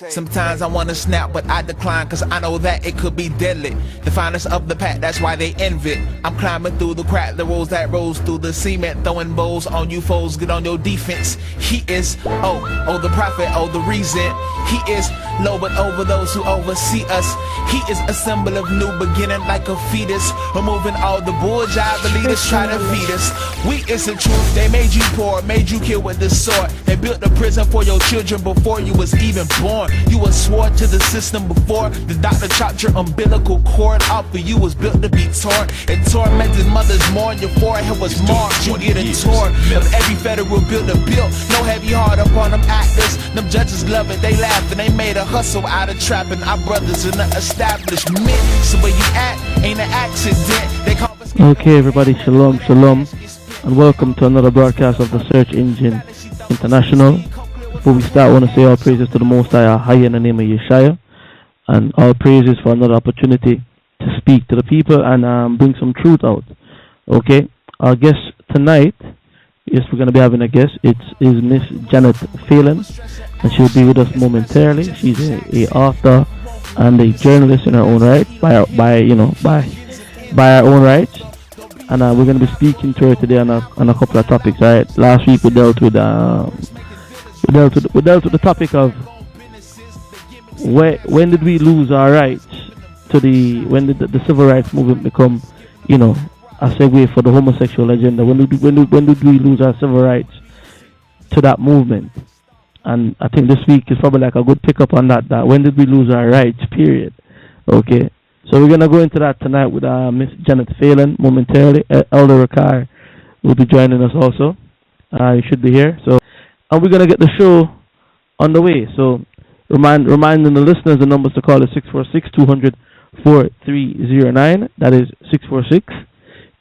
Sometimes I wanna snap, but I decline, cause I know that it could be deadly. The finest of the pack, that's why they envy. I'm climbing through the crack, the rolls that rolls through the cement, throwing bowls on you foes, get on your defense. He is, the prophet, the reason. He is Lord over those who oversee us. He is a symbol of new beginning, like a fetus, removing all the bulljive the leaders try to feed us. We is the truth, they made you poor, made you kill with the sword. They built a prison for your children before you was even born. You was swore to the system before the doctor chopped your umbilical cord off of you, was built to be torn. And tormented mothers mourn, your forehead was marked, you get a tour of every federal builder built. No heavy heart upon them actors, them judges love it, they laugh and they made a hustle out of trapping our brothers in the establishment. So where you at ain't an accident. They Okay everybody, shalom, and welcome to another broadcast of the Search Engine International. Before we start, I want to say all praises to the Most High in the name of Yeshua, and all praises for another opportunity to speak to the people and bring some truth out. Okay, our guest tonight, yes, we're going to be having a guest. Is Miss Janet Phelan, and she'll be with us momentarily. She's a author and a journalist in her own right, by her own right. And we're going to be speaking to her today on a couple of topics. Right, last week we dealt with the topic of when did we lose our rights when did the civil rights movement become, a segue for the homosexual agenda? When did we lose our civil rights to that movement? And I think this week is probably like a good pickup on that when did we lose our rights, period. Okay, so we're gonna go into that tonight with Miss Janet Phelan momentarily. Elder Rawchaa will be joining us also. You should be here. So, and we're going to get the show on the way. So, reminding the listeners, the numbers to call is 646-200-4309. That is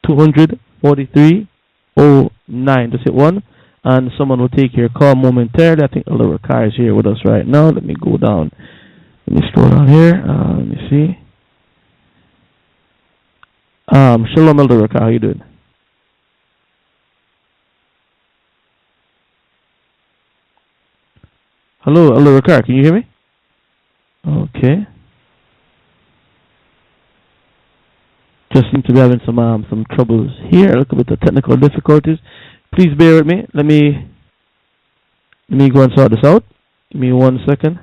646-200-4309. Just hit one, and someone will take your call momentarily. I think Elder Rawchaa is here with us right now. Let me go down. Let me scroll down here. Let me see. Shalom, Elder Rawchaa. How you doing? Hello, Elder Rawchaa, can you hear me? Okay. Just seem to be having some troubles here. Look at the technical difficulties. Please bear with me. Let me go and sort this out. Give me 1 second.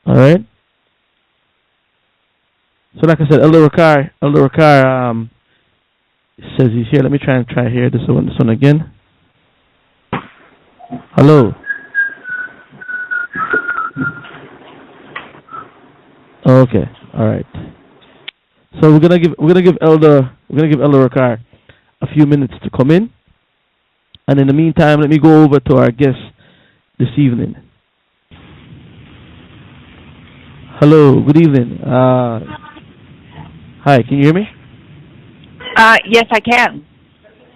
All right. So, like I said, Elder Rawchaa says he's here. Let me try here. This one again. Hello. Okay, all right. So we're gonna give Elder Rawchaa a few minutes to come in, and in the meantime, let me go over to our guest this evening. Hello, good evening. Hi, can you hear me? Yes, I can.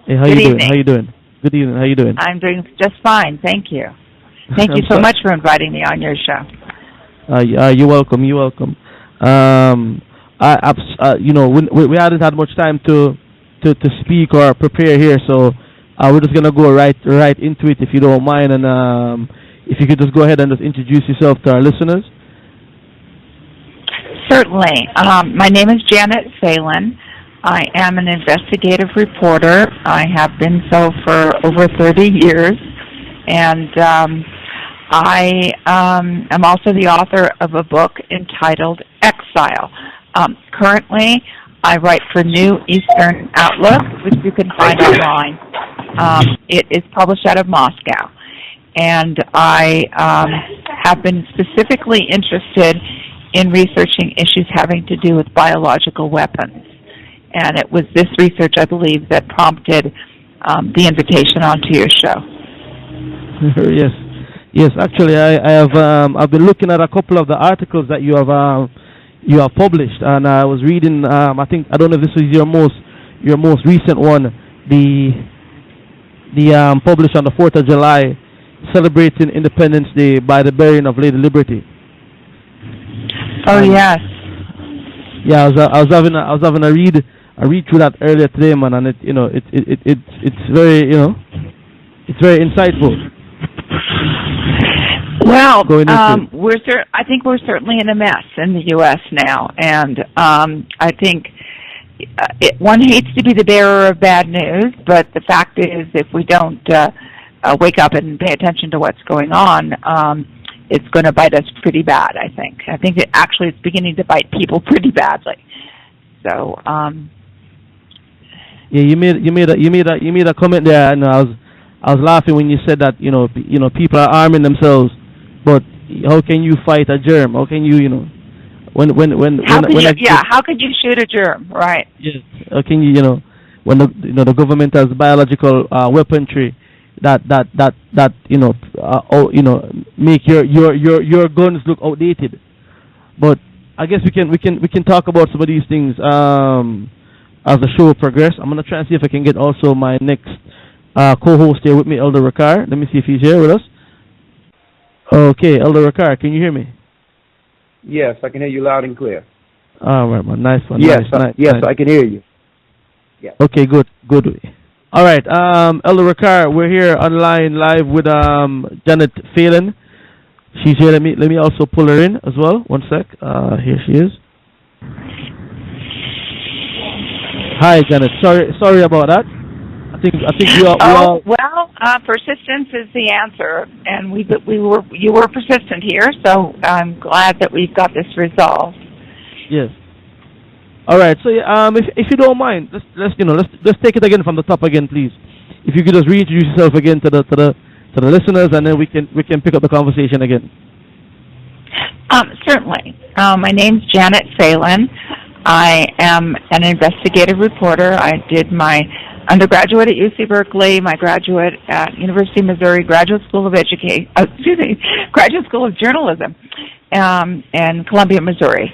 Hey, how you doing? How you doing? Good evening. How you doing? I'm doing just fine, thank you. Thank you so much for inviting me on your show. You're welcome. We hadn't had much time to speak or prepare here, so we're just gonna go right into it, if you don't mind, and if you could just go ahead and just introduce yourself to our listeners. Certainly. My name is Janet Phelan. I am an investigative reporter. I have been so for over 30 years, and I am also the author of a book entitled Exile. Currently, I write for New Eastern Outlook, which you can find online. It is published out of Moscow. And I have been specifically interested in researching issues having to do with biological weapons. And it was this research, I believe, that prompted the invitation onto your show. Yes, actually, I've been looking at a couple of the articles that you have published, and I was reading. I don't know if this is your most recent one, the published on the 4th of July, celebrating Independence Day by the burying of Lady Liberty. Oh yes. Yeah, I was having a read through that earlier today, man, and it's very it's very insightful. Well, going into? I think we're certainly in a mess in the U.S. now, and I think one hates to be the bearer of bad news, but the fact is, if we don't wake up and pay attention to what's going on, it's going to bite us pretty bad. I think that actually it's beginning to bite people pretty badly. So. Yeah, you made a comment there, and I was laughing when you said that people are arming themselves, but how can you fight a germ? How can you how could you shoot a germ, right? Yes. How can when the government has biological weaponry that make your guns look outdated? But I guess we can talk about some of these things as the show progresses. I'm gonna try and see if I can get also my next co-host here with me, Elder Rawchaa. Let me see if he's here with us. Okay, Elder Rawchaa, can you hear me? Yes, I can hear you loud and clear. All right, man. Nice one. Yes, nice. I can hear you. Yeah. Okay, good. All right, Elder Rawchaa, we're here online live with Janet Phelan. She's here. Let me also pull her in as well. One sec. Here she is. Hi, Janet. Sorry about that. I think we all. Well, persistence is the answer, and you were persistent here, so I'm glad that we've got this resolved. Yes. All right. So, if you don't mind, let's take it again from the top again, please. If you could just reintroduce yourself again to the listeners, and then we can pick up the conversation again. Certainly. My name's Janet Phelan. I am an investigative reporter. I did my undergraduate at UC Berkeley, my graduate at University of Missouri Graduate School of Graduate School of Journalism in Columbia, Missouri.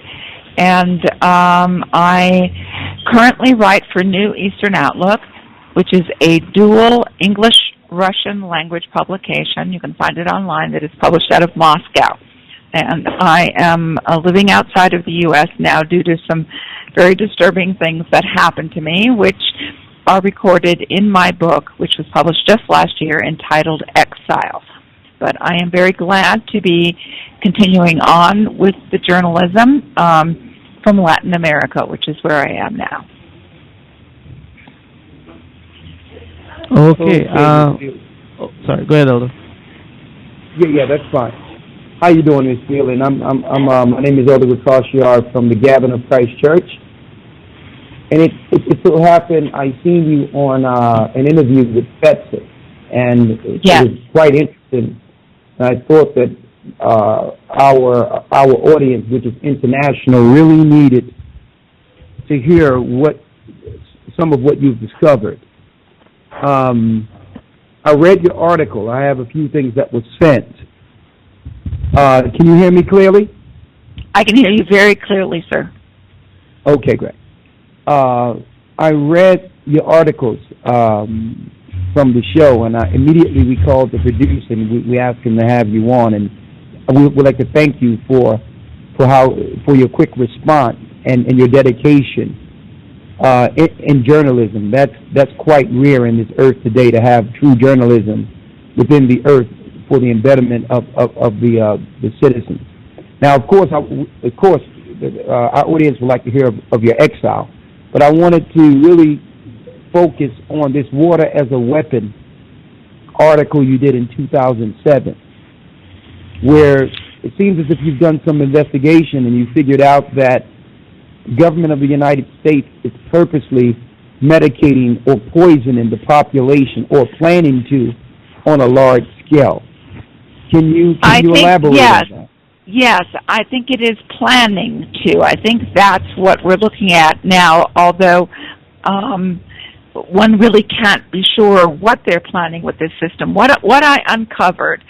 And I currently write for New Eastern Outlook, which is a dual English-Russian language publication. You can find it online, that is published out of Moscow. And I am living outside of the U.S. now due to some very disturbing things that happened to me, which are recorded in my book, which was published just last year, entitled Exile. But I am very glad to be continuing on with the journalism from Latin America, which is where I am now. Okay. Sorry. Go ahead, Elder. Yeah, that's fine. How you doing, Ms. Phelan? My name is Elder Rawchaa from the Gathering of Christ Church, and it so happened I seen you on an interview with Fetzer, and it was quite interesting. And I thought that our audience, which is international, really needed to hear some of what you've discovered. I read your article. I have a few things that were sent. Can you hear me clearly? I can hear you very clearly, sir. Okay, great. I read your articles from the show, and we called the producer and we asked him to have you on, and we would like to thank you for your quick response and your dedication in journalism. That's quite rare in this earth today, to have true journalism within the earth for the betterment of the citizens. Now, of course, our audience would like to hear of your exile, but I wanted to really focus on this Water as a Weapon article you did in 2007, where it seems as if you've done some investigation and you figured out that the government of the United States is purposely medicating or poisoning the population, or planning to, on a large scale. Can you elaborate on that? Yes, I think it is planning to. I think that's what we're looking at now, although one really can't be sure what they're planning with this system. What I uncovered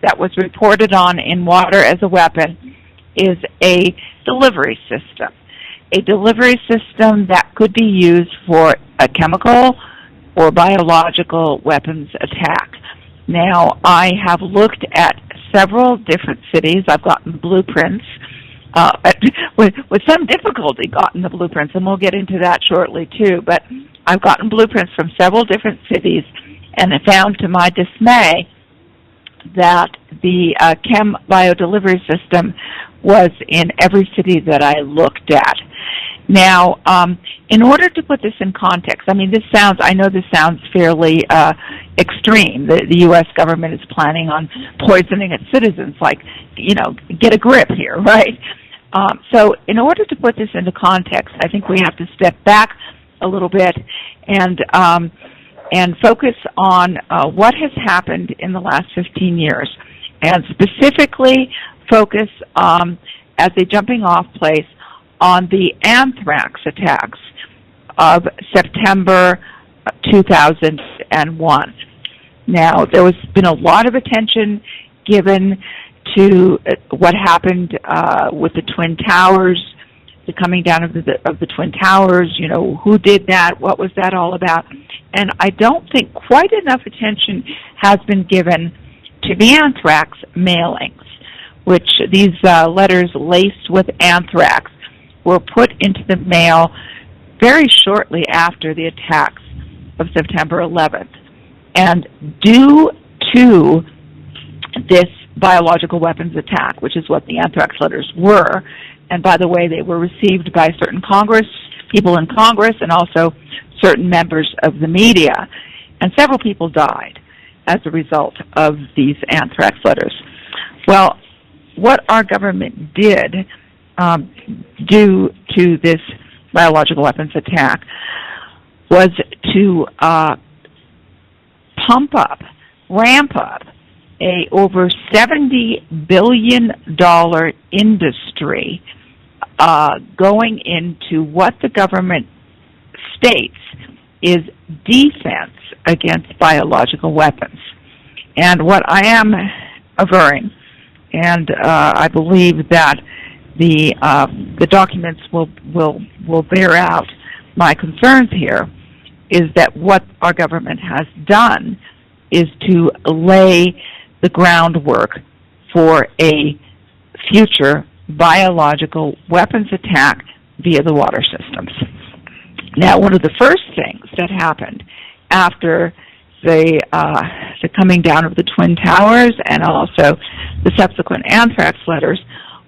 that was reported on in Water as a Weapon is a delivery system. A delivery system that could be used for a chemical or biological weapons attack. Now, I have looked at several different cities. I've gotten blueprints, with some difficulty gotten the blueprints, and we'll get into that shortly too, but I've gotten blueprints from several different cities, and I found, to my dismay, that the chem biodelivery system was in every city that I looked at. Now, in order to put this in context, I know this sounds fairly extreme. The U.S. government is planning on poisoning its citizens. Like, get a grip here, right? So in order to put this into context, I think we have to step back a little bit and focus on what has happened in the last 15 years, and specifically focus as a jumping-off place on the anthrax attacks of September 2001. Now, there has been a lot of attention given to what happened with the Twin Towers, the coming down of the Twin Towers, who did that, what was that all about? And I don't think quite enough attention has been given to the anthrax mailings, which these letters laced with anthrax were put into the mail very shortly after the attacks of September 11th. And due to this biological weapons attack, which is what the anthrax letters were, and by the way, they were received by certain people in Congress, and also certain members of the media, and several people died as a result of these anthrax letters. Well, what our government did due to this biological weapons attack was to ramp up a over $70 billion industry going into what the government states is defense against biological weapons. And what I am averring, and I believe that the documents will bear out my concerns here, is that what our government has done is to lay the groundwork for a future biological weapons attack via the water systems. Now, one of the first things that happened after the coming down of the Twin Towers and also the subsequent anthrax letters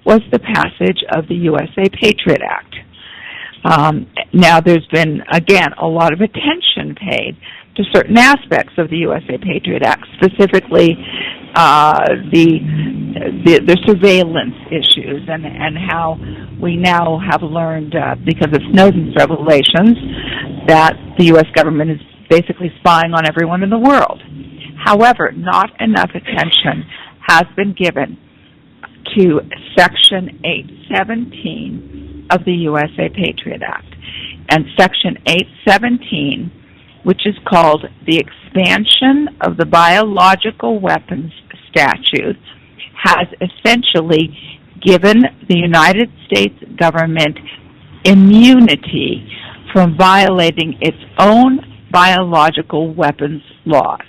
was the passage of the USA Patriot Act. Now, there's been, again, a lot of attention paid to certain aspects of the USA Patriot Act, specifically the surveillance issues and how we now have learned, because of Snowden's revelations, that the U.S. government is basically spying on everyone in the world. However, not enough attention has been given to Section 817 of the USA Patriot Act. And Section 817, which is called the expansion of the biological weapons statute, has essentially given the United States government immunity from violating its own biological weapons laws.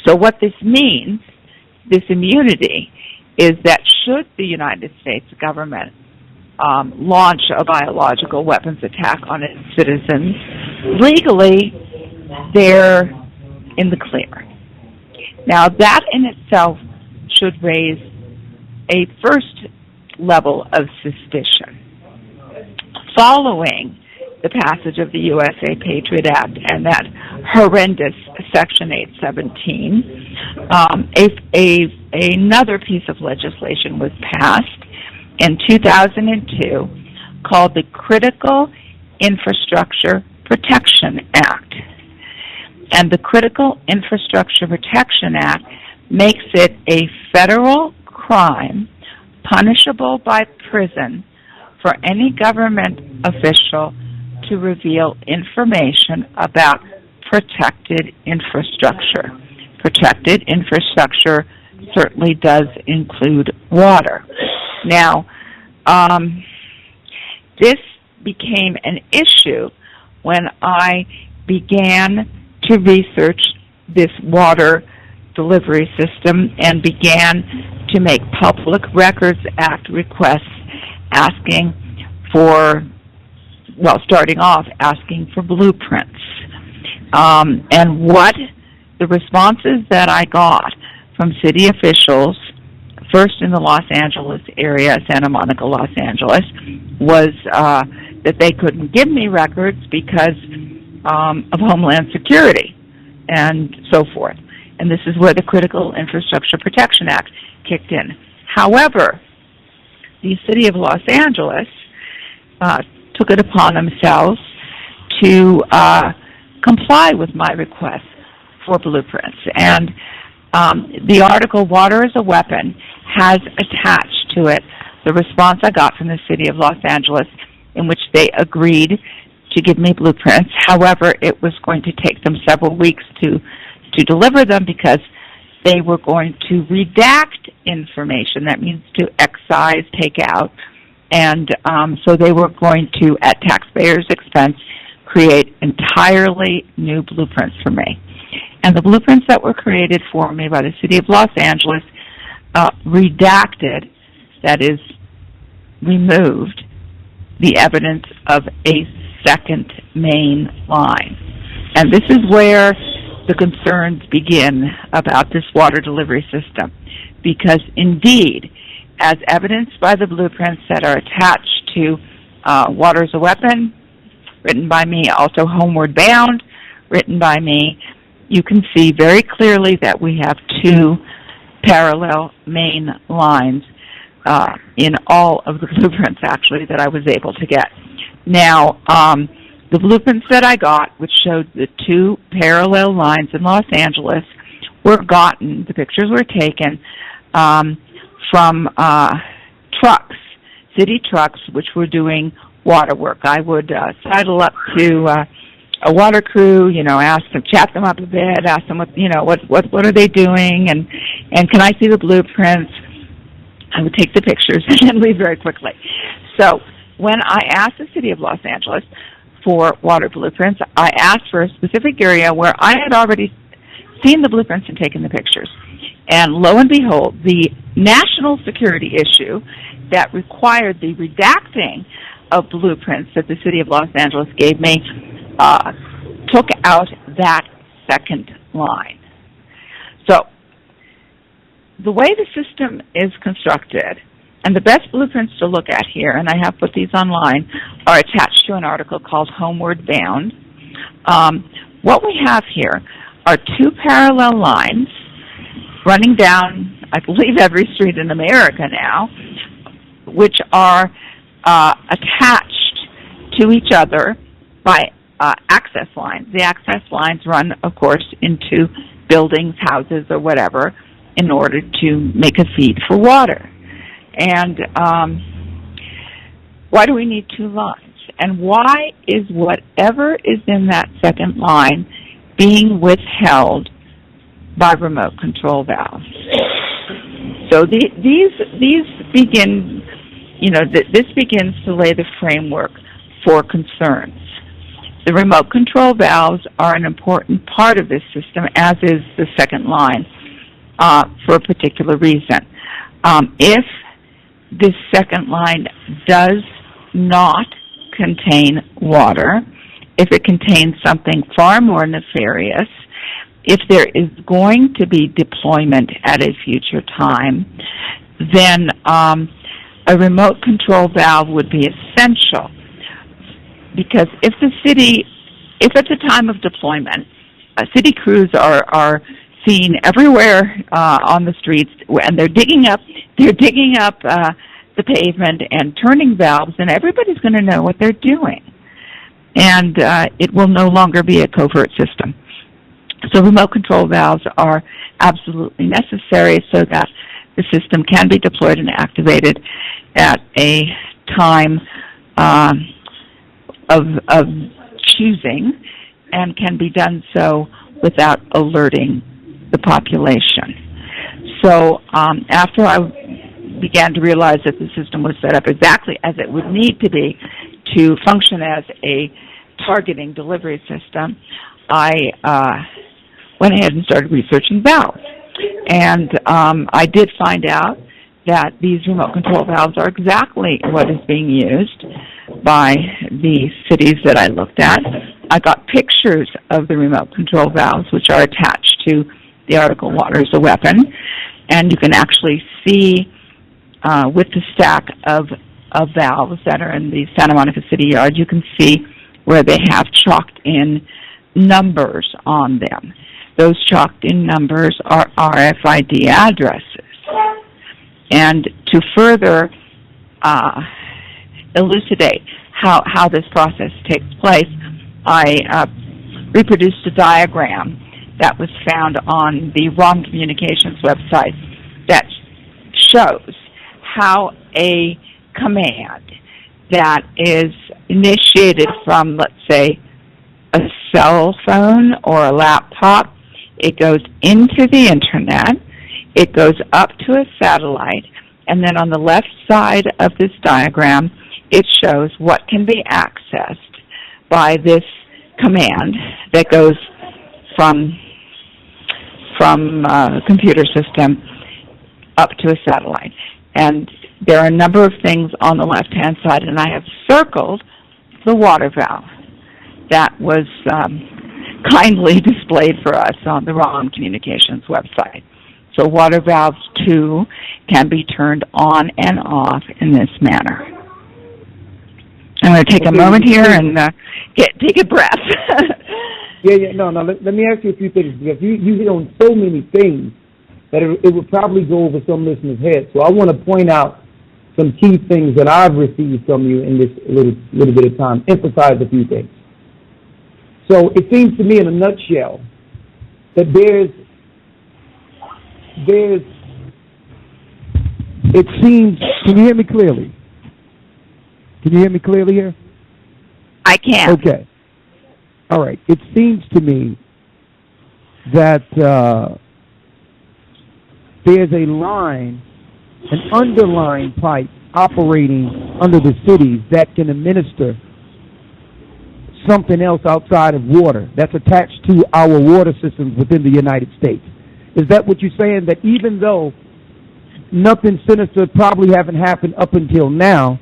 So what this means, this immunity, is that should the United States government launch a biological weapons attack on its citizens, legally they're in the clear. Now, that in itself should raise a first level of suspicion. Following the passage of the USA Patriot Act and that horrendous Section 817, another piece of legislation was passed in 2002 called the Critical Infrastructure Protection Act. And the Critical Infrastructure Protection Act makes it a federal crime punishable by prison for any government official to reveal information about protected infrastructure. Protected infrastructure certainly does include water. Now, this became an issue when I began to research this water delivery system and began to make Public Records Act requests asking for, well, starting off asking for blueprints. And what the responses that I got from city officials, first in the Los Angeles area, Santa Monica, Los Angeles, was that they couldn't give me records because of Homeland Security and so forth. And this is where the Critical Infrastructure Protection Act kicked in. However, the city of Los Angeles took it upon themselves to comply with my request for blueprints. And the article, Water as a Weapon, has attached to it the response I got from the city of Los Angeles in which they agreed to give me blueprints. However, it was going to take them several weeks to deliver them because they were going to redact information. That means to excise, take out. And so they were going to, at taxpayers' expense, create entirely new blueprints for me. And the blueprints that were created for me by the city of Los Angeles redacted, that is, removed, the evidence of a second main line. And this is where the concerns begin about this water delivery system. Because indeed, as evidenced by the blueprints that are attached to Water as a Weapon, written by me, also Homeward Bound, written by me, you can see very clearly that we have two parallel main lines in all of the blueprints, actually, that I was able to get. Now, the blueprints that I got, which showed the two parallel lines in Los Angeles, were gotten, the pictures were taken from trucks, city trucks, which were doing water work. I would sidle up to a water crew, ask them, chat them up a bit, ask them what are they doing, and can I see the blueprints? I would take the pictures and then leave very quickly. So when I asked the city of Los Angeles for water blueprints, I asked for a specific area where I had already seen the blueprints and taken the pictures. And lo and behold, the national security issue that required the redacting of blueprints that the city of Los Angeles gave me took out that second line. So the way the system is constructed, and the best blueprints to look at here, and I have put these online, are attached to an article called Homeward Bound. What we have here are two parallel lines running down, I believe, every street in America now, which are attached to each other by access lines. The access lines run, of course, into buildings, houses, or whatever, in order to make a feed for water. And why do we need two lines? And why is whatever is in that second line being withheld by remote control valves? So these begin, this begins to lay the framework for concerns. The remote control valves are an important part of this system, as is the second line, for a particular reason. If this second line does not contain water, if it contains something far more nefarious, if there is going to be deployment at a future time, then a remote control valve would be essential. Because if at the time of deployment, city crews are seen everywhere on the streets, and they're digging up the pavement and turning valves, and everybody's going to know what they're doing. And it will no longer be a covert system. So remote control valves are absolutely necessary so that the system can be deployed and activated at a time of choosing, and can be done so without alerting the population. So after I began to realize that the system was set up exactly as it would need to be to function as a targeting delivery system, I went ahead and started researching valves. And I did find out that these remote control valves are exactly what is being used by the cities that I looked at, I got pictures of the remote control valves, which are attached to the article Water is a Weapon, and you can actually see with the stack of valves that are in the Santa Monica City Yard, you can see where they have chalked in numbers on them. Those chalked in numbers are RFID addresses. And to further elucidate how this process takes place, I reproduced a diagram that was found on the Wrong Communications website that shows how a command that is initiated from, let's say, a cell phone or a laptop, it goes into the internet, it goes up to a satellite, and then on the left side of this diagram, it shows what can be accessed by this command that goes from a computer system up to a satellite. And there are a number of things on the left-hand side, and I have circled the water valve that was kindly displayed for us on the Wrong Communications website. So water valves, too, can be turned on and off in this manner. I'm going to take a moment here and take a breath. No, let me ask you a few things, because you hit on so many things that it would probably go over some listeners' heads. So I want to point out some key things that I've received from you in this little bit of time, emphasize a few things. So it seems to me, in a nutshell, that it seems, can you hear me clearly? Can you hear me clearly here? I can. Okay. All right. It seems to me that there's a line, an underlying pipe operating under the cities that can administer something else outside of water that's attached to our water systems within the United States. Is that what you're saying? That even though nothing sinister probably haven't happened up until now,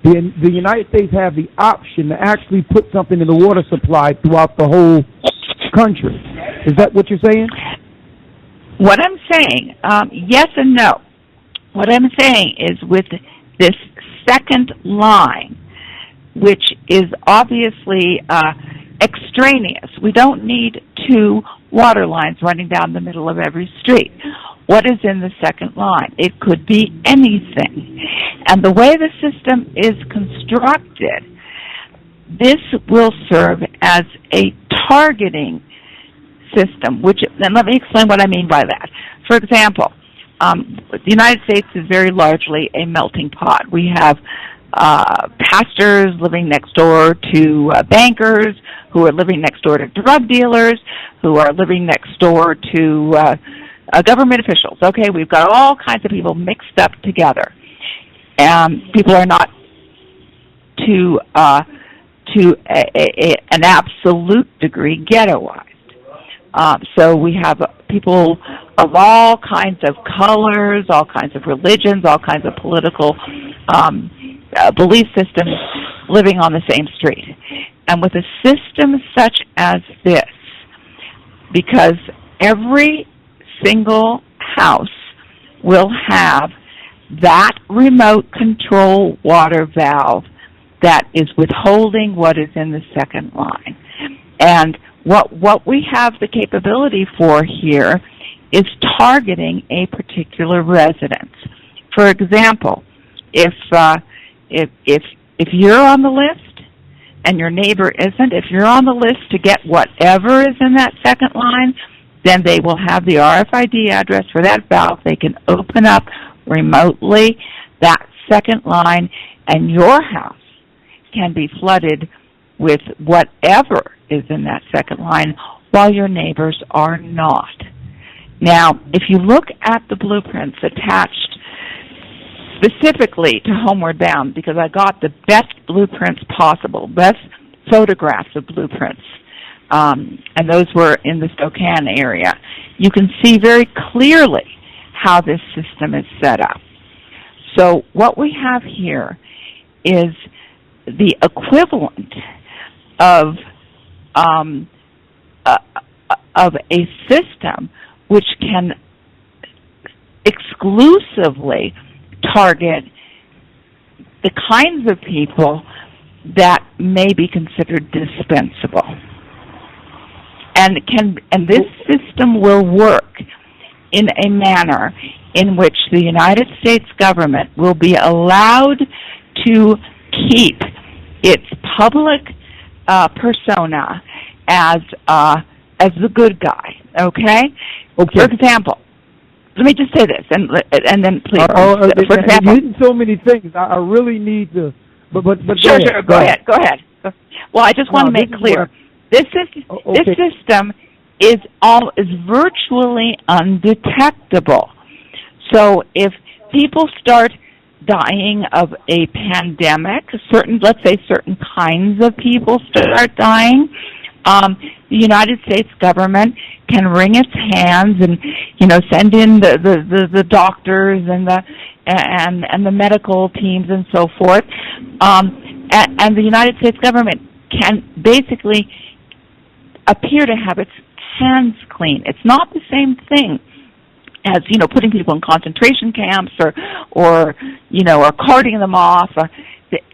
the United States have the option to actually put something in the water supply throughout the whole country. Is that what you're saying? What I'm saying, yes and no. What I'm saying is with this second line, which is obviously extraneous. We don't need two water lines running down the middle of every street. What is in the second line? It could be anything. And the way the system is constructed, this will serve as a targeting system, and let me explain what I mean by that. For example, the United States is very largely a melting pot. We have pastors living next door to bankers, who are living next door to drug dealers, who are living next door to government officials. Okay, we've got all kinds of people mixed up together. People are not to an absolute degree ghettoized. So we have people of all kinds of colors, all kinds of religions, all kinds of political belief systems living on the same street. And with a system such as this, because every single house will have that remote control water valve that is withholding what is in the second line. And what we have the capability for here is targeting a particular residence. For example, if you're on the list and your neighbor isn't, if you're on the list to get whatever is in that second line, then they will have the RFID address for that valve. They can open up remotely that second line, and your house can be flooded with whatever is in that second line while your neighbors are not. Now, if you look at the blueprints attached specifically to Homeward Bound, because I got the best blueprints possible, best photographs of blueprints, and those were in the Spokane area, you can see very clearly how this system is set up. So what we have here is the equivalent of of a system which can exclusively target the kinds of people that may be considered dispensable. And this system will work in a manner in which the United States government will be allowed to keep its public persona as the good guy. Okay. For example, let me just say this, and then please. For example, you're hitting so many things. I really need to. But sure. Go ahead. Well, I just want to make clear this system is virtually undetectable. So if people start dying of a pandemic, let's say certain kinds of people start dying, the United States government can wring its hands and, send in the doctors and the medical teams and so forth. And the United States government can basically appear to have its hands clean. It's not the same thing as, putting people in concentration camps or carting them off.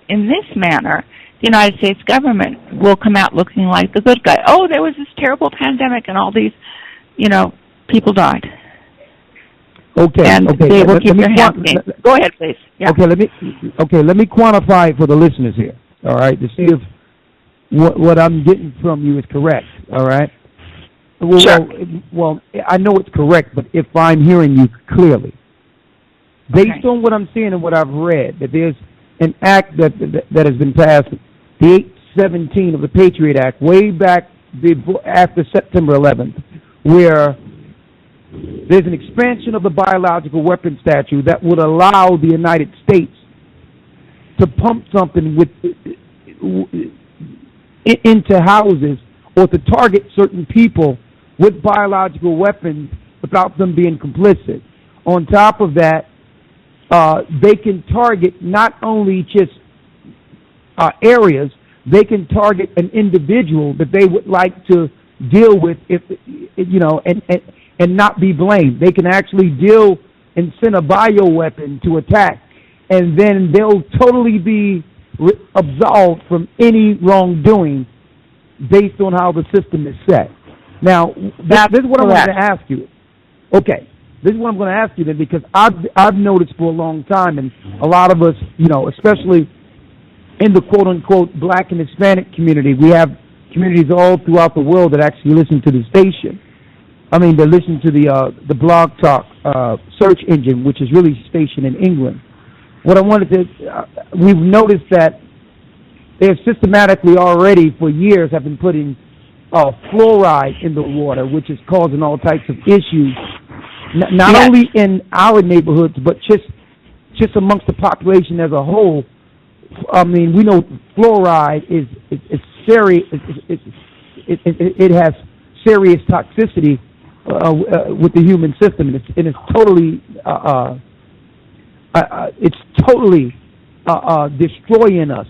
In this manner, the United States government will come out looking like the good guy. Oh, there was this terrible pandemic and all these, people died. Okay. And they will keep their hands clean. Go ahead, please. Yeah. Okay, let me quantify it for the listeners here. All right, to see if what I'm getting from you is correct. All right. Well, I know it's correct, but if I'm hearing you clearly, based on what I'm seeing and what I've read, that there's an act that has been passed, the 817 of the Patriot Act, way back after September 11th, where there's an expansion of the biological weapon statute that would allow the United States to pump something into houses or to target certain people with biological weapons without them being complicit. On top of that, they can target not only just areas, they can target an individual that they would like to deal with, and not be blamed. They can actually deal and send a bioweapon to attack, and then they'll totally be absolved from any wrongdoing based on how the system is set. Now, this is what I'm going to ask you. Okay, this is what I'm going to ask you then, because I've noticed for a long time, and a lot of us, especially in the quote-unquote Black and Hispanic community, we have communities all throughout the world that actually listen to the station. I mean, they listen to the Blog Talk search engine, which is really stationed in England. What I wanted to, we've noticed that they're systematically already for years have been putting fluoride in the water, which is causing all types of issues, not only in our neighborhoods, but just amongst the population as a whole. I mean, we know fluoride is serious. It has serious toxicity with the human system, and it's totally destroying us.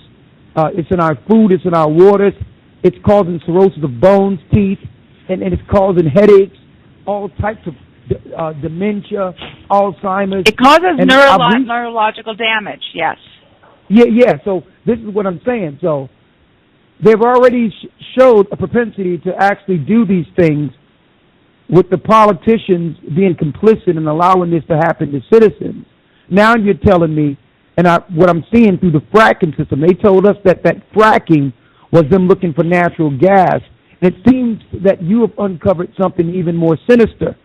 It's in our food. It's in our waters. It's causing cirrhosis of bones, teeth, and it's causing headaches, all types of dementia, Alzheimer's. It causes neurological damage, yes. Yeah. So this is what I'm saying. So they've already showed a propensity to actually do these things with the politicians being complicit and allowing this to happen to citizens. Now you're telling me, and what I'm seeing through the fracking system, they told us that fracking was them looking for natural gas. And it seems that you have uncovered something even more sinister,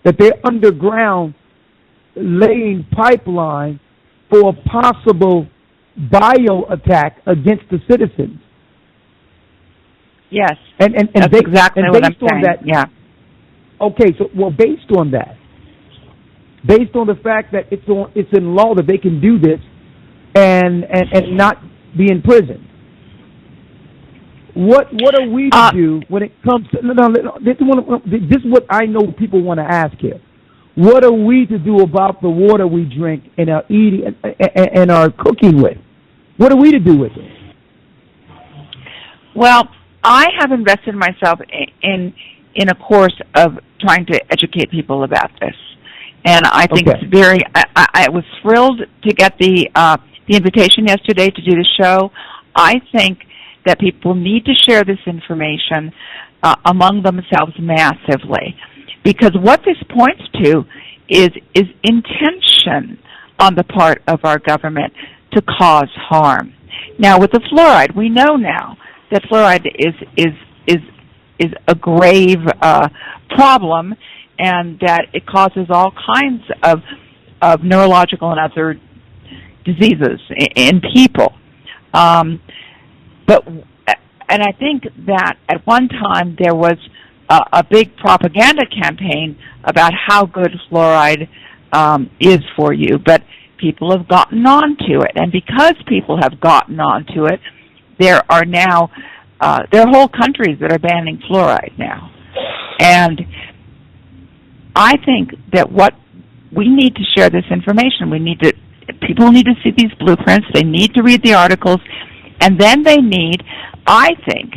that they're underground laying pipeline for a possible bio attack against the citizens. Yes, and that's exactly what I'm saying. That, yeah. Okay, so based on that, based on the fact that it's in law that they can do this and not be in prison, what are we to do when it comes to this is what I know people want to ask here. What are we to do about the water we drink and our eating and our cooking with? What are we to do with it? Well, I have invested myself in a course of trying to educate people about this, and I think it's very. I was thrilled to get the invitation yesterday to do the show. I think that people need to share this information among themselves massively, because what this points to is intention on the part of our government to cause harm. Now, with the fluoride, we know now that fluoride is a grave problem, and that it causes all kinds of neurological and other diseases in people. And I think that at one time there was a big propaganda campaign about how good fluoride is for you, but people have gotten on to it, and because people have gotten on to it, there are now there are whole countries that are banning fluoride now. And I think that what we need to share this information. People need to see these blueprints. They need to read the articles, and then they need, I think,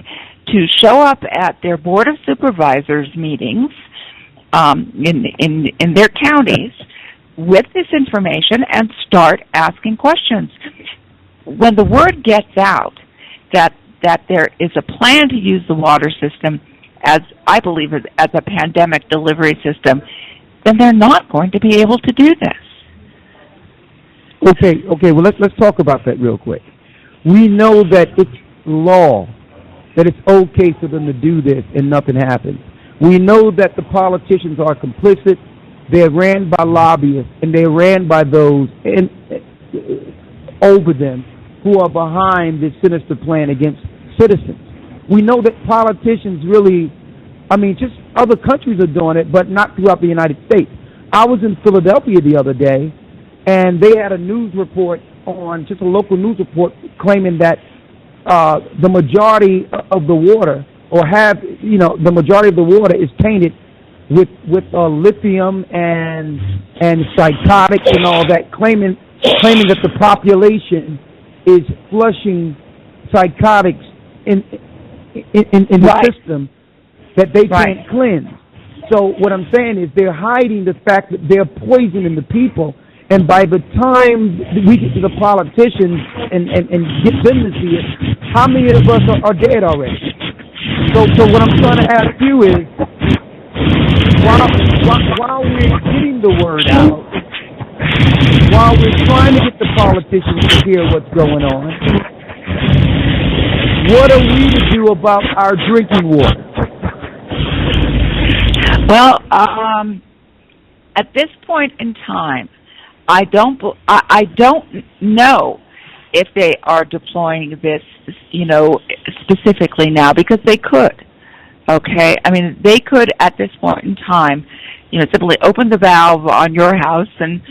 to show up at their Board of Supervisors meetings in their counties with this information and start asking questions. When the word gets out that there is a plan to use the water system as, I believe, as a pandemic delivery system, then they're not going to be able to do this. Okay. Well, let's talk about that real quick. We know that it's law, that it's okay for them to do this and nothing happens. We know that the politicians are complicit. They're ran by lobbyists, and they're ran by those over them who are behind this sinister plan against citizens. We know that politicians really, just other countries are doing it, but not throughout the United States. I was in Philadelphia the other day, and they had a news report on, just a local news report, claiming that the majority of the water, the majority of the water is tainted with lithium and psychotics and all that, claiming that the population is flushing psychotics in the system that they can't cleanse. So what I'm saying is they're hiding the fact that they're poisoning the people, and by the time we get to the politicians and get them to see it, how many of us are dead already? So what I'm trying to ask you is, while we're getting the word out, while we're trying to get the politicians to hear what's going on, what are we to do about our drinking water? Well, at this point in time, I don't know if they are deploying this, specifically now, because they could. Okay, they could at this point in time, simply open the valve on your house and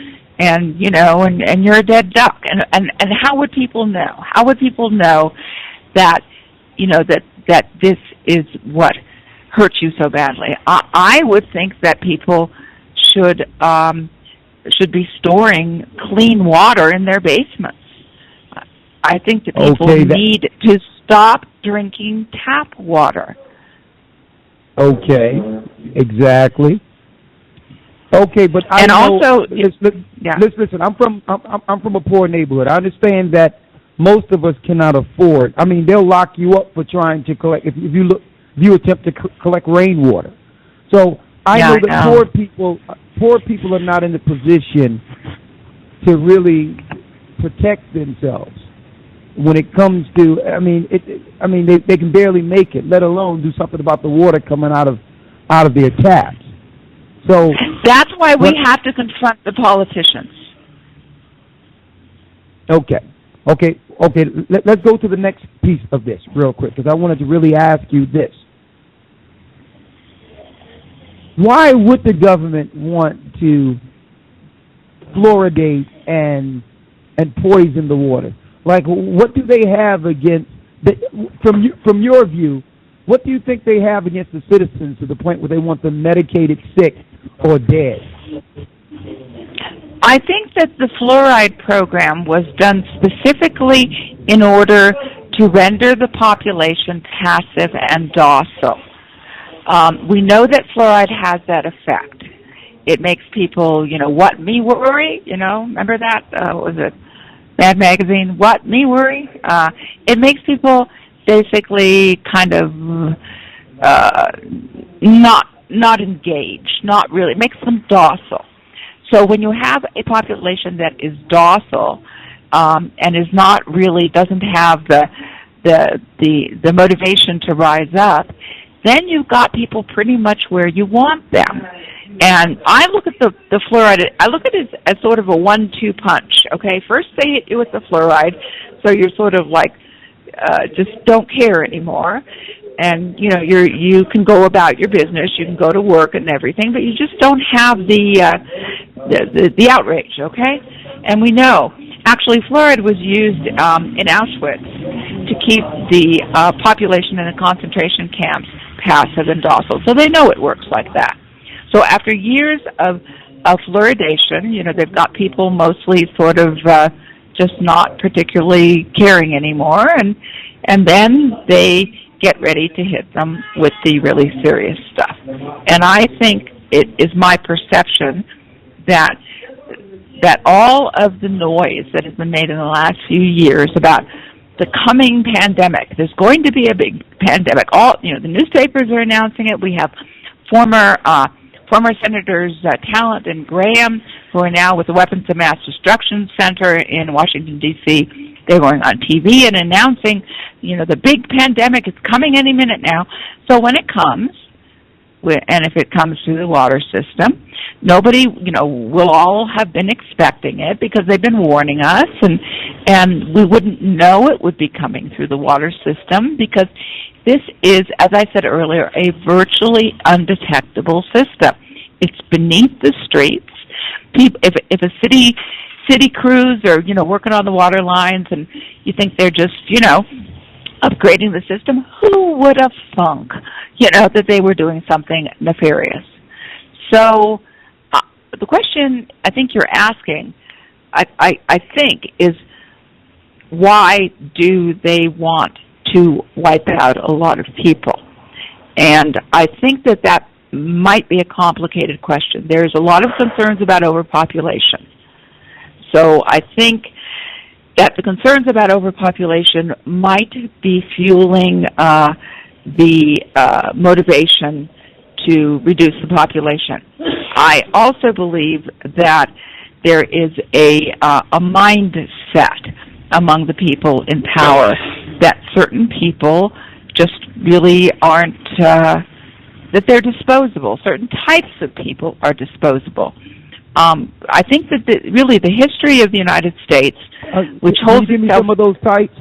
you're a dead duck. And how would people know? How would people know that that this is what hurts you so badly? I would think that people should be storing clean water in their basements. I think that people need to stop drinking tap water. Okay, exactly. Okay, but listen. I'm from a poor neighborhood. I understand that most of us cannot afford. They'll lock you up for trying to collect if you attempt to collect rainwater. So I know that poor people are not in the position to really protect themselves when it comes to. They can barely make it, let alone do something about the water coming out of their taps. So that's why we have to confront the politicians. Okay. Let's go to the next piece of this real quick, because I wanted to really ask you this. Why would the government want to fluoridate and poison the water? Like, what do they have against, from your view, what do you think they have against the citizens to the point where they want them medicated, sick, or dead? I think that the fluoride program was done specifically in order to render the population passive and docile. We know that fluoride has that effect. It makes people, what me worry, remember that? What was it? Mad Magazine, what me worry? It makes people basically kind of not engaged, not really. It makes them docile. So when you have a population that is docile and is not really, doesn't have the motivation to rise up, then you've got people pretty much where you want them. And I look at the fluoride, I look at it as sort of a 1-2 punch, okay? First they hit you with the fluoride, so you're sort of like, just don't care anymore. And, you can go about your business, you can go to work and everything, but you just don't have the outrage, okay? And we know, actually fluoride was used in Auschwitz to keep the population in the concentration camps passive and docile. So they know it works like that. So after years of fluoridation, they've got people mostly sort of just not particularly caring anymore, and then they get ready to hit them with the really serious stuff. And I think it is my perception that all of the noise that has been made in the last few years about the coming pandemic, there's going to be a big pandemic. The newspapers are announcing it. We have former Senators Talent and Graham, who are now with the Weapons of Mass Destruction Center in Washington, D.C. They're going on TV and announcing, the big pandemic is coming any minute now. So when it comes, and if it comes through the water system, nobody, will all have been expecting it because they've been warning us, and we wouldn't know it would be coming through the water system because this is, as I said earlier, a virtually undetectable system. It's beneath the streets. If a city crews are, working on the water lines and you think they're just, upgrading the system, who would have thunk, that they were doing something nefarious? So the question I think you're asking, I think, is why do they want to wipe out a lot of people? And I think that might be a complicated question. There's a lot of concerns about overpopulation. So I think that the concerns about overpopulation might be fueling the motivation to reduce the population. I also believe that there is a mindset among the people in power that certain people just really aren't, that they're disposable. Certain types of people are disposable. I think that really the history of the United States, which holds give me itself... some of those types?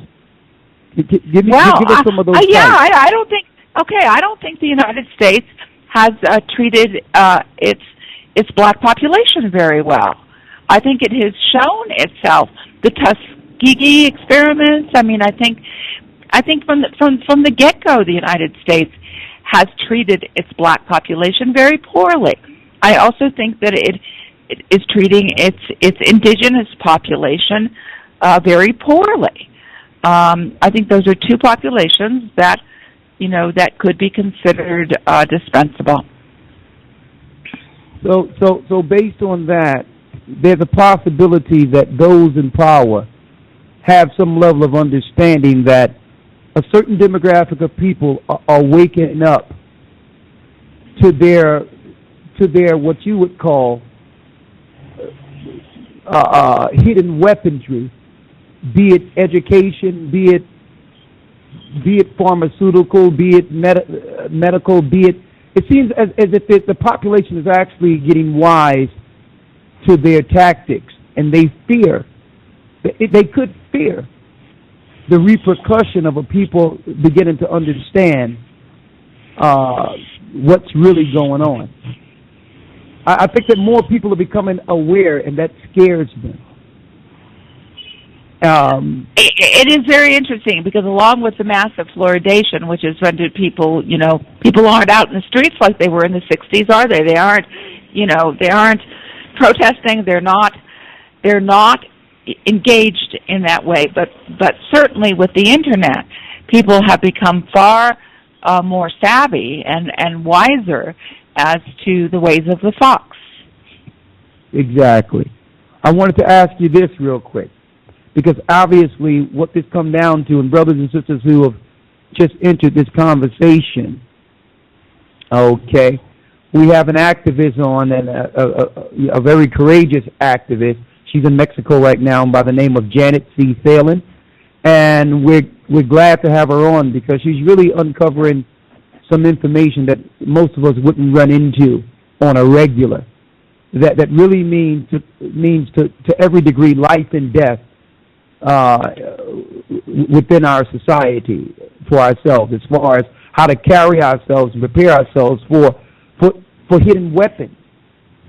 Give us some of those types. I don't think... Okay, I don't think the United States has treated its black population very well. I think it has shown itself. The Tuskegee experiments. I mean, I think from the get-go, the United States has treated its black population very poorly. I also think that it is treating its indigenous population very poorly. I think those are two populations that that could be considered dispensable. So based on that, there's a possibility that those in power have some level of understanding that a certain demographic of people are waking up to their what you would call hidden weaponry, be it education, be it pharmaceutical, be it medical, be it. It seems as if the population is actually getting wise to their tactics, and they fear. They could fear the repercussion of a people beginning to understand what's really going on. I think that more people are becoming aware, and that scares them. It is very interesting because along with the massive fluoridation, which has rendered people, people aren't out in the streets like they were in the 60s, are they? They aren't, they aren't protesting. They're not engaged in that way. But certainly with the internet, people have become far more savvy and wiser as to the ways of the fox. Exactly. I wanted to ask you this real quick, because obviously what this comes down to, and brothers and sisters who have just entered this conversation, okay, we have an activist on, and a very courageous activist. She's in Mexico right now by the name of Janet C. Phelan, and we're glad to have her on because she's really uncovering some information that most of us wouldn't run into on a regular. That really means to every degree life and death within our society for ourselves, as far as how to carry ourselves and prepare ourselves for hidden weapons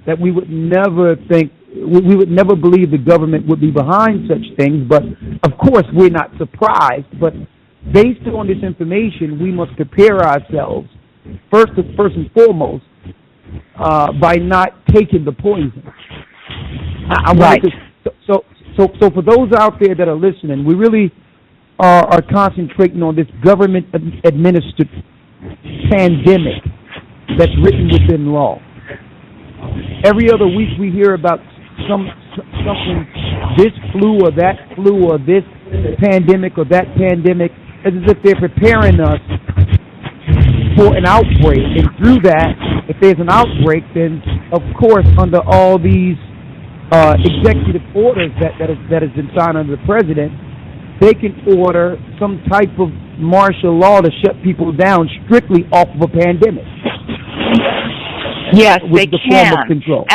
that we would never think, we would never believe the government would be behind such things. But of course we're not surprised, but based on this information we must prepare ourselves first and foremost by not taking the poison. Right. So for those out there that are listening, we really are concentrating on this government-administered pandemic that's written within law. Every other week we hear about something, this flu or that flu or this pandemic or that pandemic, as if they're preparing us for an outbreak. And through that, if there's an outbreak, then of course under all these executive orders that has been signed under the president, they can order some type of martial law to shut people down strictly off of a pandemic. Yes, with they the can. form of control.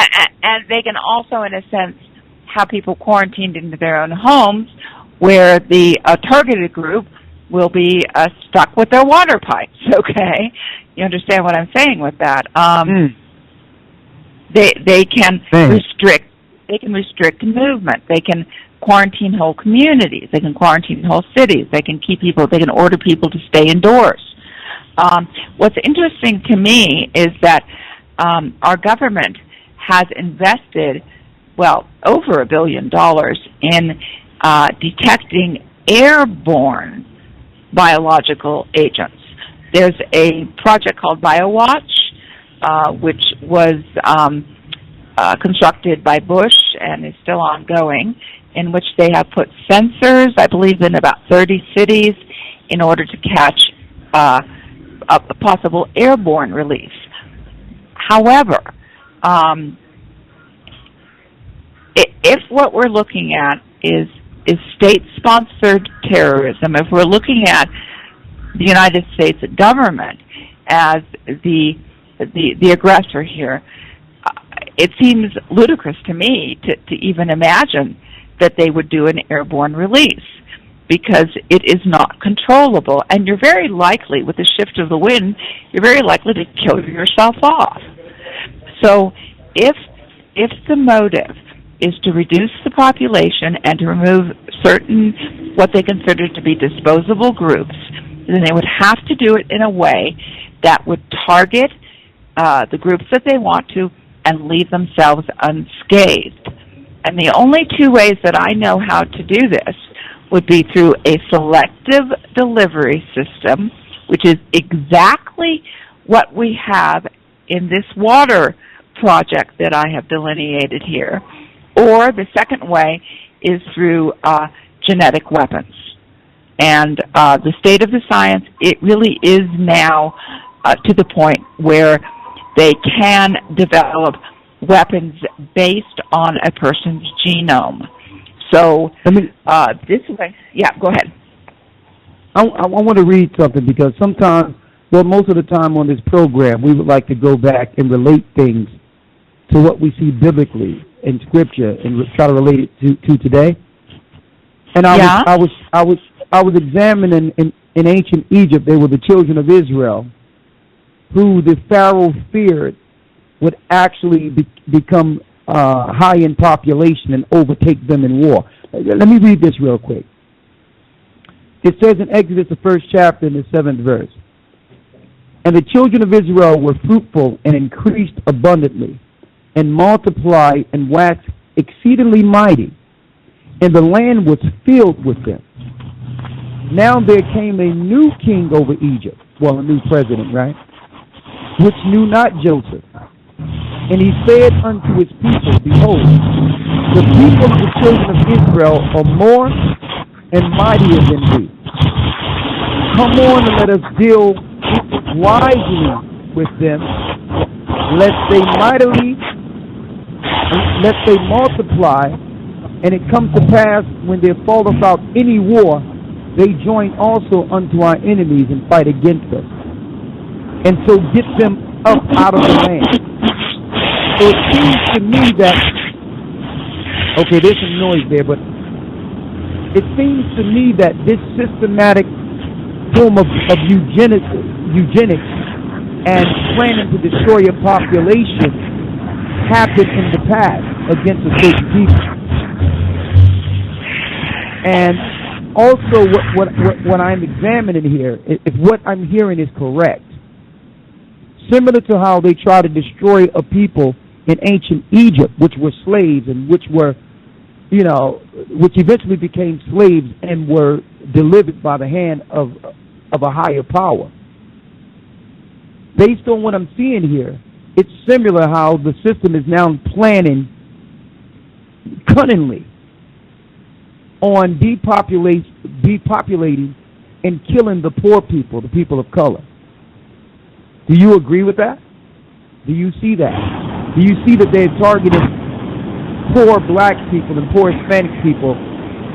And they can also, in a sense, have people quarantined into their own homes, where the targeted group will be stuck with their water pipes. Okay, you understand what I'm saying with that? They can restrict. They can restrict movement. They can quarantine whole communities. They can quarantine whole cities. They can keep people. They can order people to stay indoors. What's interesting to me is that our government has invested, well, over $1 billion in detecting airborne biological agents. There's a project called BioWatch, which was constructed by Bush and is still ongoing, in which they have put sensors, I believe, in about 30 cities in order to catch a possible airborne release. However, if what we're looking at is state-sponsored terrorism, if we're looking at the United States government as the aggressor here, it seems ludicrous to me to even imagine that they would do an airborne release, because it is not controllable, and you're very likely, with the shift of the wind, you're very likely to kill yourself off. So if the motive is to reduce the population and to remove certain what they consider to be disposable groups, then they would have to do it in a way that would target the groups that they want to and leave themselves unscathed. And the only two ways that I know how to do this would be through a selective delivery system, which is exactly what we have in this water project that I have delineated here. Or the second way is through genetic weapons. And the state of the science, it really is now to the point where they can develop weapons based on a person's genome. So this way, yeah, go ahead. I want to read something, because sometimes, well, most of the time on this program, we would like to go back and relate things to what we see biblically in Scripture and try to relate it to today. And I was examining in ancient Egypt. They were the children of Israel, who the Pharaoh feared would actually become high in population and overtake them in war. Let me read this real quick. It says in Exodus, the 1st chapter, in the 7th verse, "And the children of Israel were fruitful and increased abundantly, and multiplied and waxed exceedingly mighty. and the land was filled with them. Now there came a new king over Egypt, well, a new president, right, which knew not Joseph. And he said unto his people, behold, the people of the children of Israel are more and mightier than we. Come on and let us deal wisely with them, lest they multiply, and it come to pass when there falleth out any war, they join also unto our enemies and fight against us, and so get them up out of the land. So it seems to me that, okay, there's some noise there, but it seems to me that this systematic form of eugenics and planning to destroy a population happened in the past against a certain people. And also, what I'm examining here, if what I'm hearing is correct, similar to how they try to destroy a people in ancient Egypt, which were slaves and which were, which eventually became slaves and were delivered by the hand of a higher power. Based on what I'm seeing here, it's similar how the system is now planning cunningly on depopulating and killing the poor people, the people of color. Do you agree with that? Do you see that? Do you see that they're targeting poor black people and poor Hispanic people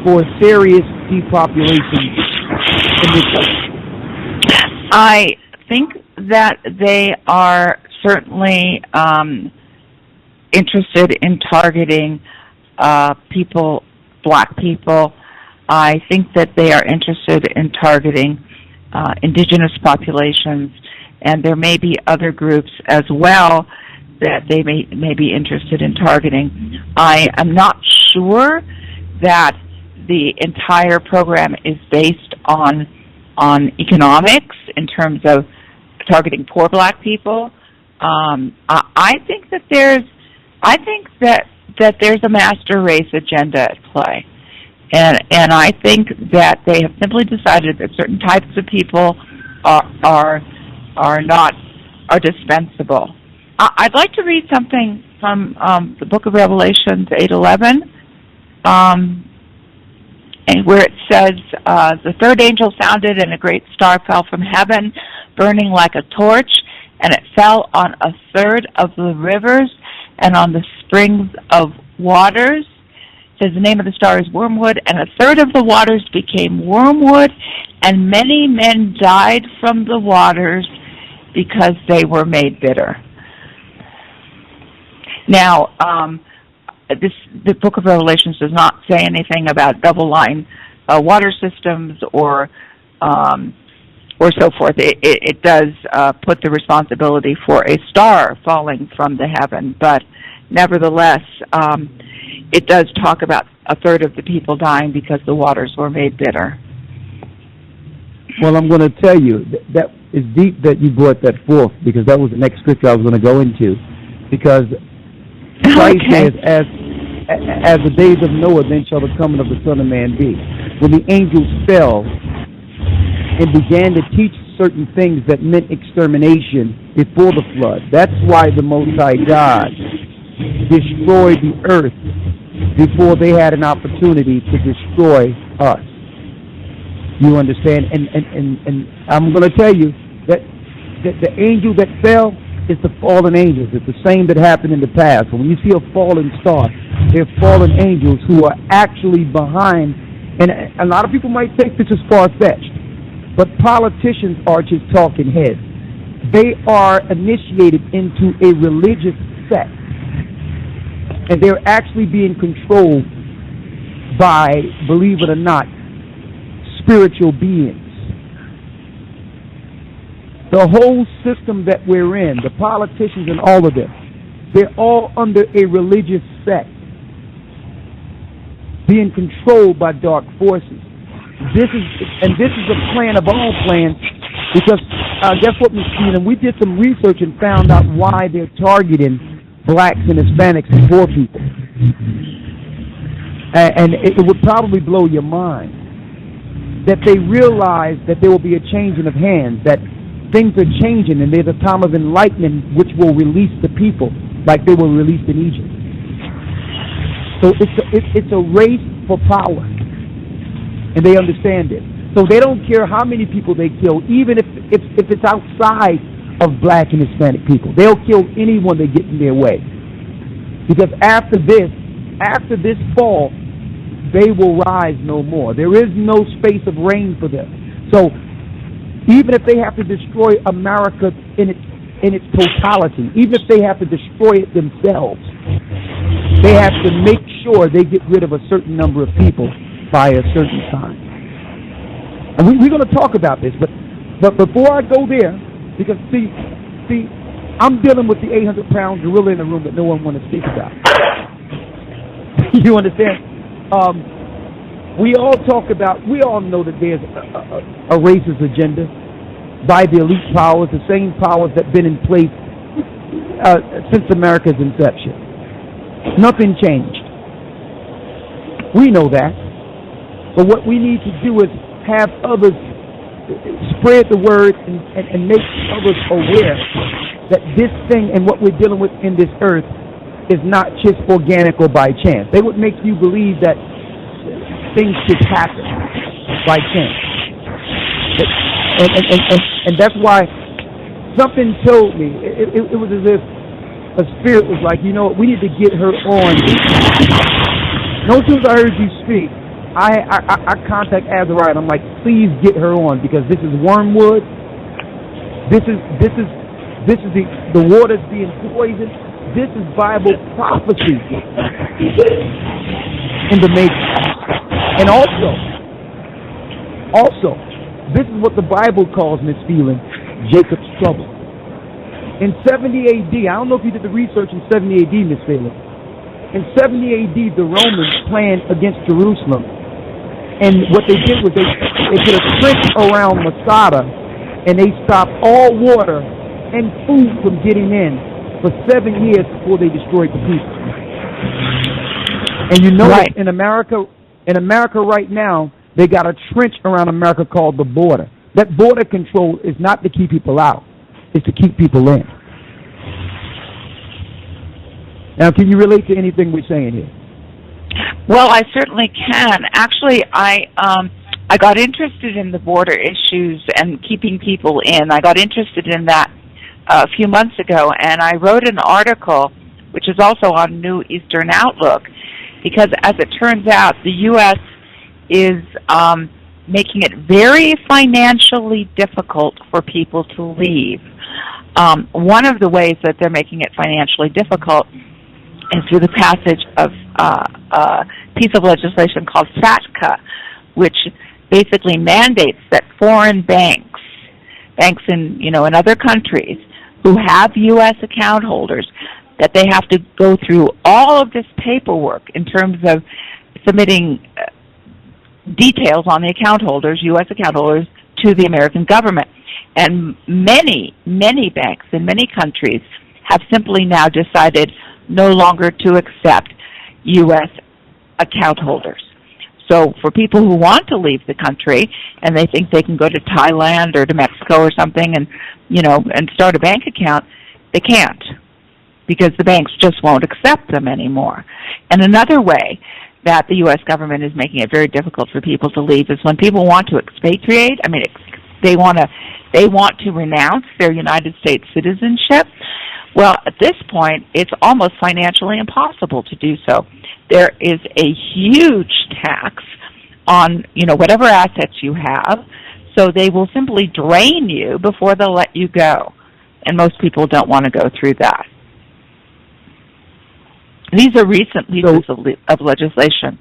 for serious depopulation in this country? I think that they are certainly interested in targeting people, black people. I think that they are interested in targeting indigenous populations, and there may be other groups as well that they may be interested in targeting. I am not sure that the entire program is based on economics in terms of targeting poor black people. I think that there's a master race agenda at play, and I think that they have simply decided that certain types of people are dispensable. I'd like to read something from the Book of Revelations 8:11, and where it says, the third angel sounded, and a great star fell from heaven, burning like a torch, and it fell on a third of the rivers and on the springs of waters. It says the name of the star is Wormwood, and a third of the waters became wormwood, and many men died from the waters because they were made bitter. Now, the Book of Revelations does not say anything about double-line water systems or so forth. It does put the responsibility for a star falling from the heaven, but nevertheless, it does talk about a third of the people dying because the waters were made bitter. Well, I'm going to tell you, that is deep that you brought that forth, because that was the next scripture I was going to go into. Because Christ says, as the days of Noah, then shall the coming of the Son of Man be. When the angels fell and began to teach certain things that meant extermination before the flood, that's why the Most High God destroyed the earth before they had an opportunity to destroy us. You understand? And I'm going to tell you that the angel that fell is the fallen angels. It's the same that happened in the past. When you see a fallen star, they're fallen angels who are actually behind. And a lot of people might think this is far-fetched, but politicians are just talking heads. They are initiated into a religious sect, and they're actually being controlled by, believe it or not, spiritual beings. The whole system that we're in, the politicians and all of them, they're all under a religious sect, being controlled by dark forces. This is a plan of all plans, because guess what, Ms. Keenan? We did some research and found out why they're targeting blacks and Hispanics and poor people. and it would probably blow your mind that they realize that there will be a changing of hands, that things are changing, and there's a time of enlightenment which will release the people like they were released in Egypt. So it's a race for power, and they understand it. So they don't care how many people they kill, even if it's outside of black and Hispanic people. They'll kill anyone that gets in their way. Because after this fall, they will rise no more. There is no space of reign for them. So even if they have to destroy America in its totality, even if they have to destroy it themselves, they have to make sure they get rid of a certain number of people by a certain time. And we're going to talk about this, but before I go there, because see, I'm dealing with the 800-pound gorilla in the room that no one wants to speak about. You understand? We all know that there's a racist agenda by the elite powers, the same powers that have been in place since America's inception. Nothing changed. We know that. But what we need to do is have others spread the word and make others aware that this thing and what we're dealing with in this earth is not just organic or by chance. They would make you believe that things just happen by chance. And that's why something told me, it was as if a spirit was like, you know what, we need to get her on. No sooner as I heard you speak, I contact Azariah, and I'm like, please get her on, because this is wormwood. This is the water's being poisoned. This is Bible prophecy in the making. And also, this is what the Bible calls, Miss Phelan, Jacob's trouble. In 70 A.D., I don't know if you did the research in 70 A.D., Miss Phelan. In 70 A.D., the Romans planned against Jerusalem. And what they did was they put a trench around Masada, and they stopped all water and food from getting in for 7 years before they destroyed the people. And you know that in America right now, they got a trench around America called the border. That border control is not to keep people out, it's to keep people in. Now, can you relate to anything we're saying here? Well, I certainly can. Actually, I got interested in the border issues and keeping people in. I got interested in that a few months ago, and I wrote an article, which is also on New Eastern Outlook, because as it turns out, the U.S. is making it very financially difficult for people to leave. One of the ways that they're making it financially difficult is through the passage of a piece of legislation called FATCA, which basically mandates that foreign banks in other countries who have U.S. account holders, that they have to go through all of this paperwork in terms of submitting details on the account holders, U.S. account holders, to the American government. And many, many banks in many countries have simply now decided no longer to accept U.S. account holders. So for people who want to leave the country and they think they can go to Thailand or to Mexico or something and start a bank account, they can't, because the banks just won't accept them anymore. And another way that the U.S. government is making it very difficult for people to leave is when people want to expatriate. I mean, they want to renounce their United States citizenship. Well, at this point, it's almost financially impossible to do so. There is a huge tax on, whatever assets you have, so they will simply drain you before they'll let you go. And most people don't want to go through that. These are recent pieces of legislation.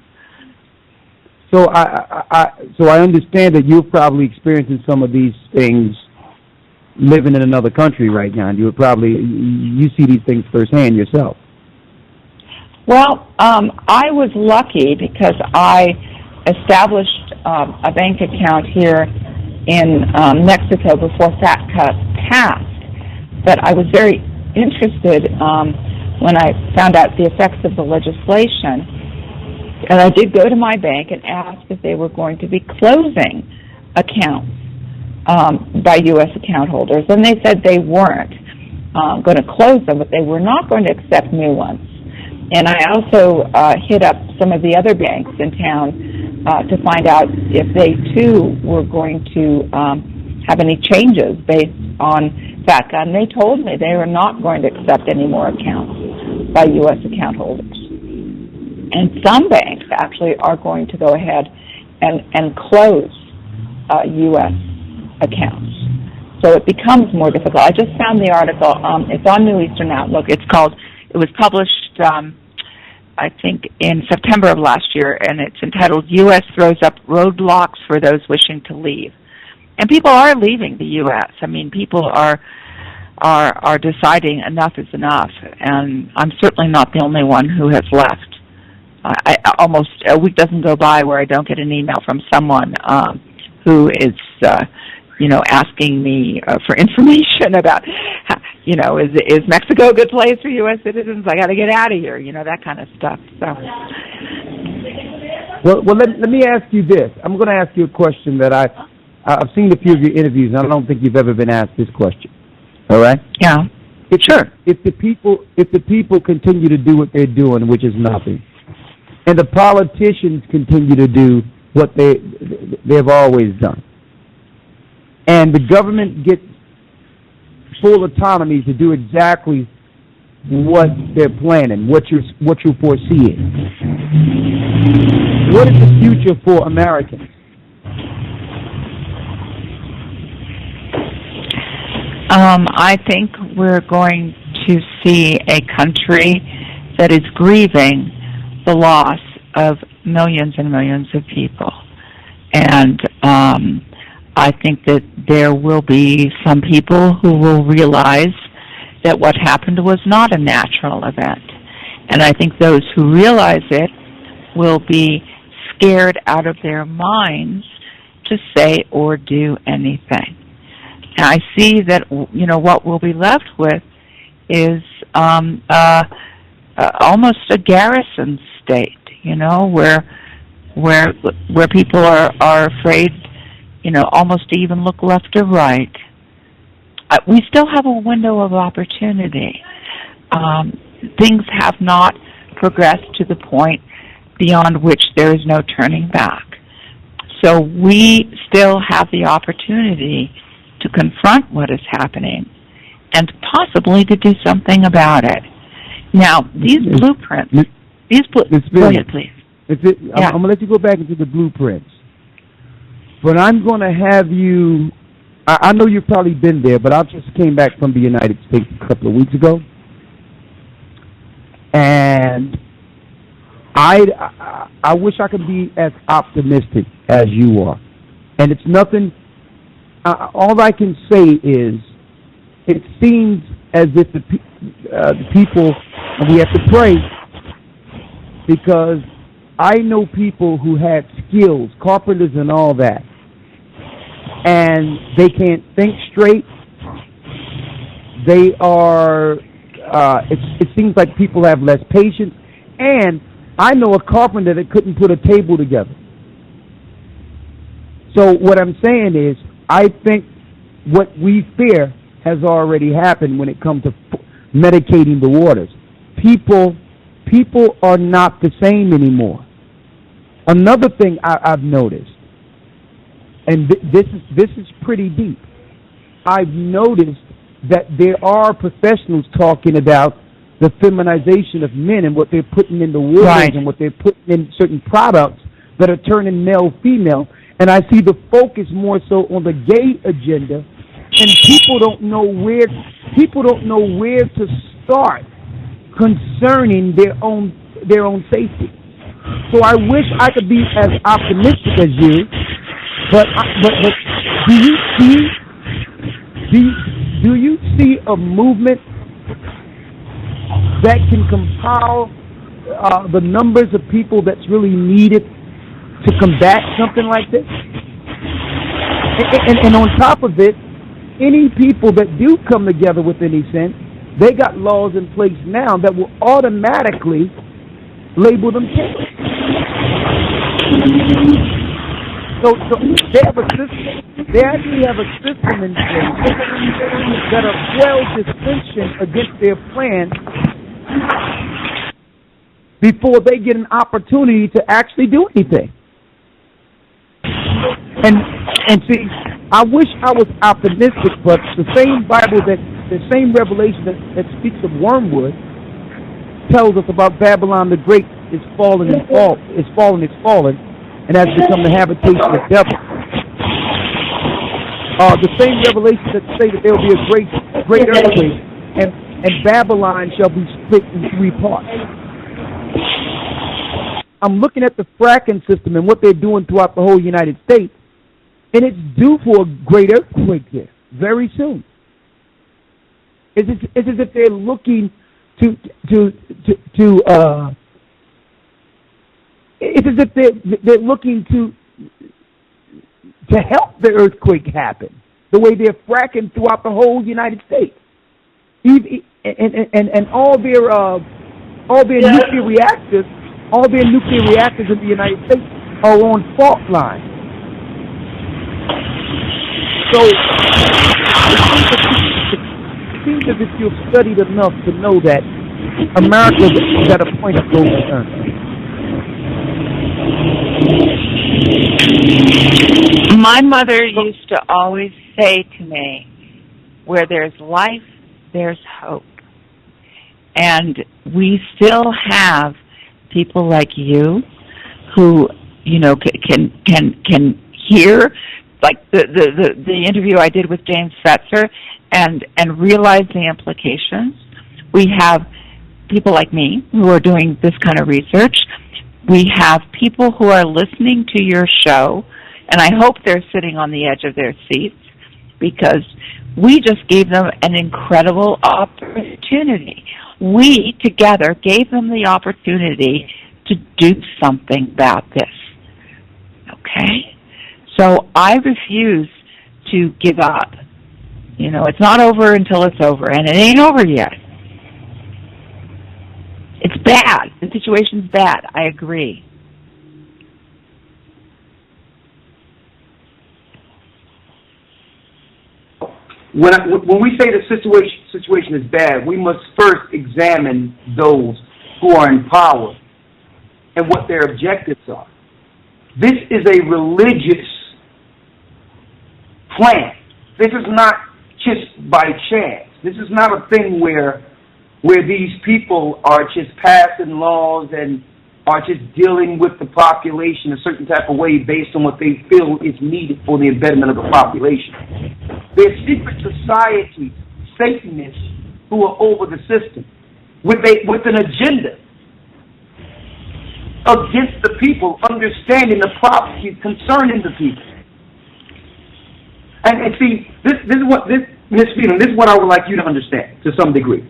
So I understand that you're probably experiencing some of these things living in another country right now, and you see these things firsthand yourself. Well, I was lucky because I established a bank account here in Mexico before FATCA passed. But I was very interested when I found out the effects of the legislation And I did go to my bank and ask if they were going to be closing accounts by U.S. account holders, and they said they weren't going to close them, but they were not going to accept new ones. And I also hit up some of the other banks in town to find out if they, too, were going to have any changes based on FATCA, and they told me they were not going to accept any more accounts by U.S. account holders. And some banks actually are going to go ahead and close U.S. accounts. So it becomes more difficult. I just found the article. It's on New Eastern Outlook. It was published, I think, in September of last year, and it's entitled, U.S. Throws Up Roadblocks for Those Wishing to Leave. And people are leaving the U.S. I mean, people are deciding enough is enough, and I'm certainly not the only one who has left. Almost a week doesn't go by where I don't get an email from someone who is, asking me for information about, is Mexico a good place for U.S. citizens? I got to get out of here, that kind of stuff. So. Well, let me ask you this. I'm going to ask you a question that I've seen a few of your interviews, and I don't think you've ever been asked this question. All right? Yeah. Sure. If the people continue to do what they're doing, which is nothing, and the politicians continue to do what they've always done, and the government gets full autonomy to do exactly what they're planning, what you're foreseeing, what is the future for Americans? I think we're going to see a country that is grieving the loss of millions and millions of people. And I think that there will be some people who will realize that what happened was not a natural event. And I think those who realize it will be scared out of their minds to say or do anything. And I see that, what we'll be left with is almost a garrison state, where people are afraid, almost to even look left or right. We still have a window of opportunity. Things have not progressed to the point beyond which there is no turning back. So we still have the opportunity to confront what is happening and possibly to do something about it. Now, these blueprints, go ahead, please. I'm going to let you go back into the blueprints. But I'm going to have you, I know you've probably been there, but I just came back from the United States a couple of weeks ago. And I wish I could be as optimistic as you are. And it's nothing, all I can say is it seems as if the people, and we have to pray, because I know people who had skills, carpenters and all that, and they can't think straight. They are, it seems like people have less patience. And I know a carpenter that couldn't put a table together. So what I'm saying is, I think what we fear has already happened when it comes to medicating the waters. People are not the same anymore. Another thing I've noticed, and this is pretty deep. I've noticed that there are professionals talking about the feminization of men and what they're putting in the waters, right, and what they're putting in certain products that are turning male-female. And I see the focus more so on the gay agenda, and people don't know where to start concerning their own safety. So I wish I could be as optimistic as you, but do you see a movement that can compile the numbers of people that's really needed to combat something like this? And on top of it, any people that do come together with any sense, they got laws in place now that will automatically label them terrorists. So they have a system. They actually have a system in place that are quell dissension against their plan before they get an opportunity to actually do anything. And see, I wish I was optimistic, but the same Bible the same revelation that speaks of wormwood tells us about Babylon the Great is fallen, and has become the habitation of devils. The same revelation that say that there will be a great earthquake, and Babylon shall be split in 3 parts. I'm looking at the fracking system and what they're doing throughout the whole United States, and it's due for a great earthquake there very soon. It's as if they're looking it's as if they're looking to help the earthquake happen, the way they're fracking throughout the whole United States, and all their nuclear reactors in the United States are on fault lines. So it seems as if you've studied enough to know that America is at a point of no return. My mother used to always say to me, where there's life, there's hope. And we still have people like you who, can hear, like the interview I did with James Fetzer, and realize the implications. We have people like me who are doing this kind of research. We have people who are listening to your show, and I hope they're sitting on the edge of their seats, because we just gave them an incredible opportunity. We, together, gave them the opportunity to do something about this. Okay? So I refuse to give up. It's not over until it's over, and it ain't over yet. It's bad. The situation's bad. I agree. When we say the situation is bad, we must first examine those who are in power and what their objectives are. This is a religious plan. This is not just by chance. This is not a thing where these people are just passing laws and are just dealing with the population a certain type of way based on what they feel is needed for the betterment of the population. They're secret societies, Satanists, who are over the system with an agenda against the people, understanding the prophecies concerning the people. And see, this is what Ms. Phelan, this is what I would like you to understand to some degree.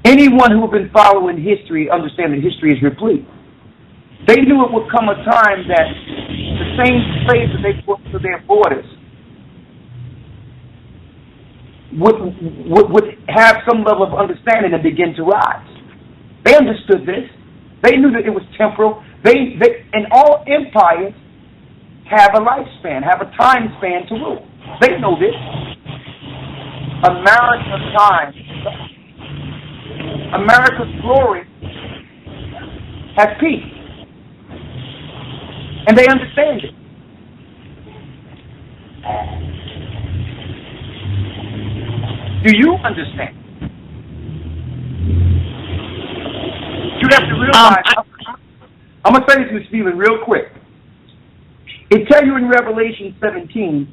Anyone who has been following history understands that history is replete. They knew it would come a time that the same slaves that they brought to their borders would have some level of understanding and begin to rise. They understood this. They knew that it was temporal. And all empires have a lifespan, have a time span to rule. They know this. America's glory has peaked. And they understand it. Do you understand? You have to realize, I'm going to say this, Ms. Phelan, real quick. It tells you in Revelation 17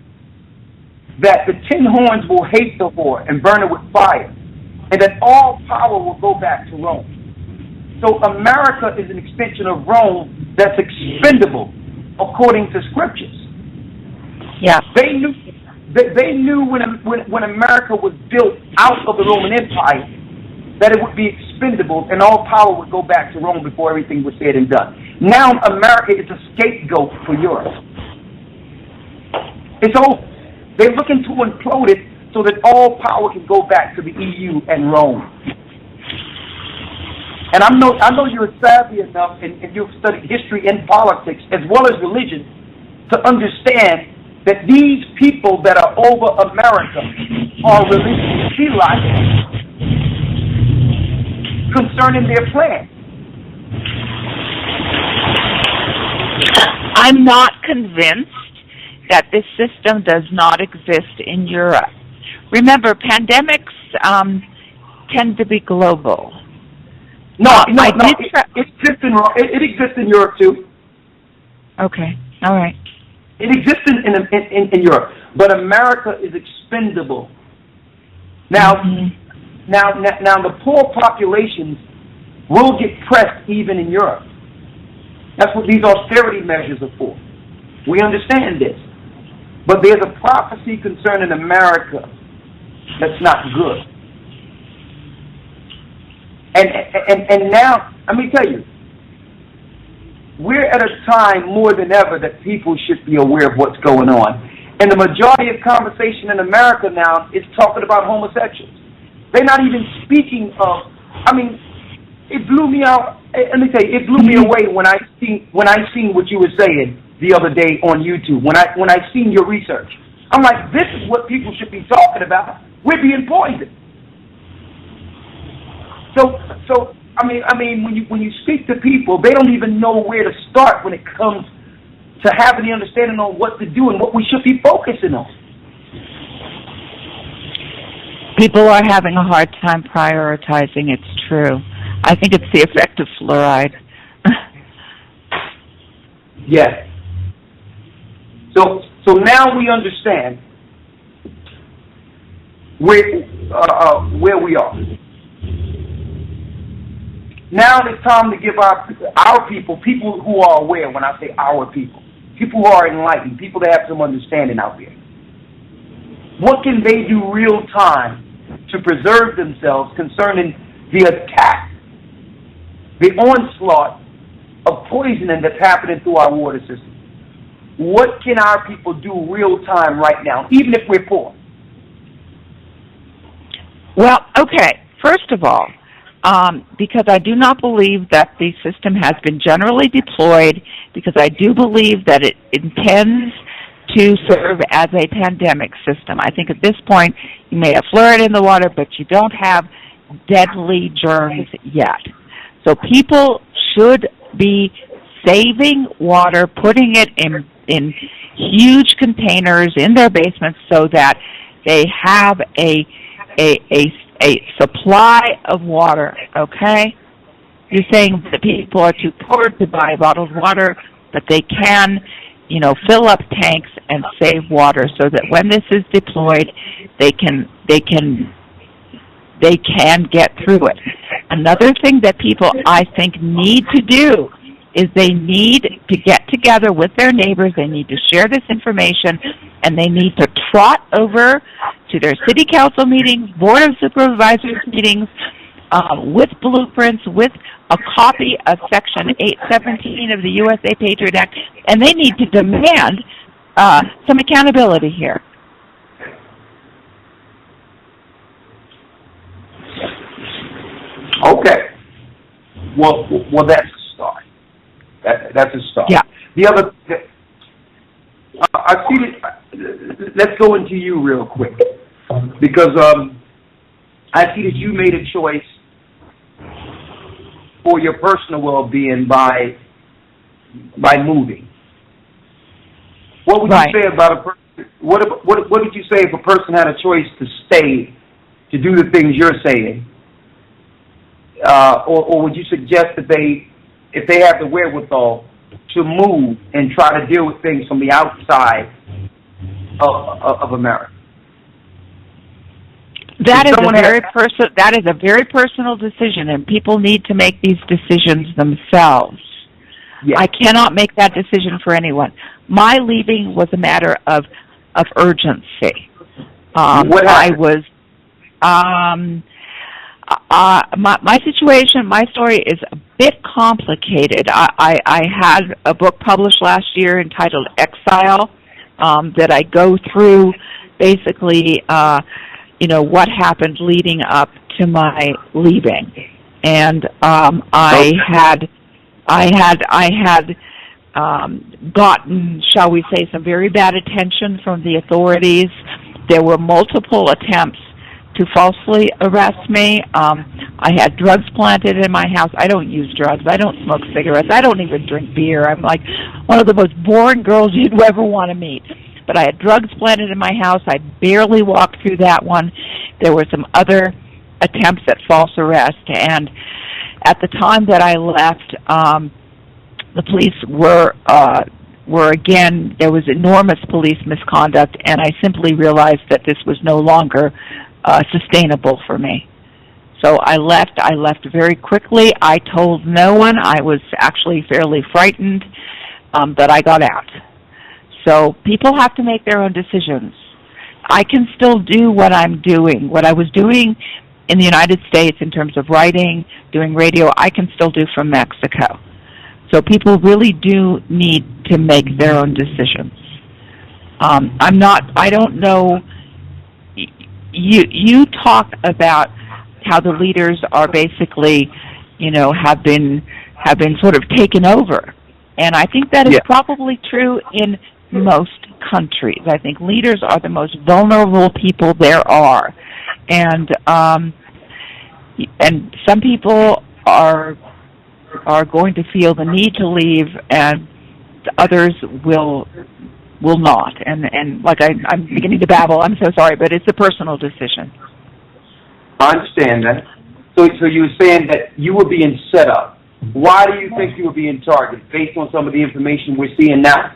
that the 10 horns will hate the whore and burn it with fire, and that all power will go back to Rome. So America is an extension of Rome that's expendable according to scriptures. Yeah. They knew when America was built out of the Roman Empire that it would be expendable and all power would go back to Rome before everything was said and done. Now America is a scapegoat for Europe. It's over. They're looking to implode it so that all power can go back to the EU and Rome. And I know you're savvy enough, and you've studied history and politics as well as religion, to understand that these people that are over America are religious Zealots concerning their plan. I'm not convinced that this system does not exist in Europe. Remember, pandemics tend to be global. It exists in Europe too. Okay, all right. It exists in Europe, but America is expendable. Now, now the poor populations will get pressed even in Europe. That's what these austerity measures are for. We understand this. But there's a prophecy concerning America that's not good. And now, let me tell you, we're at a time more than ever that people should be aware of what's going on. And the majority of conversation in America now is talking about homosexuals. They're not even speaking of, it blew me out. Let me tell you, it blew me away when I seen what you were saying the other day on YouTube. When I seen your research, I'm like, this is what people should be talking about. We're being poisoned. So when you speak to people, they don't even know where to start when it comes to having the understanding on what to do and what we should be focusing on. People are having a hard time prioritizing, it's true. I think it's the effect of fluoride. Yes. So now we understand where we are. Now it's time to give our people who are aware. When I say our people who are enlightened, people that have some understanding out there. What can they do real time to preserve themselves concerning the attack, the onslaught of poisoning that's happening through our water system? What can our people do real time right now, even if we're poor? Well, okay. First of all, because I do not believe that the system has been generally deployed, because I do believe that it intends to serve as a pandemic system. I think at this point you may have fluoride in the water, but you don't have deadly germs yet. So people should be saving water, putting it in huge containers in their basements so that they have a supply of water, okay? You're saying that people are too poor to buy bottled water, but they can, fill up tanks and save water so that when this is deployed, they can get through it. Another thing that people, I think, need to do is they need to get together with their neighbors, they need to share this information, and they need to trot over to their city council meetings, board of supervisors meetings, with blueprints, with a copy of Section 817 of the USA Patriot Act, and they need to demand some accountability here. Okay. Well, that's a start. That's a start. Yeah. The other, I see that. Let's go into you real quick, because I see that you made a choice for your personal well-being by moving. What would you say about a person? What would you say if a person had a choice to stay to do the things you're saying, or would you suggest that if they have the wherewithal to move and try to deal with things from the outside of America? That is a very personal decision, and people need to make these decisions themselves. Yes. I cannot make that decision for anyone. My leaving was a matter of urgency. What happened? My situation, my story is a bit complicated. I had a book published last year entitled Exile that I go through basically, what happened leading up to my leaving. and I had gotten, shall we say, some very bad attention from the authorities. There were multiple attempts to falsely arrest me. I had drugs planted in my house. I don't use drugs. I don't smoke cigarettes. I don't even drink beer. I'm like one of the most boring girls you'd ever want to meet. But I had drugs planted in my house. I barely walked through that one. There were some other attempts at false arrest. And at the time that I left, the police were again, there was enormous police misconduct, and I simply realized that this was no longer sustainable for me. So I left very quickly. I told no one. I was actually fairly frightened, but I got out. So people have to make their own decisions. I can still do what I'm doing. What I was doing in the United States in terms of writing, doing radio, I can still do from Mexico. So people really do need to make their own decisions. I don't know, you talk about how the leaders are basically, have been sort of taken over. And I think that is probably true in most countries. I think leaders are the most vulnerable people there are. And some people are going to feel the need to leave, and others will not. And like I'm beginning to babble. I'm so sorry, but it's a personal decision. I understand that. So you were saying that you were being set up. Why do you think you were being targeted based on some of the information we're seeing now?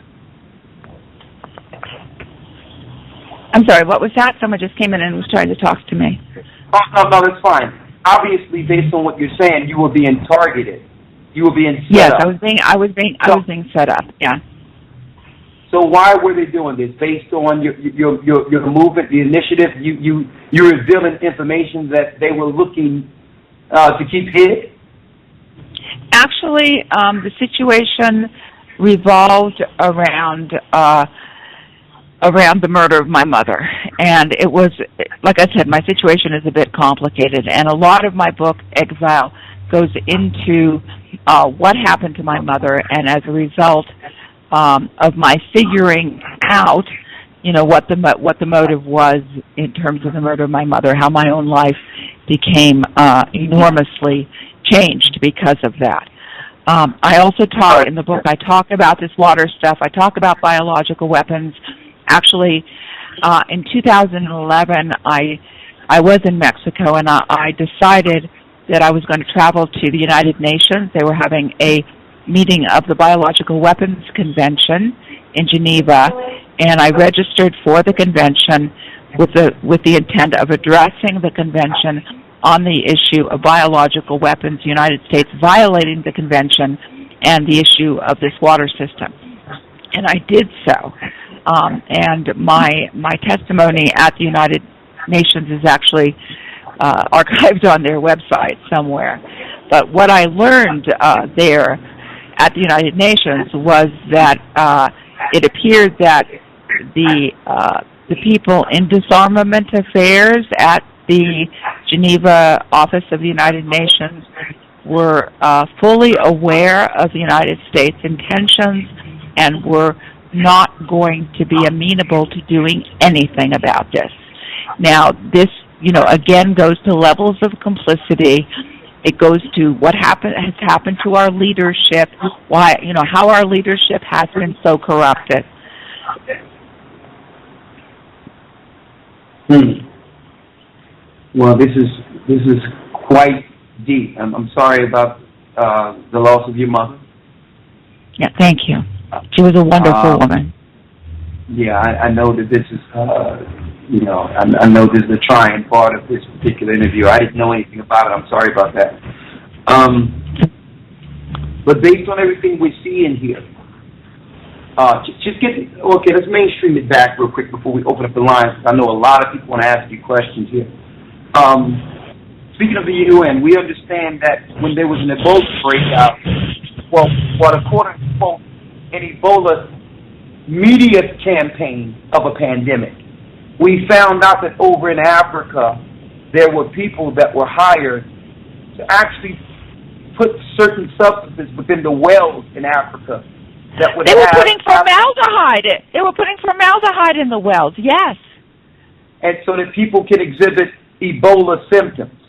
I'm sorry, what was that? Someone just came in and was trying to talk to me. Oh, no, that's fine. Obviously, based on what you're saying, you were being targeted. You were being set up. Yes, I was being set up. Yeah. So why were they doing this? Based on your movement, the initiative, you're revealing information that they were looking to keep hid? Actually, the situation revolved around the murder of my mother. And it was, like I said, my situation is a bit complicated. And a lot of my book, Exile, goes into what happened to my mother, and as a result of my figuring out, what the motive was in terms of the murder of my mother, how my own life became enormously changed because of that. I also talk in the book, I talk about this water stuff. I talk about biological weapons. Actually, in 2011, I was in Mexico, and I decided that I was going to travel to the United Nations. They were having a meeting of the Biological Weapons Convention in Geneva, and I registered for the convention with the intent of addressing the convention on the issue of biological weapons, the United States violating the convention, and the issue of this water system. And I did so. And my testimony at the United Nations is actually archived on their website somewhere. But what I learned there at the United Nations was that it appeared that the people in disarmament affairs at the Geneva office of the United Nations were fully aware of the United States' intentions and were not going to be amenable to doing anything about this. Now, this, again goes to levels of complicity. It goes to what has happened to our leadership, why, how our leadership has been so corrupted. Well, this is quite deep. I'm sorry about the loss of your mother. Yeah, thank you. She was a wonderful woman. Yeah, I know that this is, I know this is the trying part of this particular interview. I didn't know anything about it. I'm sorry about that. But based on everything we're seeing here, let's mainstream it back real quick before we open up the lines, because I know a lot of people want to ask you questions here. Speaking of the UN, we understand that when there was an Ebola breakout, according to an Ebola media campaign of a pandemic, we found out that over in Africa, there were people that were hired to actually put certain substances within the wells in Africa that would They were have... putting formaldehyde. They were putting formaldehyde in the wells, yes. And so that people can exhibit Ebola symptoms.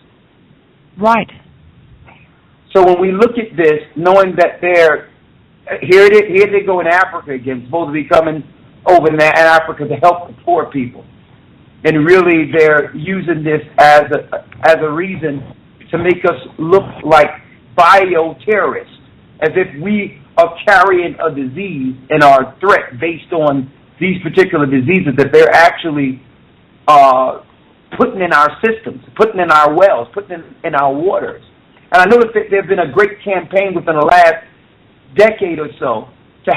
Right. So when we look at this, knowing that here they go in Africa again, supposed to be coming over in Africa to help the poor people. And really they're using this as a reason to make us look like bioterrorists, as if we are carrying a disease and are a threat based on these particular diseases that they're actually putting in our systems, putting in our wells, putting in our waters. And I know that there have been a great campaign within the last decade or so so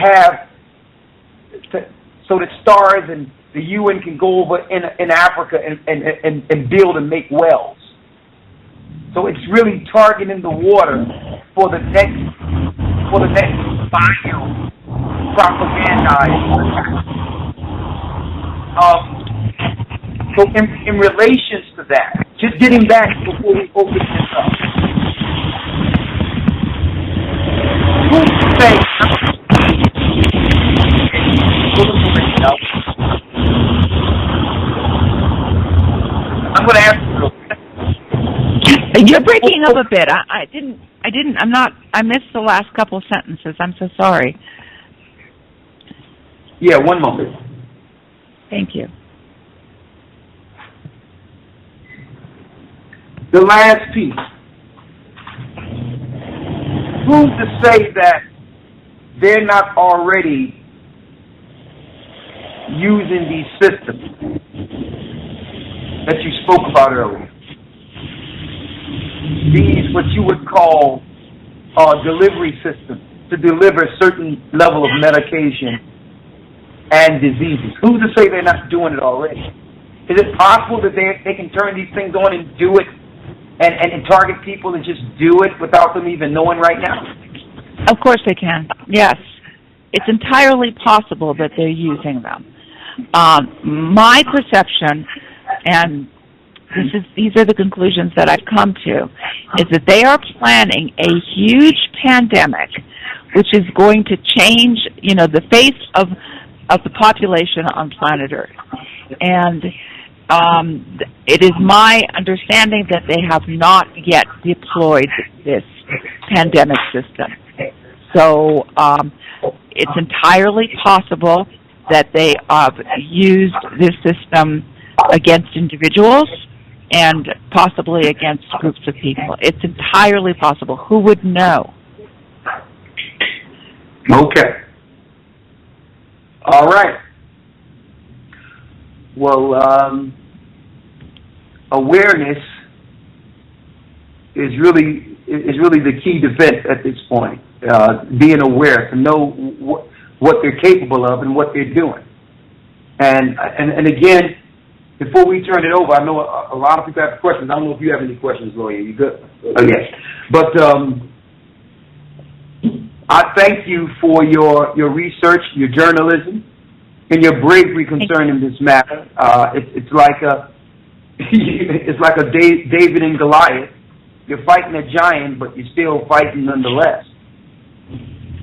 that STARS and the UN can go over in Africa and build and make wells. So it's really targeting the water for the next bio propagandized attack. So in relations to that, just getting back before we open this up, who's to say, I'm going to ask you. You're breaking up a bit. I missed the last couple of sentences. I'm so sorry. Yeah, one moment. Thank you. The last piece. Who's to say that they're not already using these systems that you spoke about earlier? These, what you would call delivery systems, to deliver a certain level of medication and diseases. Who's to say they're not doing it already? Is it possible that they can turn these things on and do it and target people and just do it without them even knowing right now? Of course they can. Yes. It's entirely possible that they're using them. My perception, and these are the conclusions that I've come to, is that they are planning a huge pandemic which is going to change, the face of the population on planet Earth. And it is my understanding that they have not yet deployed this pandemic system. So it's entirely possible that they have used this system against individuals and possibly against groups of people. It's entirely possible. Who would know? Okay. All right. Well, awareness is really the key defense at this point. Being aware, to know what they're capable of and what they're doing. And again, before we turn it over, I know a lot of people have questions. I don't know if you have any questions, Lawya. You good? Yes. But I thank you for your research, your journalism, and your bravery concerning this matter. It's like a David and Goliath. You're fighting a giant, but you're still fighting nonetheless.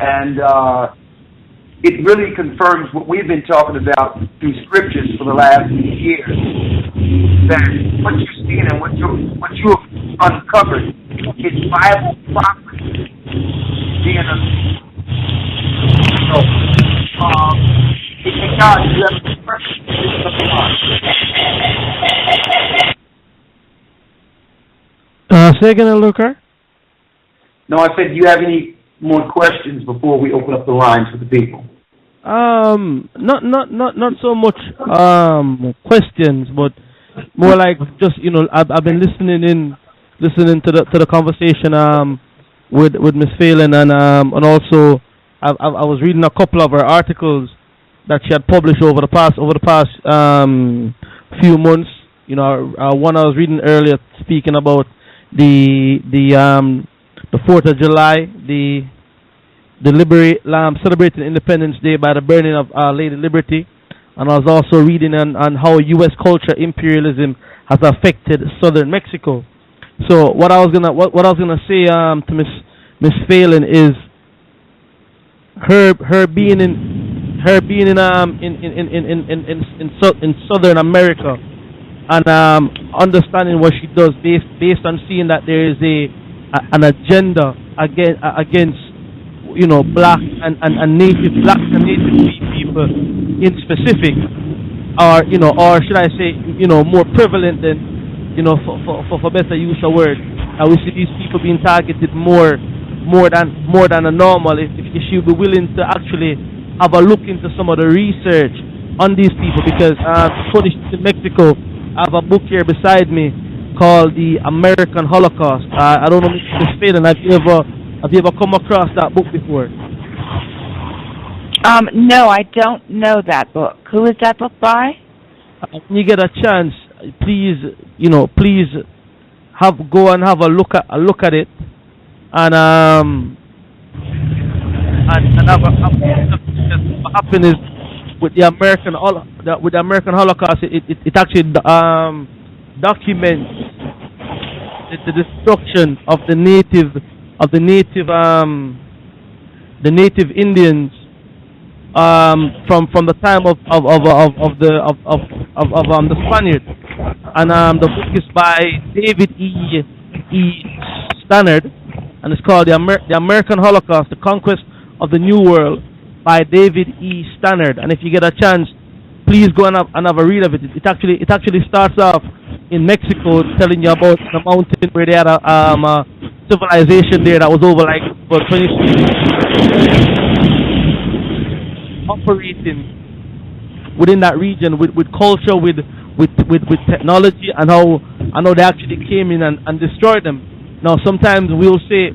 And it really confirms what we've been talking about through scriptures for the last few years. That what you're seeing and what you have uncovered is Bible prophecy being a. So, God, you have a question. Say again, Elder Rawchaa? No, I said, do you have any more questions before we open up the lines for the people? Not so much questions, but more like just I've been listening to the conversation with Miss Phelan, and also I was reading a couple of her articles that she had published over the past few months. One I was reading earlier speaking about the 4th of July, the celebrating Independence Day by the burning of Lady Liberty, and I was also reading on how U.S. culture imperialism has affected southern Mexico. So what I was gonna say to Miss Phelan is her being in Southern America and understanding what she does based on seeing that there is an agenda against black and native people in specific, or should I say more prevalent than for better use of word. We see these people being targeted more than a normal. If she would be willing to actually have a look into some of the research on these people, because in Mexico, I have a book here beside me called The American Holocaust. I don't know, Ms. Phelan, have you ever come across that book before? No, I don't know that book. Who is that book by? When you get a chance, please go and have a look at it, and have what happened is with the American Holocaust, it actually documents the destruction of the native Indians from the time of the Spaniards, and the book is by David E. Stannard, and it's called The American Holocaust: The Conquest of the New World by David E. Stannard. And if you get a chance, please go and have a read of it. It actually starts off in Mexico, telling you about the mountain where they had a civilization there that was over 20 operating within that region with culture, with technology, and how they actually came in and destroyed them. Now sometimes we'll say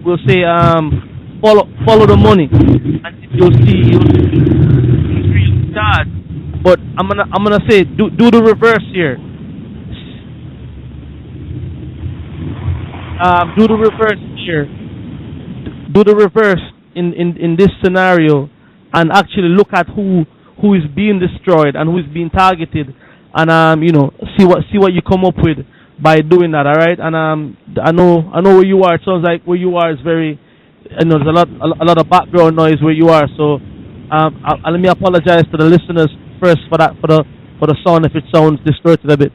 follow the money, and you'll see it's really sad. But I'm gonna say do the reverse here. Do the reverse here. Do the reverse in this scenario, and actually look at who is being destroyed and who is being targeted, and see what you come up with by doing that. All right, and I know where you are. It sounds like where you are is very, there's a lot of background noise where you are. So let me apologize to the listeners first for that, for the sound if it sounds distorted a bit.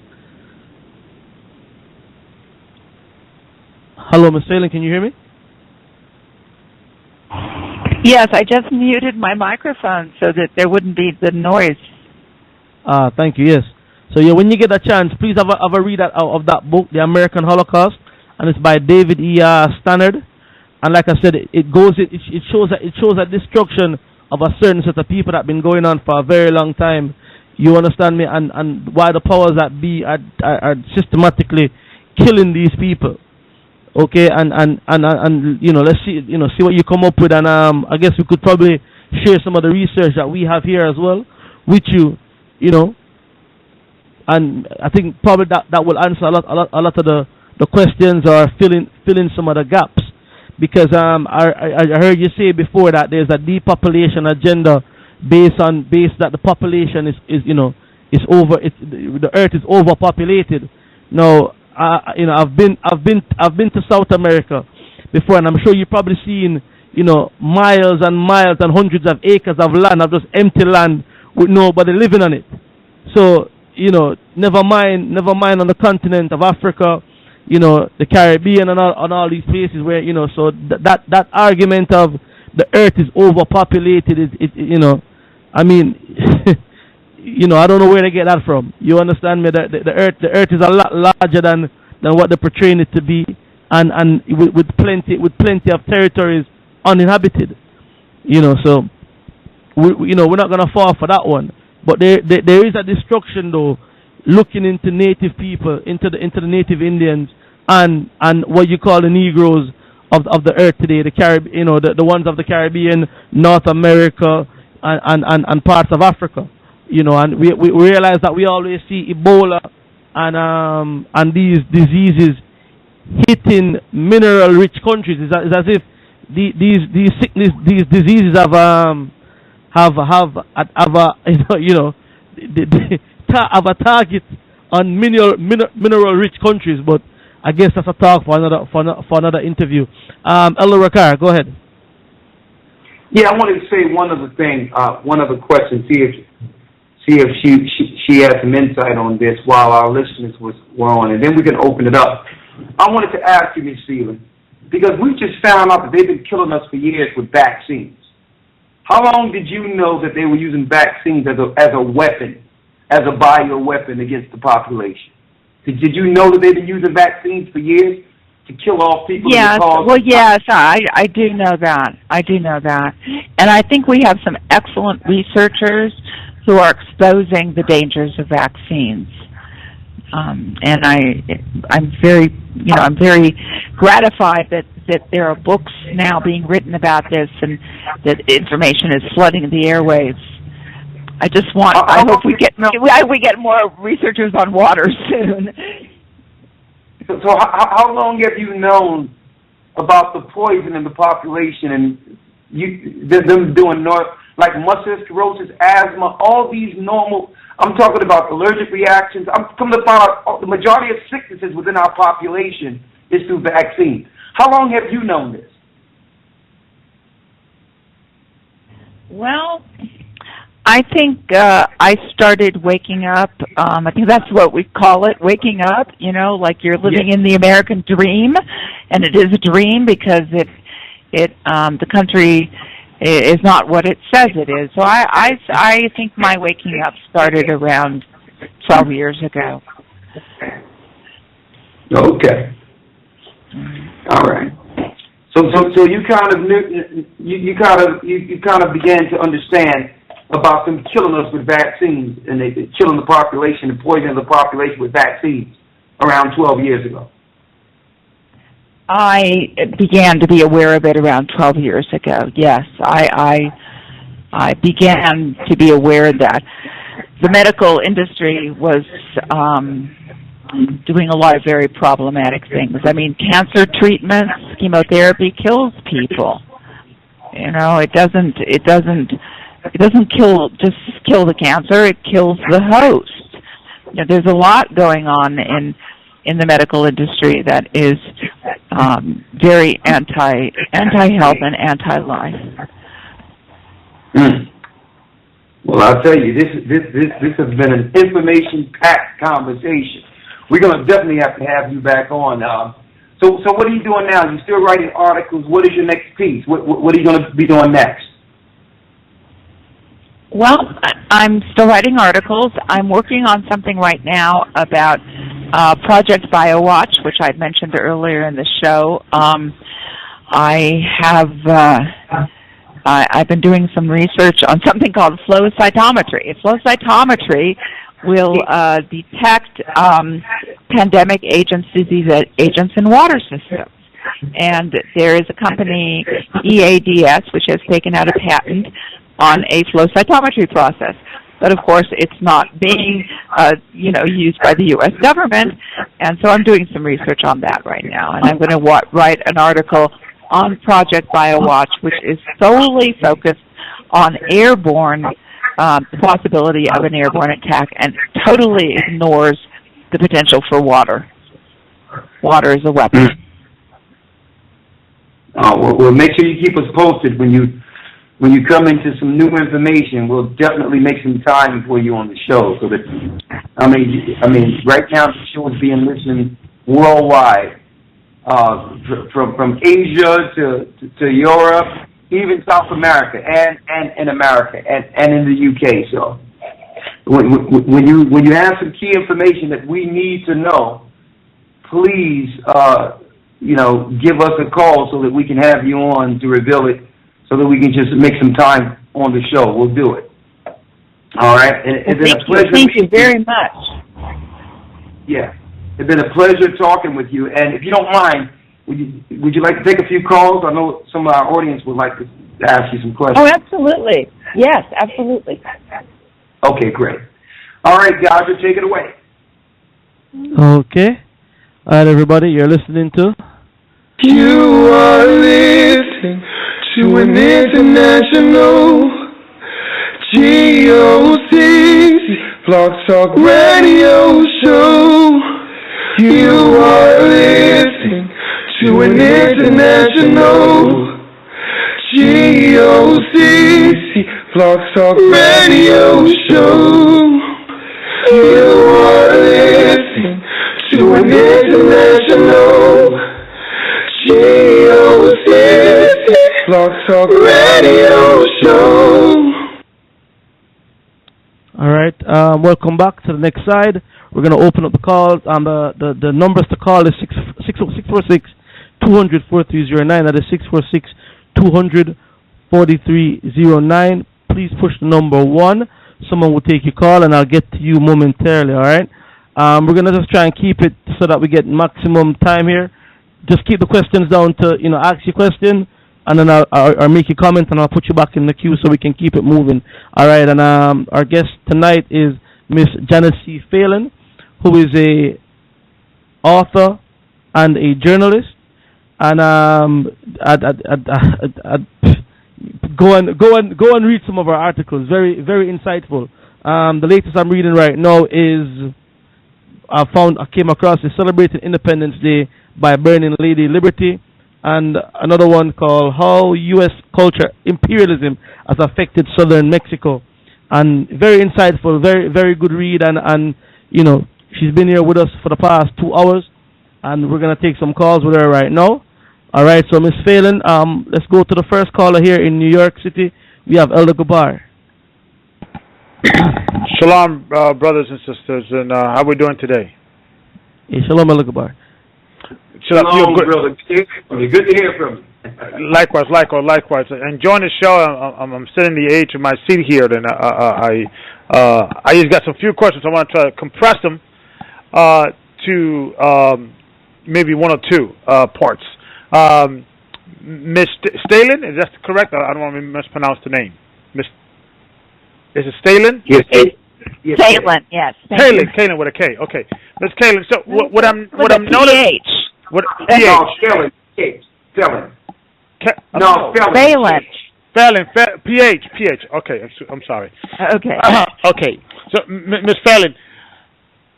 Hello, Ms. Phelan, can you hear me? Yes, I just muted my microphone so that there wouldn't be the noise. Thank you. Yes. So yeah, when you get a chance, please have a read of that book, The American Holocaust, and it's by David E. Stannard. And like I said, it shows that destruction of a certain set of people that have been going on for a very long time. You understand me? And why the powers that be are systematically killing these people. Okay, and let's see what you come up with, and I guess we could probably share some of the research that we have here as well with you, and I think probably that will answer a lot of the questions, or fill in some of the gaps, because I heard you say before that there's a depopulation agenda based that the population is over, the earth is overpopulated. Now, I've been to South America before, and I'm sure you've probably seen miles and miles and hundreds of acres of land, of just empty land with nobody living on it. So never mind on the continent of Africa, the Caribbean and all these places where so that argument of the earth is overpopulated I mean I don't know where they get that from. You understand me? The earth is a lot larger than what they're portraying it to be, and with plenty of territories uninhabited. So we're not gonna fall for that one. But there is a destruction though, looking into native people, into the native Indians, and what you call the Negroes of the earth today, the Caribbean, the ones of the Caribbean, North America, and parts of Africa. And we realize that we always see Ebola and these diseases hitting mineral-rich countries. It's as if these diseases have a target on mineral-rich countries. But I guess that's a talk for another interview. Elder Rawchaa, go ahead. Yeah, I wanted to say one other thing, one other question. See if she has some insight on this while our listeners were on, and then we can open it up. I wanted to ask you, Ms. Phelan, because we just found out that they've been killing us for years with vaccines. How long did you know that they were using vaccines as a weapon, as a bioweapon against the population? Did you know that they've been using vaccines for years to kill off people? Yes, yes, I do know that. And I think we have some excellent researchers who are exposing the dangers of vaccines. And I'm very gratified that there are books now being written about this and that information is flooding the airwaves. I hope we get more researchers on water soon. So how long have you known about the poison in the population and them doing like muscular sclerosis, asthma, all these normal? I'm talking about allergic reactions. I'm coming to find out the majority of sicknesses within our population is through vaccines. How long have you known this? Well, I think I started waking up. I think that's what we call it, waking up. Like you're living in the American dream, and it is a dream because the country is not what it says it is. So I think my waking up started around 12 years ago. Okay. All right. So you kind of knew, you kind of began to understand about them killing us with vaccines and they killing the population and poisoning the population with vaccines around 12 years ago. I began to be aware of it around 12 years ago. Yes, I began to be aware that the medical industry was doing a lot of very problematic things. I mean, cancer treatments, chemotherapy kills people. It doesn't kill the cancer. It kills the host. There's a lot going on in the medical industry that is very anti-health and anti-life. Well, I'll tell you, this has been an information-packed conversation. We're going to definitely have to have you back on. So what are you doing now? You're still writing articles. What is your next piece? What are you going to be doing next? Well, I'm still writing articles. I'm working on something right now about Project BioWatch, which I mentioned earlier in the show. I've been doing some research on something called flow cytometry. Flow cytometry will detect pandemic agents, disease agents in water systems. And there is a company, EADS, which has taken out a patent on a flow cytometry process. But of course, it's not being, used by the U.S. government, and so I'm doing some research on that right now. And I'm going to write an article on Project BioWatch, which is solely focused on airborne, the possibility of an airborne attack, and totally ignores the potential for water. Water is a weapon. Well, make sure you keep us posted when you come into some new information. We'll definitely make some time for you on the show. So that I mean, right now the show is being listened worldwide, from Asia to Europe, even South America, and in America, and in the UK. So when you have some key information that we need to know, please give us a call so that we can have you on to reveal it, so that we can just make some time on the show. We'll do it. All right? Thank you very much. Yeah. It's been a pleasure talking with you. And if you don't mind, would you like to take a few calls? I know some of our audience would like to ask you some questions. Oh, absolutely. Yes, absolutely. Okay, great. All right, guys, take it away. Okay. All right, everybody, you're listening to... You are listening to an international GOCC Blog Talk Radio Show. You are listening to an international GOCC Blog Talk Radio Show. You are listening to an international GOCC Blog Talk Radio Show. All right, welcome back to the next side. We're going to open up the calls. The numbers to call is 646-200-4309. That is 646-200-4309. Please push the number 1. Someone will take your call, and I'll get to you momentarily, all right? We're going to just try and keep it so that we get maximum time here. Just keep the questions down to, ask your question, and then I'll make your comment, and I'll put you back in the queue so we can keep it moving. All right, and our guest tonight is Miss Janet C. Phelan, who is a author and a journalist. And go and read some of our articles. Very, very insightful. The latest I'm reading right now is I came across is Celebrating Independence Day by Burning Lady Liberty, and another one called How U.S. Culture Imperialism Has Affected Southern Mexico. And very insightful, very, very good read, and she's been here with us for the past 2 hours, and we're going to take some calls with her right now. All right, so Ms. Phelan, let's go to the first caller here in New York City. We have Elder Rawchaa. Shalom, brothers and sisters, and how are we doing today? Hey, shalom, Elder Rawchaa. Shalom, brother. Good to hear from you. Likewise. Enjoying the show. I'm sitting the edge of my seat here, and I just got some few questions. I want to try to compress them to maybe 1 or 2 parts. Miss Phelan, is that correct? I don't want to mispronounce the name. Is it Phelan? Yes. Phelan, yes. Phelan with a K. Okay, Miss Phelan. So what I'm noticing. What? No, Phelan. No, Phelan. Phelan. PH. Okay, I'm sorry. Okay. Okay. So, Miss Phelan,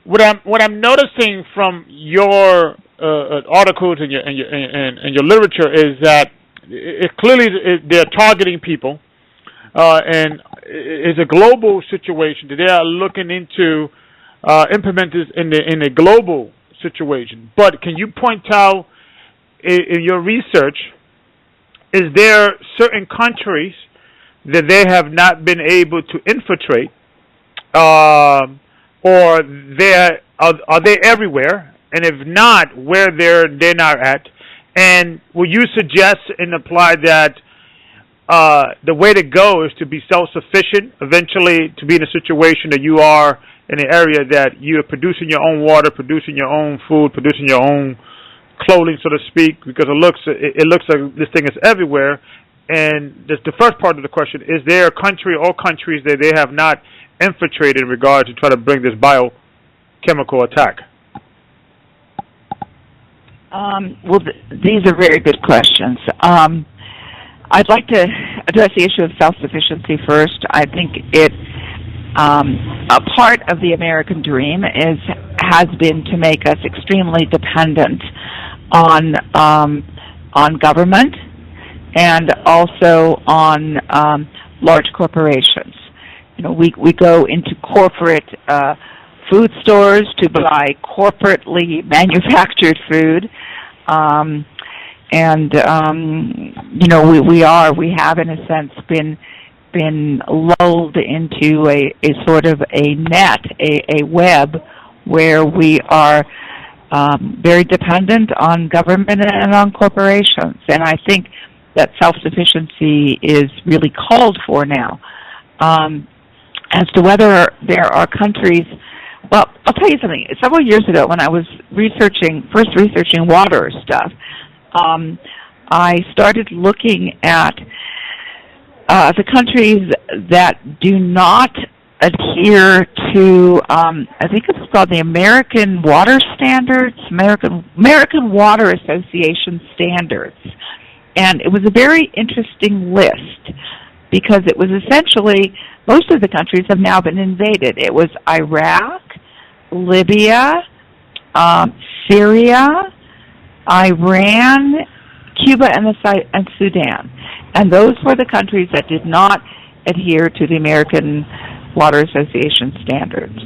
what I'm noticing from your articles and your literature is that clearly they're targeting people, and it's a global situation that they are looking into implement this in a global situation. But can you point out in your research, is there certain countries that they have not been able to infiltrate, or are they everywhere? And if not, where they're not at? And will you suggest and apply that the way to go is to be self-sufficient, eventually to be in a situation that you are in an area that you're producing your own water, producing your own food, producing your own clothing, so to speak, because it looks like this thing is everywhere. And the first part of the question, is there a country or countries that they have not infiltrated in regard to try to bring this biochemical attack? These are very good questions. I'd like to address the issue of self-sufficiency first. I think a part of the American dream has been to make us extremely dependent on government and also on large corporations. We go into corporate food stores to buy corporately manufactured food, we have in a sense been lulled into a sort of a net, a web, where we are very dependent on government and on corporations. And I think that self-sufficiency is really called for now. As to whether there are countries, well, I'll tell you something. Several years ago, when I was researching water stuff, I started looking at the countries that do not adhere to, I think it's called the American Water Standards, American Water Association Standards. And it was a very interesting list because it was essentially, most of the countries have now been invaded. It was Iraq, Libya, Syria, Iran, Cuba, and Sudan. And those were the countries that did not adhere to the American Water Association standards.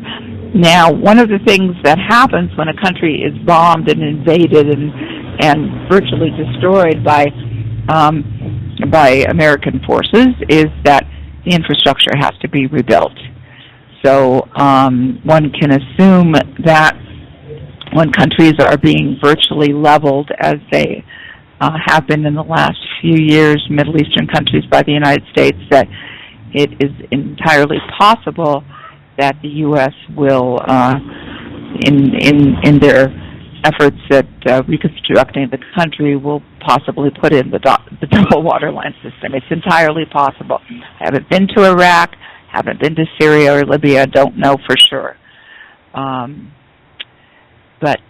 Now, one of the things that happens when a country is bombed and invaded and virtually destroyed by American forces is that the infrastructure has to be rebuilt. So one can assume that when countries are being virtually leveled, as they have been in the last few years, Middle Eastern countries by the United States, that it is entirely possible that the U.S. will, in their efforts at reconstructing the country, will possibly put in the double water line system. It's entirely possible. I haven't been to Iraq, haven't been to Syria or Libya, don't know for sure. But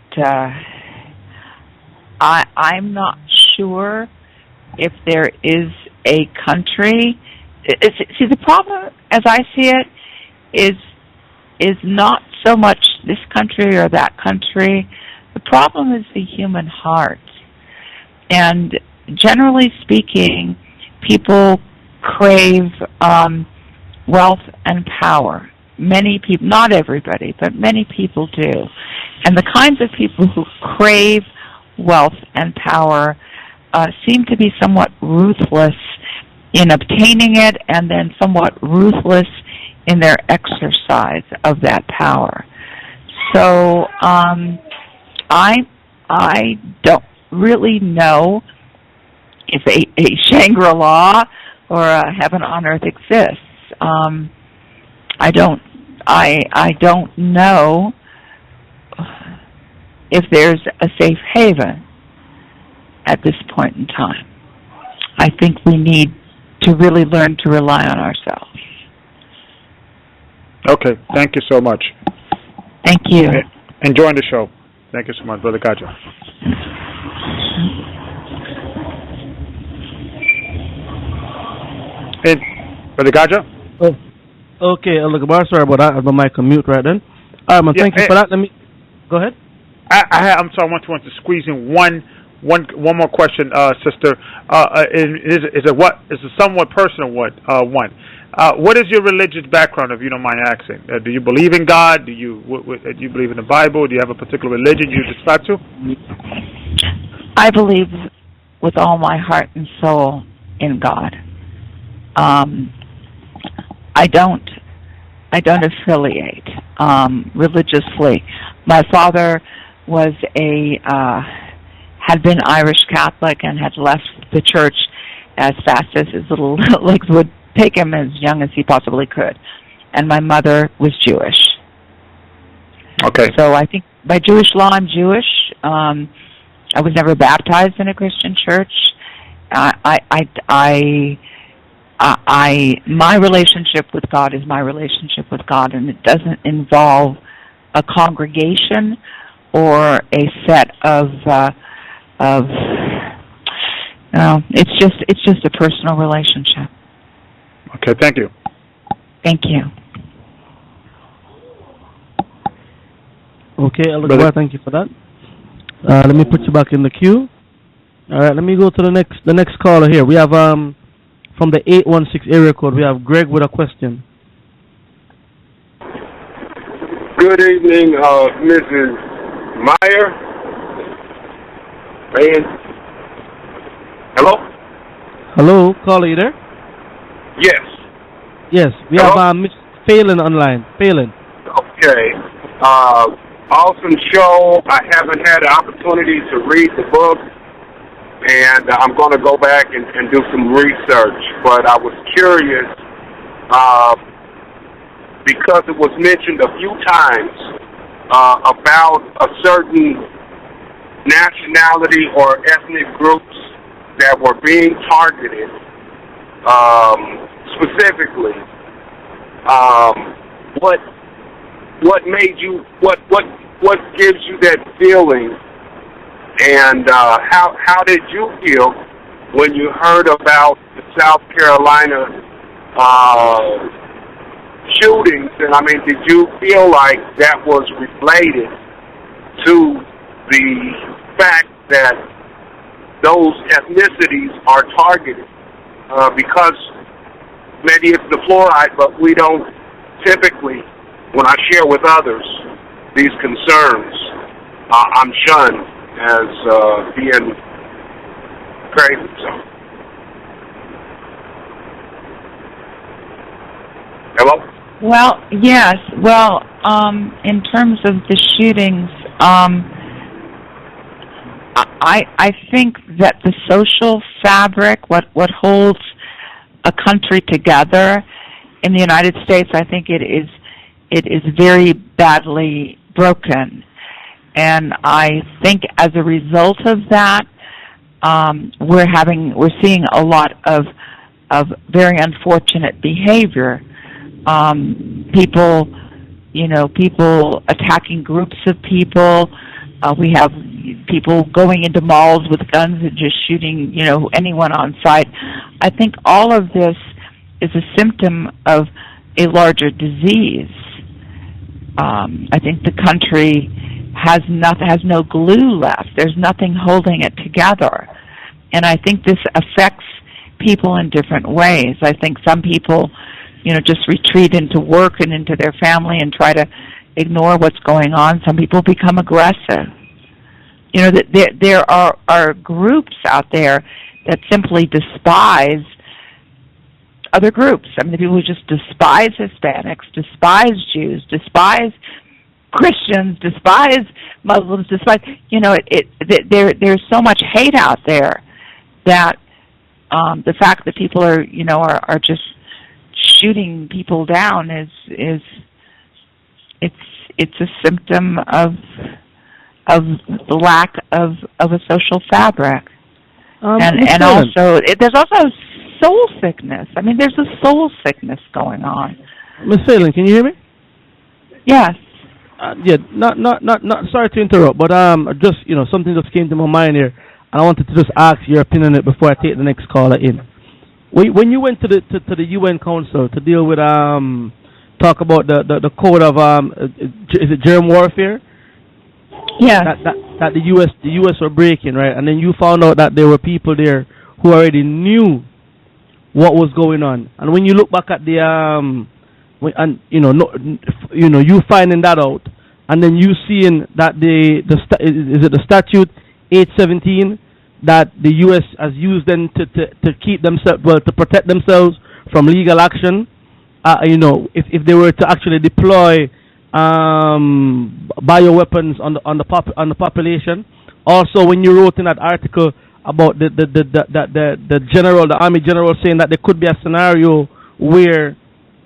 I'm not sure if there is a country. See, the problem, as I see it, is not so much this country or that country. The problem is the human heart. And generally speaking, people crave wealth and power. Many people, not everybody, but many people do. And the kinds of people who crave wealth and power seem to be somewhat ruthless in obtaining it, and then somewhat ruthless in their exercise of that power. So I don't really know if a Shangri-La or a heaven on earth exists. I don't know if there's a safe haven at this point in time. I think we need to really learn to rely on ourselves. Okay, thank you so much. Thank you. Enjoying the show. Thank you so much, Brother Rawchaa. Hey, Brother Rawchaa? Oh, okay, Elder Gabar, sorry about that. I had my mic on mute right then. All right, man, thank you for that. Let me go ahead. I'm sorry, I want to squeeze in one more question, sister. It's a somewhat personal one. What is your religious background, if you don't mind asking? Do you believe in God? Do you believe in the Bible? Do you have a particular religion you subscribe to? I believe with all my heart and soul in God. I don't affiliate religiously. My father was had been Irish Catholic and had left the church as fast as his little legs would take him, as young as he possibly could. And my mother was Jewish. Okay. So I think by Jewish law, I'm Jewish. I was never baptized in a Christian church. My relationship with God is my relationship with God, and it doesn't involve a congregation or a set of it's just a personal relationship. Okay, thank you. Thank you. Okay, Elder Gabar, thank you for that. Let me put you back in the queue. All right, let me go to the next caller here. We have from the 816 area code, we have Greg with a question. Good evening, Mrs. Meyer. Hello? Hello, caller, you there? Yes. Yes, we have Miss Phelan online. Phelan. Okay. Awesome show. I haven't had the opportunity to read the book, and I'm going to go back and do some research. But I was curious because it was mentioned a few times about a certain nationality or ethnic groups that were being targeted specifically. What made you? What gives you that feeling? And how did you feel when you heard about the South Carolina shootings? And I mean, did you feel like that was related to the fact that those ethnicities are targeted because maybe it's the fluoride, but we don't typically, when I share with others these concerns, I'm shunned as being crazy. So, hello? Well, yes. Well, in terms of the shootings, I think that the social fabric, what holds a country together in the United States, I think it is very badly broken. And I think as a result of that, we're seeing a lot of very unfortunate behavior. People attacking groups of people. We have people going into malls with guns and just shooting, anyone on sight. I think all of this is a symptom of a larger disease. I think the country has no glue left. There's nothing holding it together. And I think this affects people in different ways. I think some people, just retreat into work and into their family and try to ignore what's going on. Some people become aggressive. There are groups out there that simply despise other groups. I mean, the people who just despise Hispanics, despise Jews, despise Christians, despise Muslims, despise, there's so much hate out there that the fact that people are just shooting people down is it's a symptom of the lack of a social fabric. And also there's also soul sickness. I mean, there's a soul sickness going on. Ms. Phelan, can you hear me? Yes. Not. Sorry to interrupt, but just something just came to my mind here, and I wanted to just ask your opinion on it before I take the next caller in. When you went to the UN Council to deal with talk about the code of is it germ warfare? Yeah. That the US were breaking, right? And then you found out that there were people there who already knew what was going on. And when you look back at the you finding that out, and then you seeing that is it the statute 817 that the U.S. has used them to keep themselves, to protect themselves from legal action. If they were to actually deploy bioweapons on the population. Also, when you wrote in that article about the general, the army general, saying that there could be a scenario where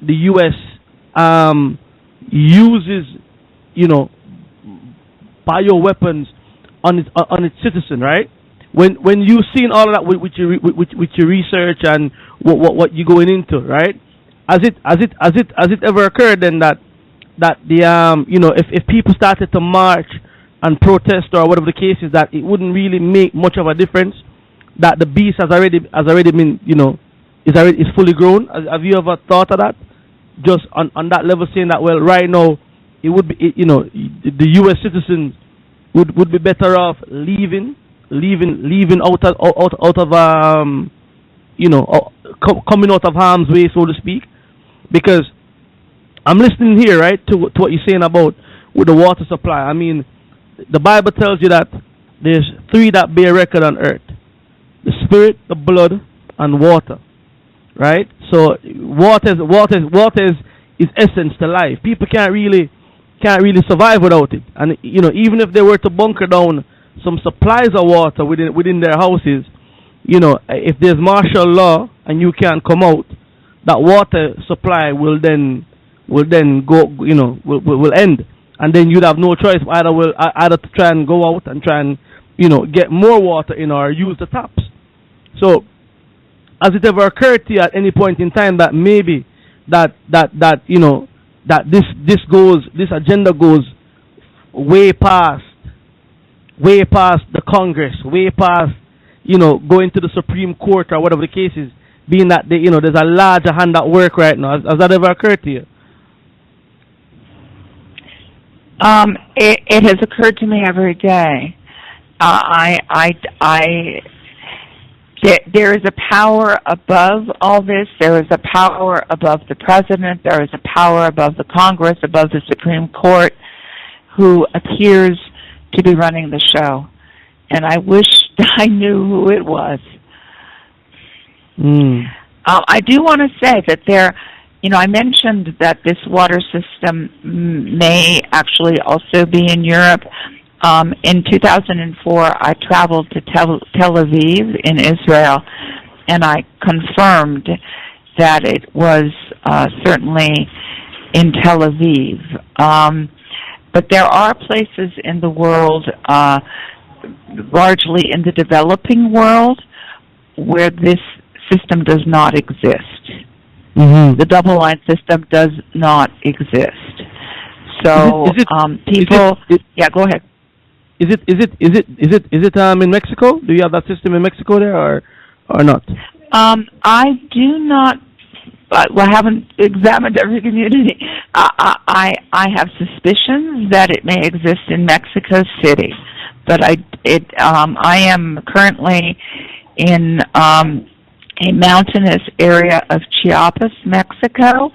the U.S. uses, bioweapons on its citizen, right? When you've seen all of that with your research and what you're going into, right? Has it ever occurred then that the if people started to march and protest or whatever the case is, that it wouldn't really make much of a difference, that the beast has already been is fully grown? Have you ever thought of that? Just on that level, saying that, well, right now it would be the U.S. citizens would be better off leaving out of coming out of harm's way, so to speak, because I'm listening here, right, to what you're saying about with the water supply. I mean, the Bible tells you that there's three that bear record on earth: the spirit, the blood, and water. Right? So water is essence to life. People can't really survive without it. And even if they were to bunker down some supplies of water within their houses, if there's martial law and you can't come out, that water supply will then go, will end, and then you'd have no choice either to try and go out and try and get more water in or use the taps. So, has it ever occurred to you at any point in time that maybe that this agenda goes way past the Congress, way past going to the Supreme Court or whatever the case is, being that there's a larger hand at work right now? Has that ever occurred to you? It has occurred to me every day. There is a power above all this. There is a power above the president. There is a power above the Congress, above the Supreme Court, who appears to be running the show. And I wish I knew who it was. I do want to say that I mentioned that this water system may actually also be in Europe. In 2004, I traveled to Tel Aviv in Israel, and I confirmed that it was certainly in Tel Aviv. But there are places in the world, largely in the developing world, where this system does not exist. The double line system does not exist. So yeah, go ahead. Is it in Mexico? Do you have that system in Mexico there or not? I do not. I haven't examined every community. I have suspicions that it may exist in Mexico City, but I am currently in a mountainous area of Chiapas, Mexico,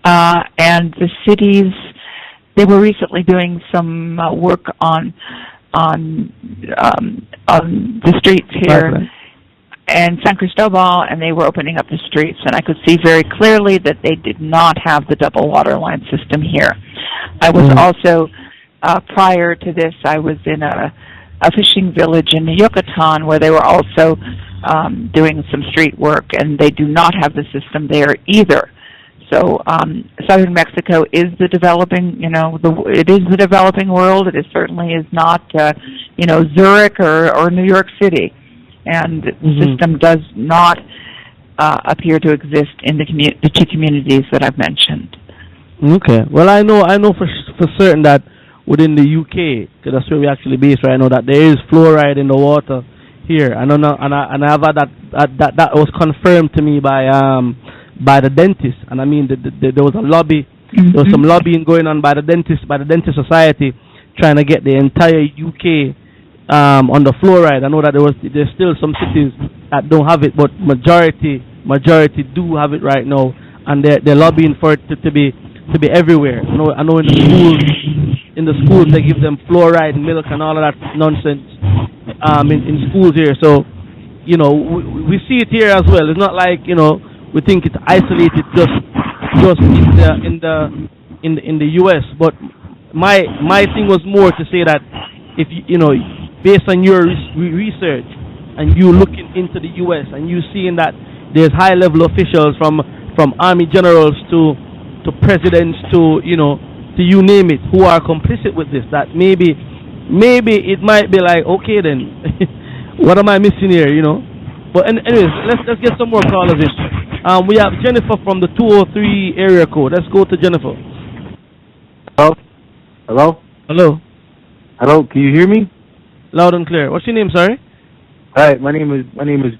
and the cities. They were recently doing some work on the streets here in San Cristobal, and they were opening up the streets, and I could see very clearly that they did not have the double water line system here. I was also, prior to this, I was in a fishing village in Yucatan where they were also doing some street work, and they do not have the system there either. So southern Mexico is the developing, it is the developing world. It certainly is not, Zurich or New York City, and the system does not appear to exist in the two communities that I've mentioned. Okay. Well, I know for certain that within the UK, because that's where we actually based, right? I know that there is fluoride in the water here. I know, and I've had that was confirmed to me by the dentist, and I mean there was a lobby, there was some lobbying going on by the dentist society, trying to get the entire UK on the fluoride. I know that there's still some cities that don't have it, but majority do have it right now, and they're lobbying for it to be everywhere. I know in the schools they give them fluoride milk and all of that nonsense in schools here. So we see it here as well. It's not like we think it's isolated just in the US, but my thing was more to say that if based on your research and you looking into the US and you seeing that there's high level officials from army generals to presidents to you name it who are complicit with this, that maybe it might be like, okay then, what am I missing here? But anyways, let's get some more callers in. We have Jennifer from the 203 area code. Let's go to Jennifer. Hello? Can you hear me? Loud and clear. What's your name, sorry? Hi, my name is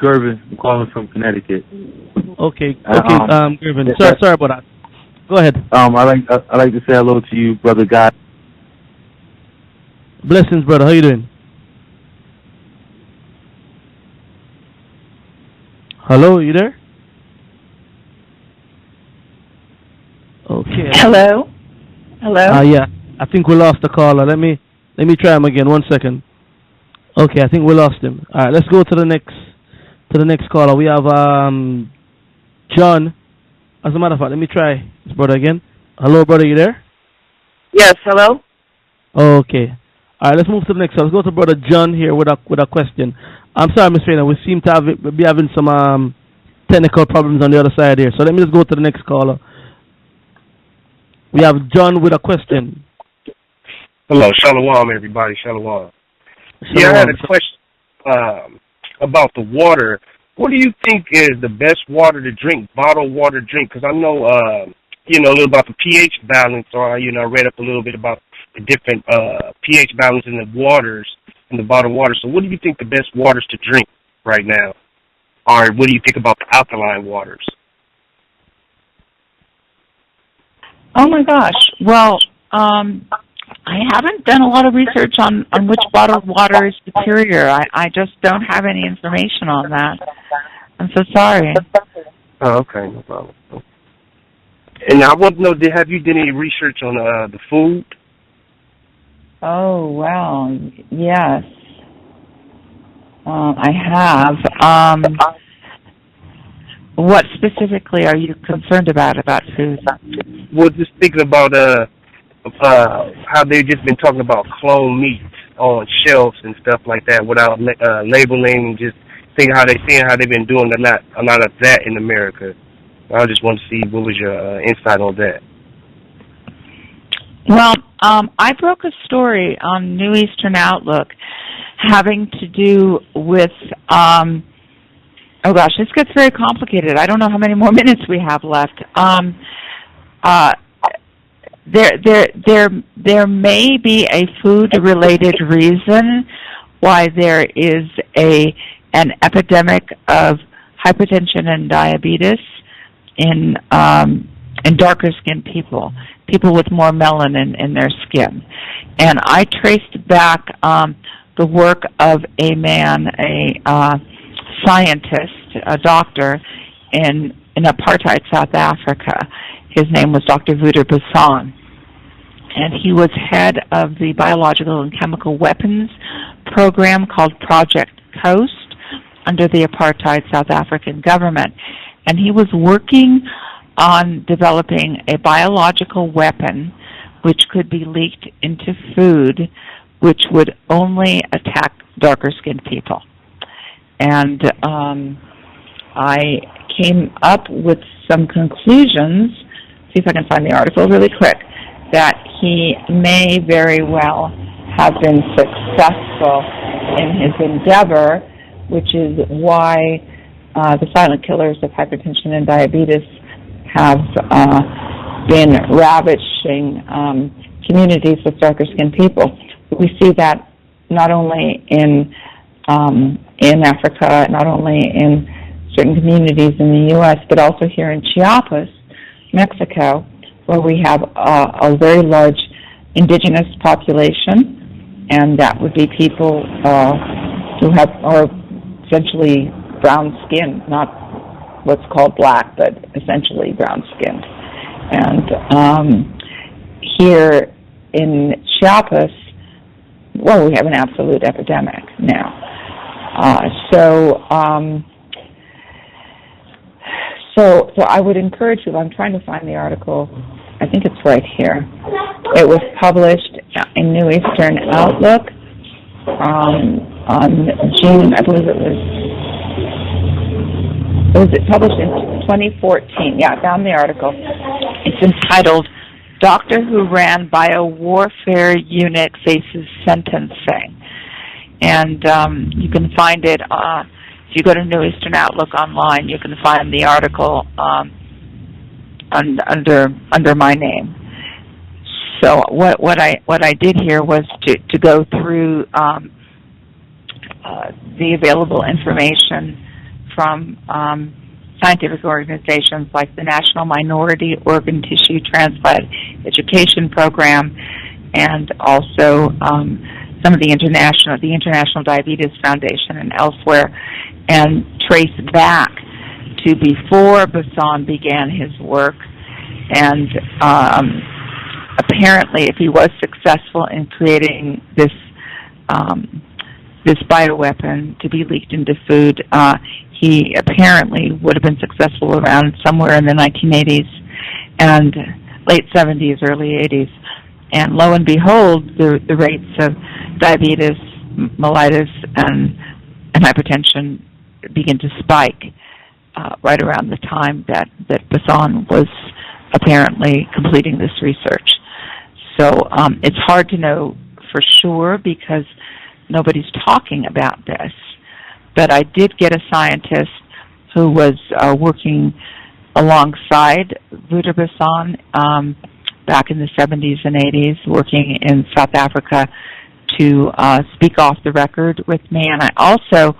Gervin. I'm calling from Connecticut. Okay, Gervin. Sorry about that. Go ahead. I like to say hello to you, brother guy. Blessings, brother. How you doing? Hello, you there? Okay. Hello. Yeah. I think we lost the caller. Let me try him again. 1 second. Okay, I think we lost him. All right, let's go to the next caller. We have John. As a matter of fact, let me try this brother again. Hello, brother, you there? Yes. Hello. Okay. All right, let's move to the next one. Let's go to brother John here with a question. I'm sorry, Ms. Phelan. We seem to be having some technical problems on the other side here. So let me just go to the next caller. We have John with a question. Hello, Shalom, everybody. Shalom. Yeah, I had a question about the water. What do you think is the best water to drink, bottled water drink? Because I know, a little about the pH balance, or, I read up a little bit about the different pH balance in the waters, in the bottled water. So what do you think the best waters to drink right now? Or what do you think about the alkaline waters? Oh my gosh. Well, I haven't done a lot of research on which bottled water is superior. I just don't have any information on that. I'm so sorry. Oh, okay, no problem. And I want to know, have you done any research on the food? Oh, well, yes. I have. What specifically are you concerned about food? Well, just thinking about how they've just been talking about clone meat on shelves and stuff like that without labeling, and just seeing how they've been doing a lot of that in America. I just want to see what was your insight on that. Well, I broke a story on New Eastern Outlook having to do with, oh gosh, this gets very complicated. I don't know how many more minutes we have left. There may be a food-related reason why there is an epidemic of hypertension and diabetes in darker-skinned people with more melanin in their skin. And I traced back the work of a man, a scientist, a doctor in apartheid South Africa. His name was Dr. Wouter Basson, and he was head of the biological and chemical weapons program called Project Coast under the apartheid South African government. And he was working on developing a biological weapon which could be leaked into food, which would only attack darker-skinned people. And I came up with some conclusions, see if I can find the article really quick, that he may very well have been successful in his endeavor, which is why the silent killers of hypertension and diabetes have been ravaging communities with darker-skinned people. We see that not only in Africa, not only in certain communities in the U.S., but also here in Chiapas, Mexico, where we have a very large indigenous population, and that would be people who are essentially brown skin, not what's called black, but essentially brown skin. And here in Chiapas, well, we have an absolute epidemic now. So I would encourage you, I'm trying to find the article, I think it's right here. It was published in New Eastern Outlook on June, I believe it was published in 2014. Yeah, I found the article. It's entitled, Doctor Who Ran Biowarfare Unit Faces Sentencing. And you can find it, if you go to New Eastern Outlook online, you can find the article under my name. So what I did here was to go through the available information from scientific organizations like the National Minority Organ Tissue Transplant Education Program, and also some of the International Diabetes Foundation and elsewhere, and trace back to before Basson began his work. And apparently, if he was successful in creating this bioweapon to be leaked into food, he apparently would have been successful around somewhere in the 1980s and late 70s, early 80s. And lo and behold, the rates of diabetes, mellitus, and hypertension begin to spike right around the time that Basson was apparently completing this research. So it's hard to know for sure because nobody's talking about this. But I did get a scientist who was working alongside Wouter Basson back in the 70s and 80s, working in South Africa, to speak off the record with me. And I also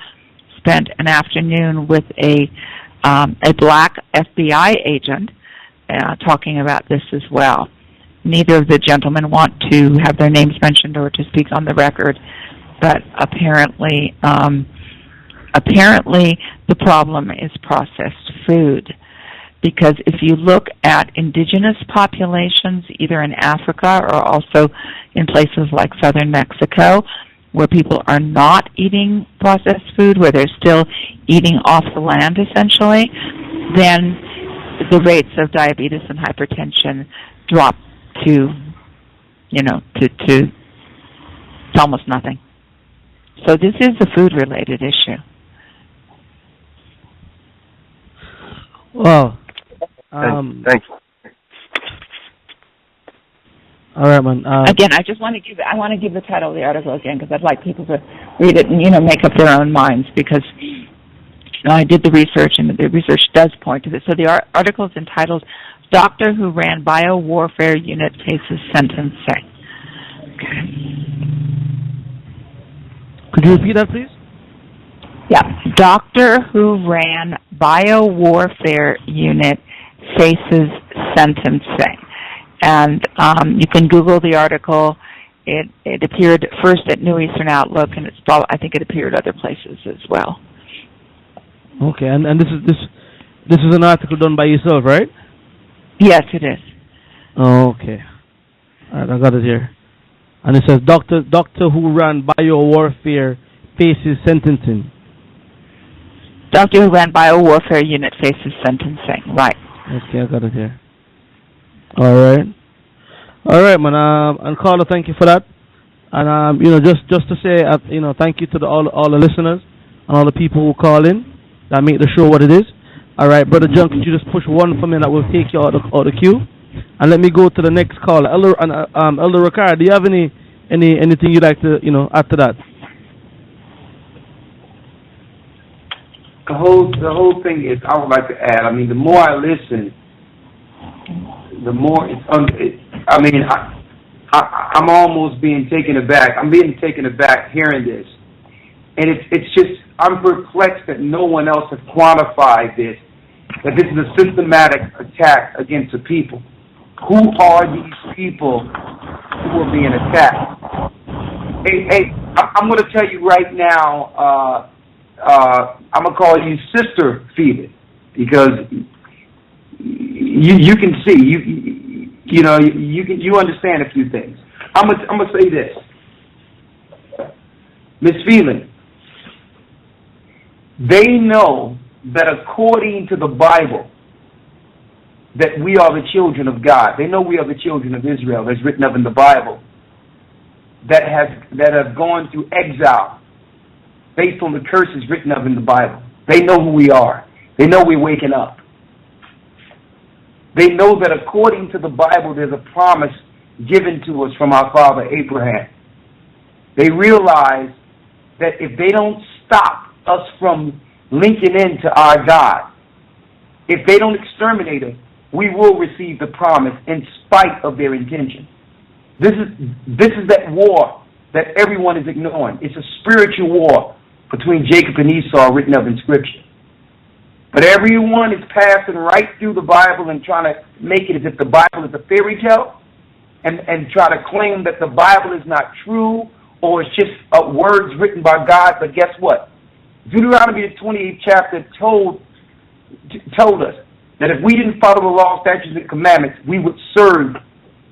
spent an afternoon with a black FBI agent talking about this as well. neither of the gentlemen want to have their names mentioned or to speak on the record, but apparently the problem is processed food. Because if you look at indigenous populations, either in Africa or also in places like southern Mexico, where people are not eating processed food, where they're still eating off the land essentially, then the rates of diabetes and hypertension drop to almost nothing. So this is a food-related issue. Well, thanks. All right, man. Again, I want to give the title of the article again because I'd like people to read it and make up their own minds, because I did the research and the research does point to this. So the article is entitled "Doctor Who Ran Biowarfare Unit Faces Sentencing." Okay. Could you repeat that, please? Yeah, Doctor Who Ran Biowarfare Unit Faces Sentencing. And you can Google the article. It appeared first at New Eastern Outlook, and I think it appeared other places as well. Okay, and this is an article done by yourself, right? Yes, it is. Oh, okay. All right, I got it here. And it says Doctor Who Ran Biowarfare Faces Sentencing. Doctor Who Ran Biowarfare Unit Faces Sentencing. Right. Okay, I got it here. All right, man. And Carla, thank you for that. And just to say, thank you to all the listeners and all the people who call in that make the show what it is. All right, Brother John, could you just push one for me that will take you out of the queue? And let me go to the next caller. Elder Rawchaa, do you have anything you'd like to add to that? The whole thing is, I would like to add. I mean, the more I listen, the more I'm almost being taken aback. I'm being taken aback hearing this, and it's just I'm perplexed that no one else has quantified this. That this is a systematic attack against the people. Who are these people who are being attacked? Hey, I'm going to tell you right now. I'm gonna call you Sister Phelan, because you can see you understand a few things. I'm gonna say this, Miss Phelan. They know that according to the Bible, that we are the children of God. They know we are the children of Israel, as written of in the Bible, that have gone through exile based on the curses written of in the Bible. They know who we are. They know we're waking up. They know that according to the Bible, there's a promise given to us from our father Abraham. They realize that if they don't stop us from linking into our God, if they don't exterminate us, we will receive the promise in spite of their intention. This is that war that everyone is ignoring. It's a spiritual war between Jacob and Esau, written of in Scripture. But everyone is passing right through the Bible and trying to make it as if the Bible is a fairy tale, and try to claim that the Bible is not true, or it's just words written by God. But guess what? Deuteronomy, the 28th chapter, told us that if we didn't follow the law, statutes, and commandments, we would serve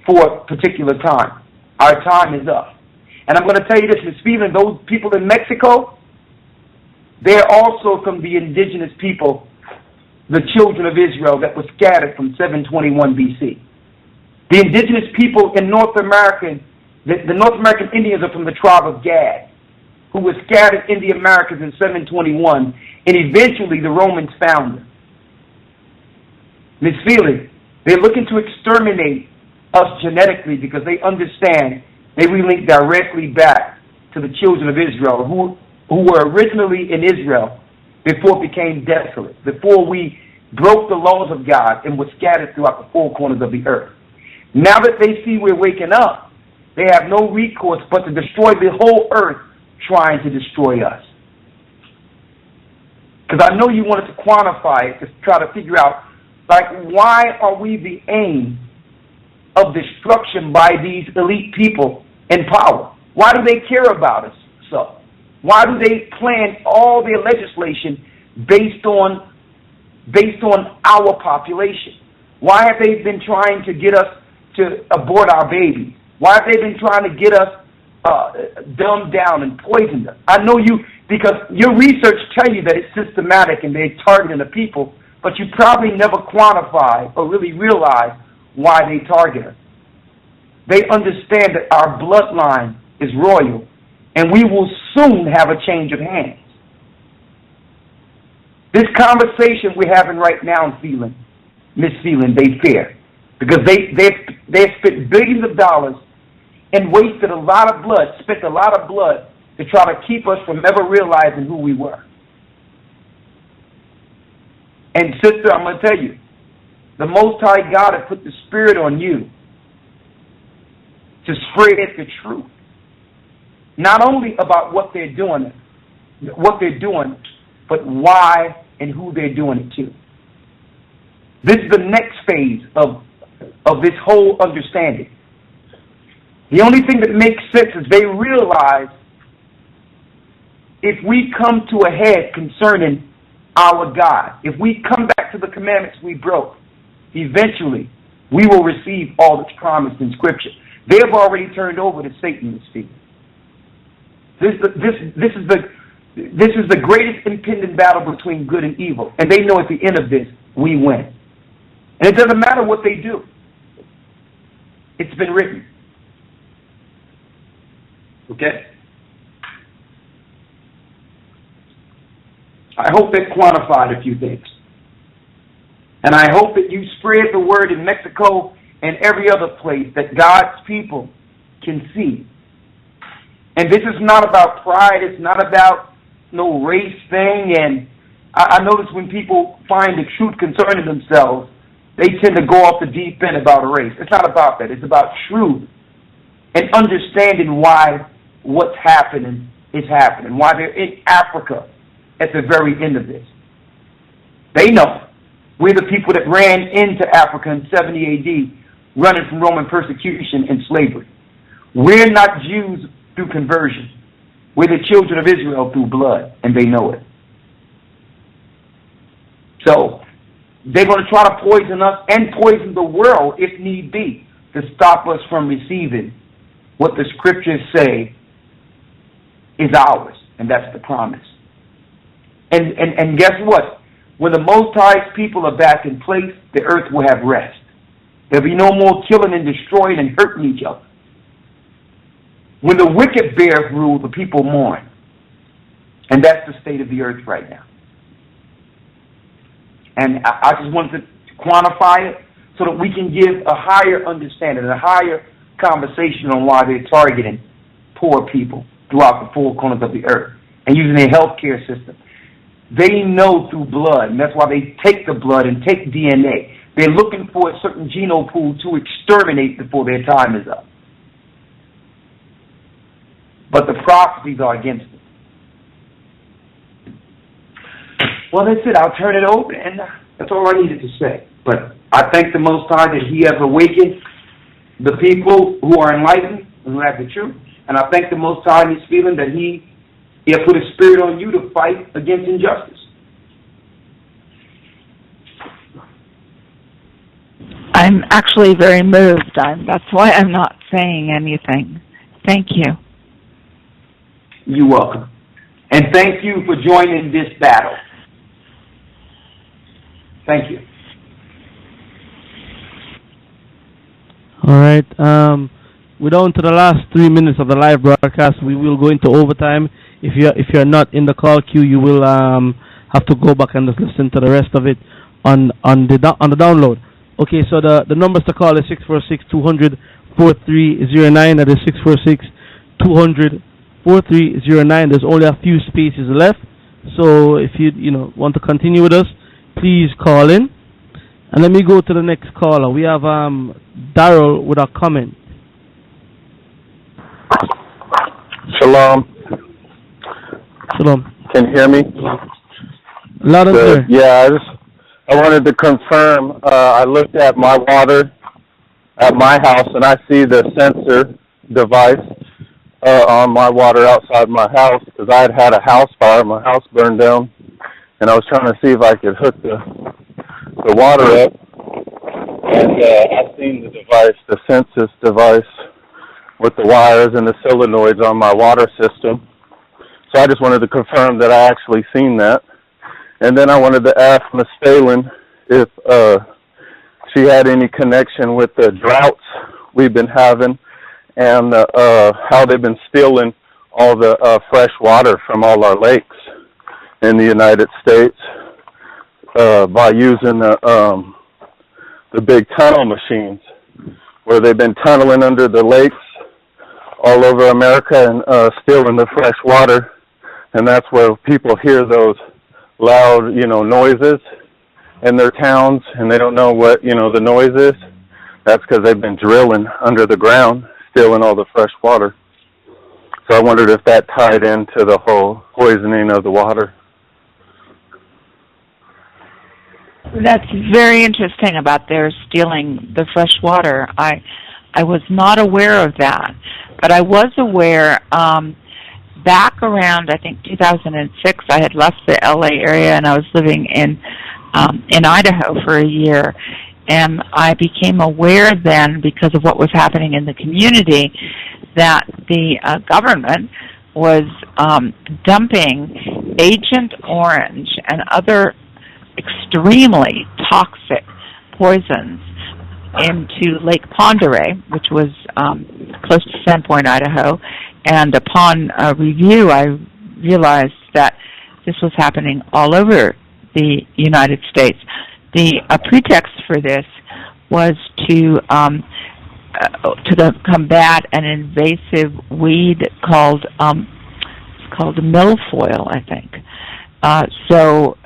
for a particular time. Our time is up. And I'm going to tell you this, Ms. Phelan, those people in Mexico, they're also from the indigenous people, the children of Israel that were scattered from 721 BC. The indigenous people in North America, the North American Indians are from the tribe of Gad, who were scattered in the Americas in 721, and eventually the Romans found them. Ms. Phelan, they're looking to exterminate us genetically because they understand they relate directly back to the children of Israel who were originally in Israel before it became desolate, before we broke the laws of God and were scattered throughout the four corners of the earth. Now that they see we're waking up, they have no recourse but to destroy the whole earth, trying to destroy us. Because I know you wanted to quantify it, to try to figure out, like, why are we the aim of destruction by these elite people in power? Why do they care about us so? Why do they plan all their legislation based on our population? Why have they been trying to get us to abort our babies? Why have they been trying to get us dumbed down and poisoned us? I know you, because your research tell you that it's systematic and they're targeting the people, but you probably never quantify or really realize why they target us. They understand that our bloodline is royal, and we will soon have a change of hands. This conversation we're having right now, Miss Phelan, they fear, because they spent billions of dollars and wasted a lot of blood, spent a lot of blood to try to keep us from ever realizing who we were. And sister, I'm going to tell you, the Most High God has put the Spirit on you to spread the truth. Not only about what they're doing, but why and who they're doing it to. This is the next phase of this whole understanding. The only thing that makes sense is they realize if we come to a head concerning our God, if we come back to the commandments we broke, eventually we will receive all that's promised in Scripture. They have already turned over to Satan, Miss Phelan. This is the greatest impending battle between good and evil, and they know at the end of this we win. And it doesn't matter what they do. It's been written. Okay? I hope that quantified a few things. And I hope that you spread the word in Mexico and every other place that God's people can see. And this is not about pride. It's not about no race thing. And I notice when people find the truth concerning themselves, they tend to go off the deep end about a race. It's not about that. It's about truth and understanding why what's happening is happening, why they're in Africa at the very end of this. They know. We're the people that ran into Africa in 70 A.D., running from Roman persecution and slavery. We're not Jews through conversion. We're the children of Israel through blood, and they know it. So they're going to try to poison us and poison the world if need be to stop us from receiving what the Scriptures say is ours, and that's the promise. And guess what? When the Most High's people are back in place, the earth will have rest. There'll be no more killing and destroying and hurting each other. When the wicked bears rule, the people mourn. And that's the state of the earth right now. And I just wanted to quantify it so that we can give a higher understanding, a higher conversation on why they're targeting poor people throughout the four corners of the earth and using their healthcare system. They know through blood, and that's why they take the blood and take DNA. They're looking for a certain genome pool to exterminate before their time is up. But the prophecies are against it. Well, that's it. I'll turn it over, and that's all I needed to say. But I thank the Most High that He has awakened the people who are enlightened and who have the truth. And I thank the Most High in His feeling that He has put a spirit on you to fight against injustice. I'm actually very moved. That's why I'm not saying anything. Thank you. You're welcome. And thank you for joining this battle. Thank you. All right. We're down to the last 3 minutes of the live broadcast. We will go into overtime. If you're not in the call queue, you will have to go back and just listen to the rest of it on the download. Okay, so the numbers to call is 646-200-4309. That is 646-200-4309. There's only a few spaces left. So if you want to continue with us, please call in. And let me go to the next caller. We have Daryl with a comment. Shalom. Shalom. Can you hear me? Loud and clear. Yeah, I wanted to confirm. I looked at my water. at my house, and I see the sensor device on my water outside my house because I had a house fire. My house burned down, and I was trying to see if I could hook the water up. And I've seen the device, the census device, with the wires and the solenoids on my water system. So I just wanted to confirm that I actually seen that. And then I wanted to ask Ms. Phelan if she had any connection with the droughts we've been having and how they've been stealing all the fresh water from all our lakes in the United States by using the big tunnel machines, where they've been tunneling under the lakes all over America and stealing the fresh water. And that's where people hear those loud, noises in their towns, and they don't know what, the noise is. That's because they've been drilling under the ground, stealing all the fresh water. So I wondered if that tied into the whole poisoning of the water. That's very interesting about their stealing the fresh water. I was not aware of that, but I was aware back around, I think, 2006, I had left the LA area and I was living in Idaho for a year. And I became aware then, because of what was happening in the community, that the government was dumping Agent Orange and other extremely toxic poisons into Lake Pend Oreille, which was close to Sandpoint, Idaho. And upon review, I realized that this was happening all over the United States. The pretext for this was to combat an invasive weed called milfoil, I think. So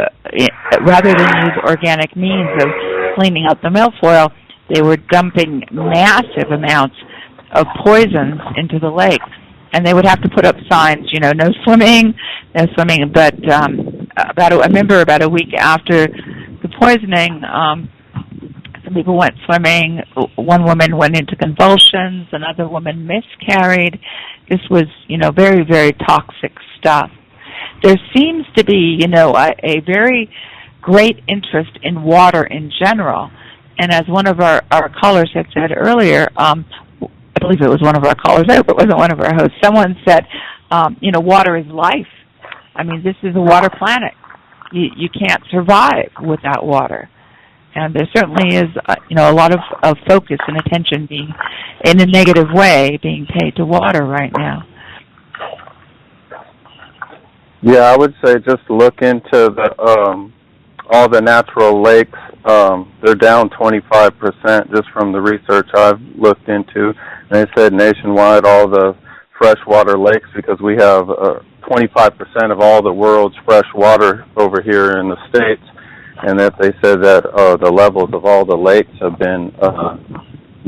rather than use organic means of cleaning up the milfoil, they were dumping massive amounts of poisons into the lake. And they would have to put up signs, no swimming, no swimming. But I remember about a week after the poisoning, some people went swimming. One woman went into convulsions. Another woman miscarried. This was, very, very toxic stuff. There seems to be, a very great interest in water in general. And as one of our callers had said earlier, I believe it was one of our callers. I hope it wasn't one of our hosts. Someone said, water is life. I mean, this is a water planet. You can't survive without water. And there certainly is, a lot of focus and attention being, in a negative way, being paid to water right now. Yeah, I would say just look into all the natural lakes. They're down 25% just from the research I've looked into. And they said nationwide all the freshwater lakes, because we have 25% of all the world's fresh water over here in the States, and that they said that the levels of all the lakes have been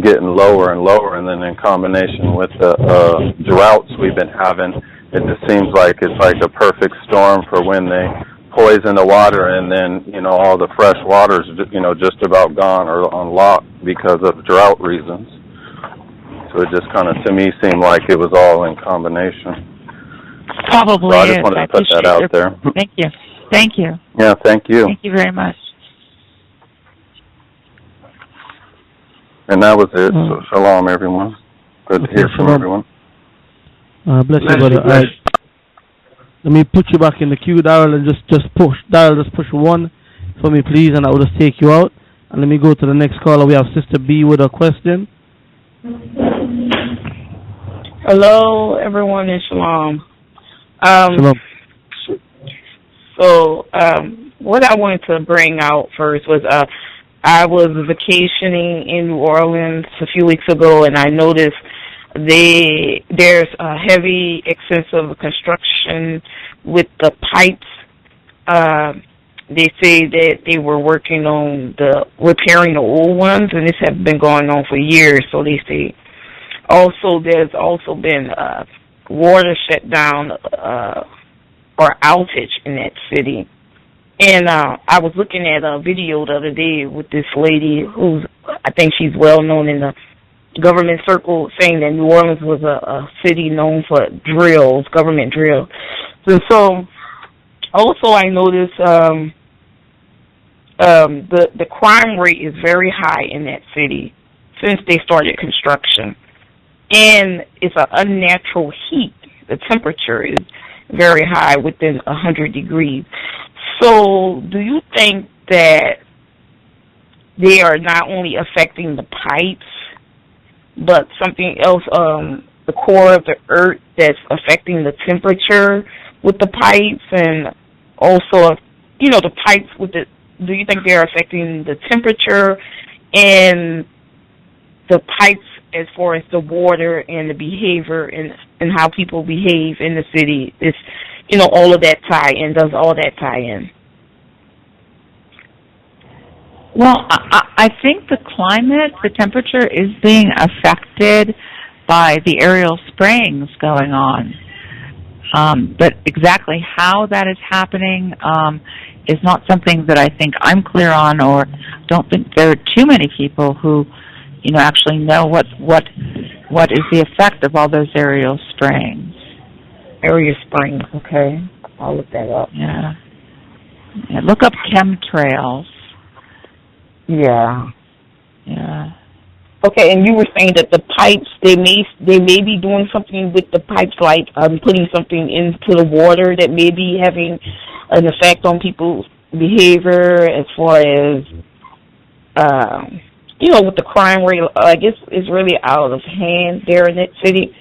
getting lower and lower, and then in combination with the droughts we've been having, it just seems like it's like a perfect storm for when they poison the water, and then, all the fresh water's, just about gone or on lock because of drought reasons. So it just kind of, to me, seemed like it was all in combination. Probably so I just wanted to put that out there. Thank you. Thank you. Yeah, thank you. Thank you very much. And that was it. So shalom, everyone. Good to hear from everyone. Bless you, brother. All right. Let me put you back in the queue, Darrell, and just push one for me, please, and I will just take you out. And let me go to the next caller. We have Sister B with a question. Hello, everyone, and shalom. Shalom. So, what I wanted to bring out first was I was vacationing in New Orleans a few weeks ago, and I noticed there's a heavy, extensive construction with the pipes. They say that they were working on repairing the old ones, and this has been going on for years. So they say also there's also been water shut down or outage in that city. And I was looking at a video the other day with this lady who's, I think she's well known in the government circle saying that New Orleans was a city known for drills, government drills. And so also I noticed the crime rate is very high in that city since they started construction. And it's an unnatural heat. The temperature is very high, within 100 degrees. So do you think that they are not only affecting the pipes, but something else, the core of the earth, that's affecting the temperature with the pipes, and also, the pipes with the, do you think they're affecting the temperature and the pipes as far as the water and the behavior and how people behave in the city? Is, all of that tie in? Does all that tie in? Well, I think the climate, the temperature is being affected by the aerial sprayings going on. But exactly how that is happening is not something that I think I'm clear on, or don't think there are too many people who, actually know what is the effect of all those aerial sprayings. Area springs, okay. I'll look that up. Yeah. Look up chemtrails. Yeah. Yeah. Okay, and you were saying that the pipes, they may be doing something with the pipes, like putting something into the water that may be having an effect on people's behavior as far as, with the crime rate. I guess it's really out of hand there in that city.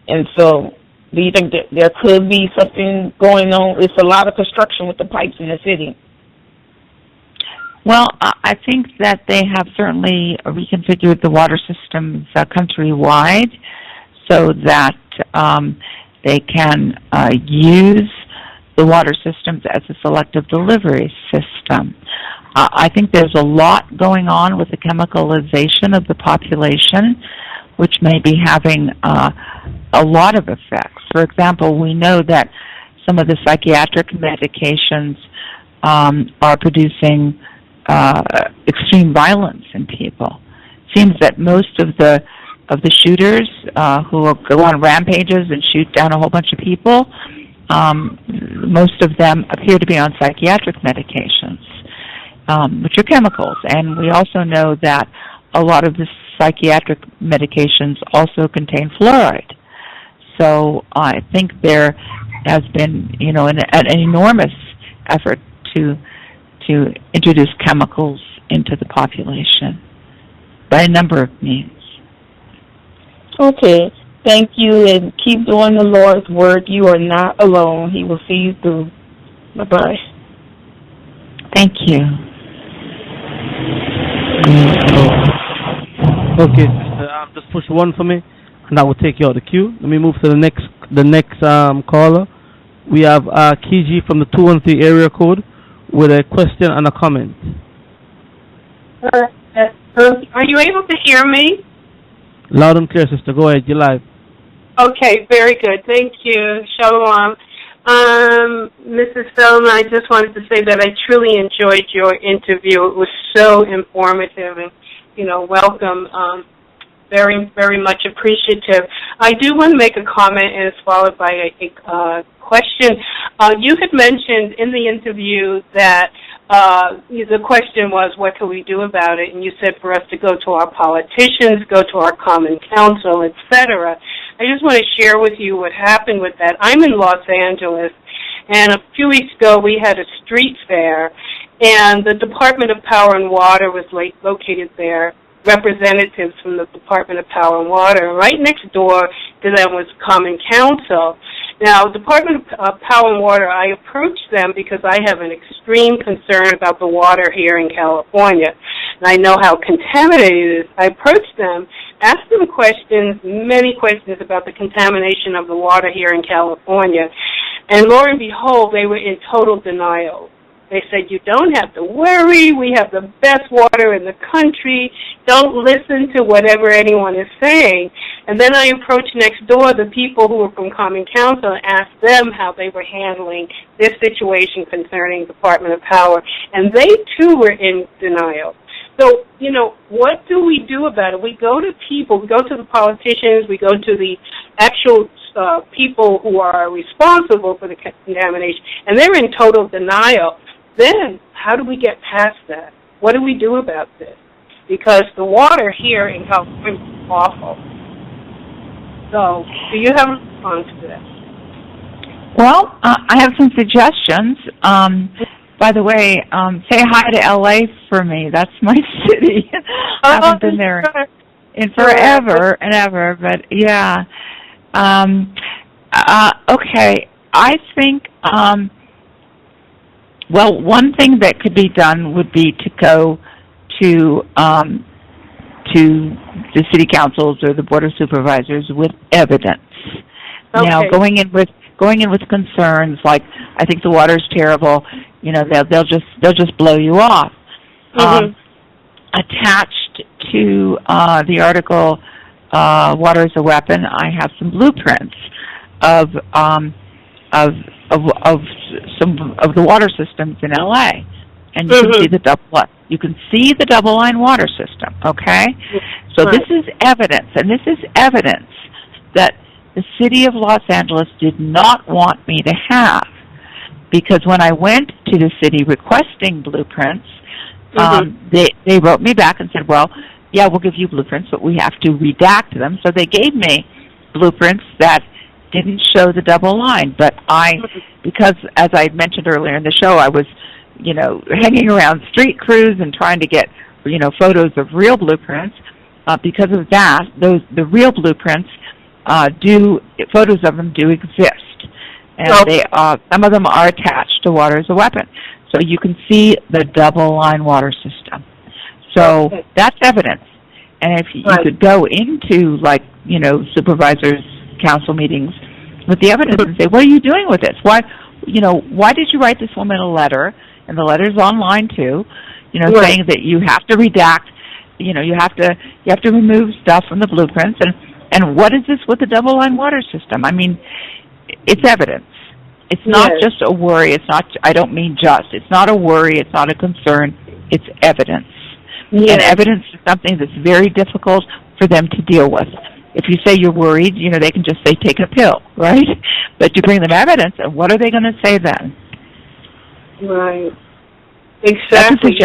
And so do you think that there could be something going on? It's a lot of construction with the pipes in the city. Well, I think that they have certainly reconfigured the water systems countrywide so that they can use the water systems as a selective delivery system. I think there's a lot going on with the chemicalization of the population, which may be having a lot of effects. For example, we know that some of the psychiatric medications are producing extreme violence in people. It seems that most of the shooters who will go on rampages and shoot down a whole bunch of people, most of them appear to be on psychiatric medications, which are chemicals. And we also know that a lot of the psychiatric medications also contain fluoride. So I think there has been, an enormous effort to introduce chemicals into the population by a number of means. Okay. Thank you, and keep doing the Lord's work. You are not alone. He will see you through. Bye-bye. Thank you. Okay, just push one for me, and I will take you out of the queue. Let me move to the next caller. We have Kiji from the 213 area code with a question and a comment. Are you able to hear me? Loud and clear, sister. Go ahead. You're live. Okay, very good. Thank you. Shalom. Mrs. Phelan, I just wanted to say that I truly enjoyed your interview. It was so informative and, welcome. Very, very much appreciative. I do want to make a comment, and it's followed by a question. You had mentioned in the interview that the question was, what can we do about it? And you said for us to go to our politicians, go to our common council, etc. I just want to share with you what happened with that. I'm in Los Angeles, and a few weeks ago we had a street fair, and the Department of Power and Water was located there, representatives from the Department of Power and Water. Right next door to them was Common Council. Now, Department of Power and Water, I approached them because I have an extreme concern about the water here in California, and I know how contaminated it is. I approached them, asked them questions, many questions about the contamination of the water here in California, and lo and behold, they were in total denial. They said, you don't have to worry. We have the best water in the country. Don't listen to whatever anyone is saying. And then I approached next door the people who were from Common Council and asked them how they were handling this situation concerning Department of Power. And they, too, were in denial. So, what do we do about it? We go to people, we go to the politicians, we go to the actual people who are responsible for the contamination, and they're in total denial. Then, how do we get past that? What do we do about this? Because the water here in California is awful. So, do you have a response to that? Well, I have some suggestions. By the way, say hi to LA for me. That's my city. I haven't been there in forever and ever, but yeah. Okay, I think, well, one thing that could be done would be to go to the city councils or the board of supervisors with evidence. Okay. Now, going in with concerns like, I think the water's terrible, they'll just blow you off. Mm-hmm. Attached to the article, "Water is a Weapon," I have some blueprints of some of the water systems in LA, and you can see the double line water system. Okay, so this is evidence, and this is evidence that the city of Los Angeles did not want me to have, because when I went to the city requesting blueprints, they wrote me back and said, well, yeah, we'll give you blueprints, but we have to redact them. So they gave me blueprints that didn't show the double line. But because as I mentioned earlier in the show, I was, hanging around street crews and trying to get, photos of real blueprints. Because of that, the real blueprints photos of them do exist, and some of them are attached to Water as a Weapon, so you can see the double line water system. So that's evidence, and if you could go into supervisors' council meetings with the evidence and say, what are you doing with this? Why did you write this woman a letter? And the letter's online too, saying that you have to redact, you have to remove stuff from the blueprints, and what is this with the double-line water system? I mean, it's evidence. It's not just a worry. It's not, I don't mean just. It's not a worry. It's not a concern. It's evidence. And evidence is something that's very difficult for them to deal with. If you say you're worried, they can just say take a pill, right? But you bring them evidence, and what are they going to say then? Right. Exactly.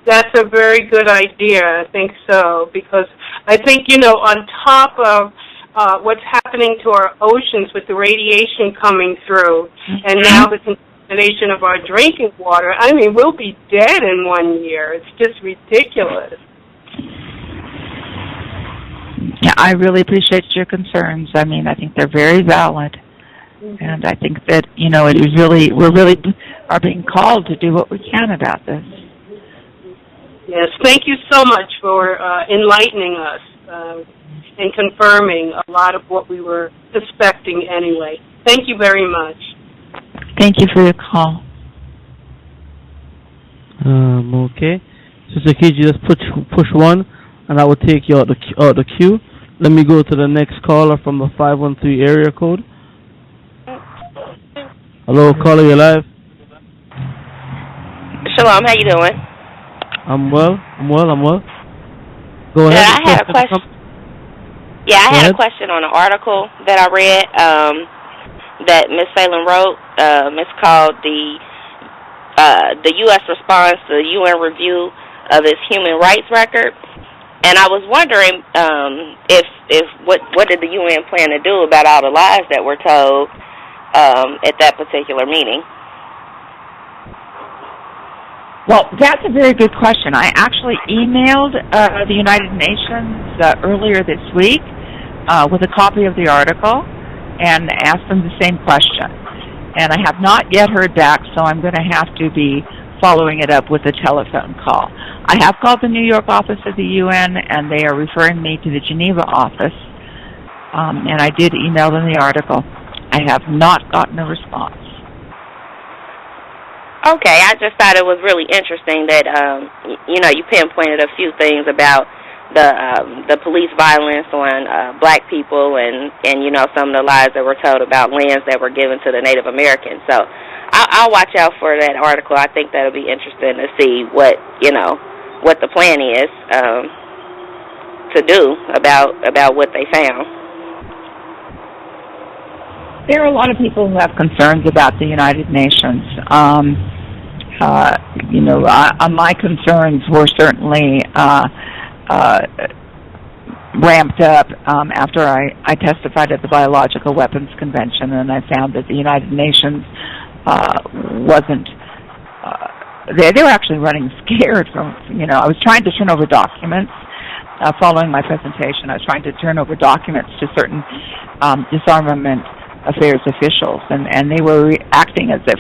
That's a very good idea. I think so, because I think, on top of what's happening to our oceans with the radiation coming through, and now the contamination of our drinking water, I mean, we'll be dead in 1 year. It's just ridiculous. Yeah, I really appreciate your concerns. I mean, I think they're very valid. And I think that, we really are being called to do what we can about this. Yes, thank you so much for enlightening us and confirming a lot of what we were suspecting anyway. Thank you very much. Thank you for your call. Okay. Sister Kiji, just push one, and I will take you out the queue. Let me go to the next caller from the 513 area code. Hello, caller, you're live. Shalom, how you doing? I'm well. Go ahead. I had a question. I had a question on an article that I read that Ms. Phelan wrote. It's called the U.S. response to the UN review of its human rights record. And I was wondering if what did the UN plan to do about all the lies that were told at that particular meeting? Well, that's a very good question. I actually emailed the United Nations earlier this week with a copy of the article and asked them the same question. And I have not yet heard back, so I'm going to have to be following it up with a telephone call. I have called the New York office of the UN, and they are referring me to the Geneva office. And I did email them the article. I have not gotten a response. Okay, I just thought it was really interesting that you pinpointed a few things about the police violence on black people and some of the lies that were told about lands that were given to the Native Americans. So I'll watch out for that article. I think that'll be interesting to see what what the plan is to do about what they found. There are a lot of people who have concerns about the United Nations. My concerns were certainly ramped up after I testified at the Biological Weapons Convention, and I found that the United Nations wasn't. They were actually running scared from. I was trying to turn over documents following my presentation. I was trying to turn over documents to certain disarmament affairs officials, and they were acting as if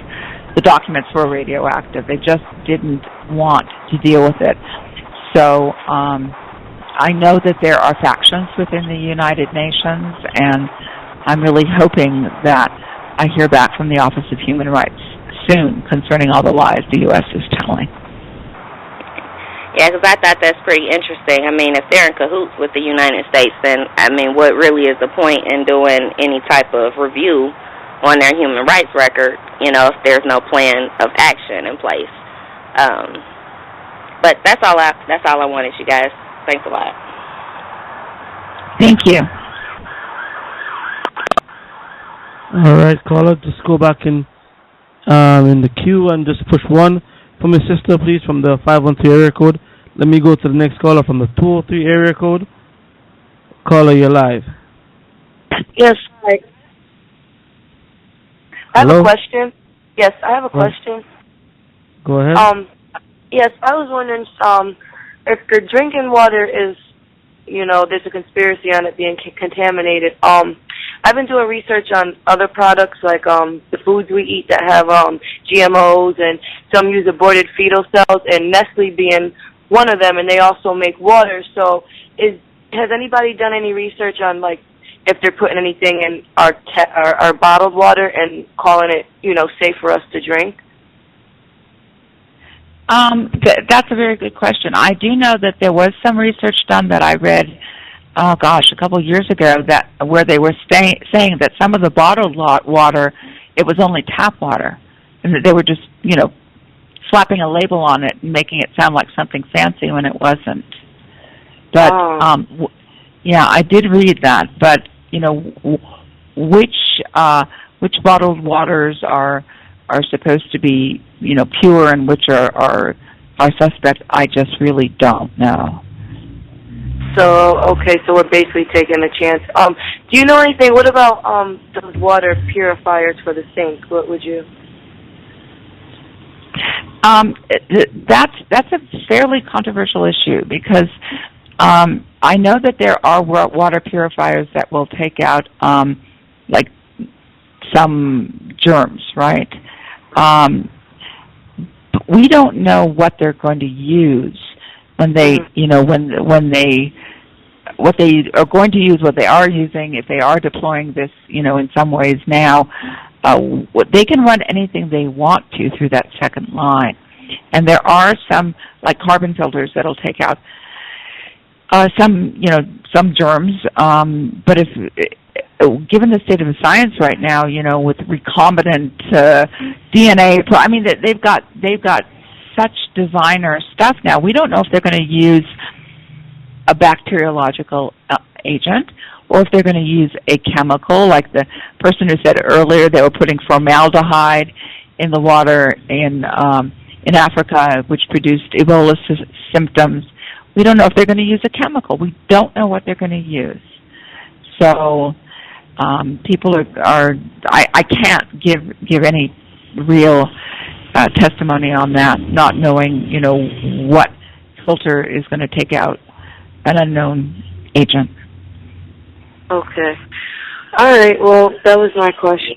the documents were radioactive. They just didn't want to deal with it. So I know that there are factions within the United Nations, and I'm really hoping that I hear back from the Office of Human Rights soon concerning all the lies the U.S. is telling. Yeah, because I thought that's pretty interesting. I mean, if they're in cahoots with the United States, then, what really is the point in doing any type of review on their human rights record, if there's no plan of action in place? But that's all I wanted, you guys. Thanks a lot. Thank you. All right, caller, just go back in the queue and just push 1 for my sister, please, from the 513 area code. Let me go to the next caller from the 203 area code. Caller, you're live. Yes, hi. I have Hello? a question. Yes, I have a question. Go ahead. Yes, I was wondering if the drinking water is, there's a conspiracy on it being contaminated. I've been doing research on other products like the foods we eat that have GMOs, and some use aborted fetal cells, and Nestle being one of them, and they also make water. So has anybody done any research on if they're putting anything in our bottled water and calling it safe for us to drink? That's a very good question. I do know that there was some research done that I read, a couple of years ago, where they were saying that some of the bottled water, it was only tap water, and that they were just, slapping a label on it and making it sound like something fancy when it wasn't. But, yeah, I did read that. But, which bottled waters are supposed to be, pure and which are suspect, I just really don't know. So, okay, so we're basically taking a chance. Do you know anything? What about those water purifiers for the sink? What would you? That's a fairly controversial issue because I know that there are water purifiers that will take out some germs, right? We don't know what they're going to use when they, what they are going to use, what they are using, if they are deploying this, in some ways now. They can run anything they want to through that second line. And there are some, like carbon filters, that'll take out some germs. But given the state of the science right now, with recombinant DNA, they've got such designer stuff now. We don't know if they're going to use a bacteriological agent, or if they're going to use a chemical, like the person who said earlier they were putting formaldehyde in the water in Africa, which produced Ebola symptoms. We don't know if they're going to use a chemical. We don't know what they're going to use. So people are I can't give any real testimony on that, not knowing, what filter is going to take out an unknown agent. Okay. All right. Well, that was my question.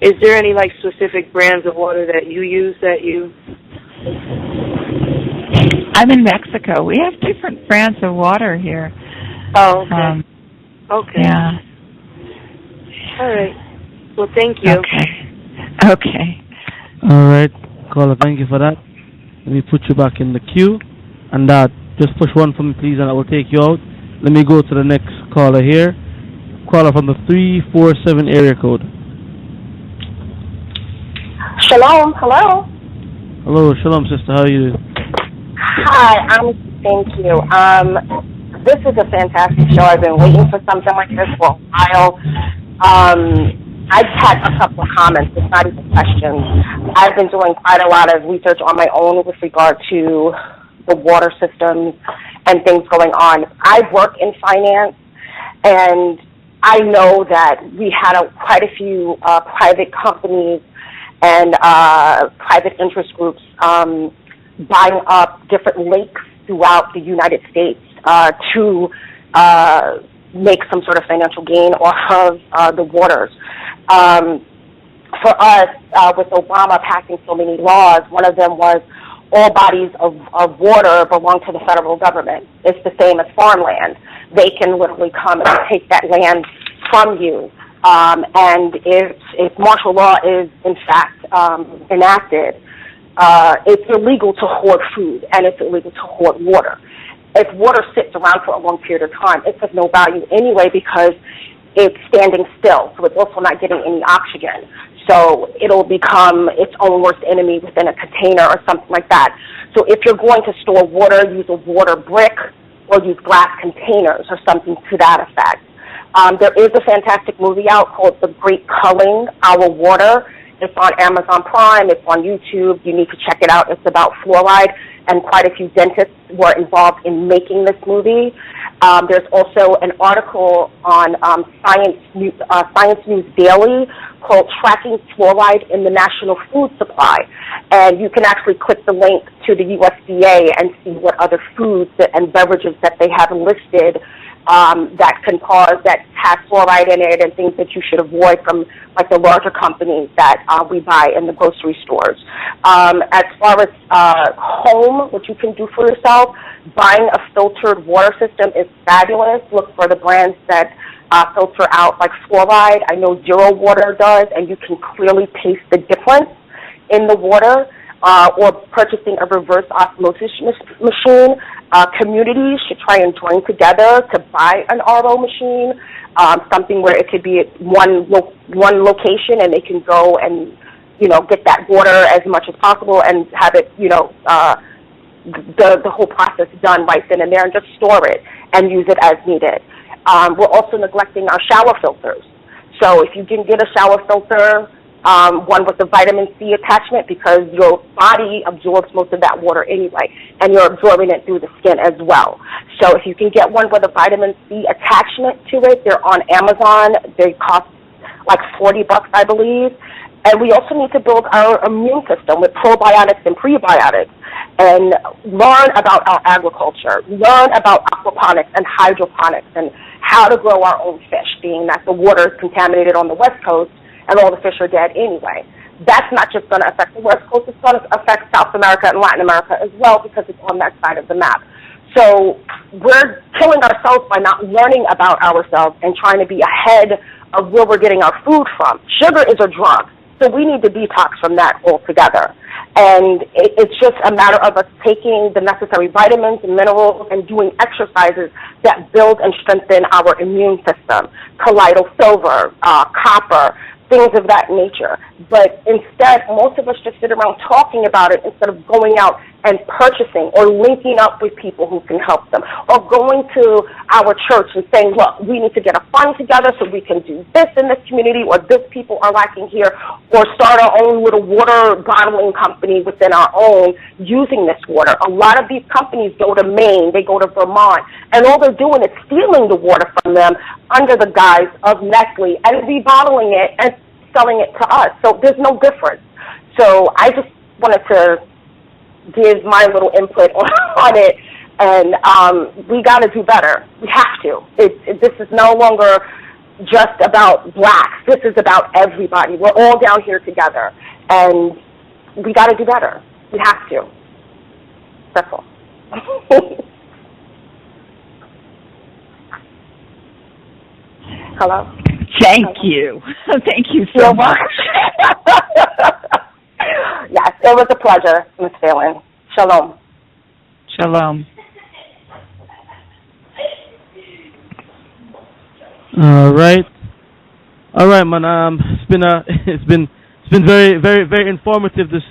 Is there any specific brands of water that you use that you? I'm in Mexico. We have different brands of water here. Oh, okay. Okay. Yeah. All right. Well, thank you. Okay. All right, caller, thank you for that. Let me put you back in the queue, and just push 1 for me, please, and I will take you out. Let me go to the next caller here. Caller from the 347 area code. Shalom. Hello. Hello, shalom, sister. How are you doing? Hi, thank you. This is a fantastic show. I've been waiting for something like this for a while. I had a couple of comments. It's not even questions. I've been doing quite a lot of research on my own with regard to the water systems and things going on. I work in finance, and I know that we had quite a few private companies and private interest groups buying up different lakes throughout the United States to make some sort of financial gain off of the waters. For us, with Obama passing so many laws, one of them was all bodies of water belong to the federal government. It's the same as farmland. They can literally come and take that land from you. And if martial law is, in fact, enacted, it's illegal to hoard food, and it's illegal to hoard water. If water sits around for a long period of time, it's of no value anyway because it's standing still, so it's also not getting any oxygen. So it'll become its own worst enemy within a container or something like that. So if you're going to store water, use a water brick or use glass containers or something to that effect. There is a fantastic movie out called The Great Culling, Our Water. It's on Amazon Prime. It's on YouTube. You need to check it out. It's about fluoride, and quite a few dentists were involved in making this movie. There's also an article on Science News Daily called Tracking Fluoride in the National Food Supply. And you can actually click the link to the USDA and see what other foods and beverages that they have listed that has fluoride in it, and things that you should avoid from like the larger companies that we buy in the grocery stores. As far as home, what you can do for yourself, buying a filtered water system is fabulous. Look for the brands that filter out like fluoride. I know Zero Water does, and you can clearly taste the difference in the water. Or purchasing a reverse osmosis machine. Communities should try and join together to buy an RO machine, something where it could be at one location and they can go and, get that water as much as possible and have it, the whole process done right then and there, and just store it and use it as needed. We're also neglecting our shower filters. So if you can get a shower filter, one with the vitamin C attachment, because your body absorbs most of that water anyway, and you're absorbing it through the skin as well. So if you can get one with a vitamin C attachment to it, they're on Amazon. They cost like $40, I believe. And we also need to build our immune system with probiotics and prebiotics and learn about our agriculture, learn about aquaponics and hydroponics and how to grow our own fish, being that the water is contaminated on the West Coast and all the fish are dead anyway. That's not just going to affect the West Coast, it's going to affect South America and Latin America as well because it's on that side of the map. So we're killing ourselves by not learning about ourselves and trying to be ahead of where we're getting our food from. Sugar is a drug, so we need to detox from that altogether. And it's just a matter of us taking the necessary vitamins and minerals and doing exercises that build and strengthen our immune system. Colloidal silver, copper, things of that nature. But instead, most of us just sit around talking about it instead of going out and purchasing or linking up with people who can help them, or going to our church and saying, look, we need to get a fund together so we can do this in this community, or this people are lacking here, or start our own little water bottling company within our own using this water. A lot of these companies go to Maine, they go to Vermont, and all they're doing is stealing the water from them under the guise of Nestle and rebottling it and selling it to us. So there's no difference. So I just wanted to give my little input on it, and we got to do better. We have to. This is no longer just about blacks. This is about everybody. We're all down here together, and we got to do better. We have to. That's all. Hello? Thank you. Thank you so much. Yes, it was a pleasure, Ms. Phelan. Shalom. Shalom. All right, man. It's been very, very, very informative. This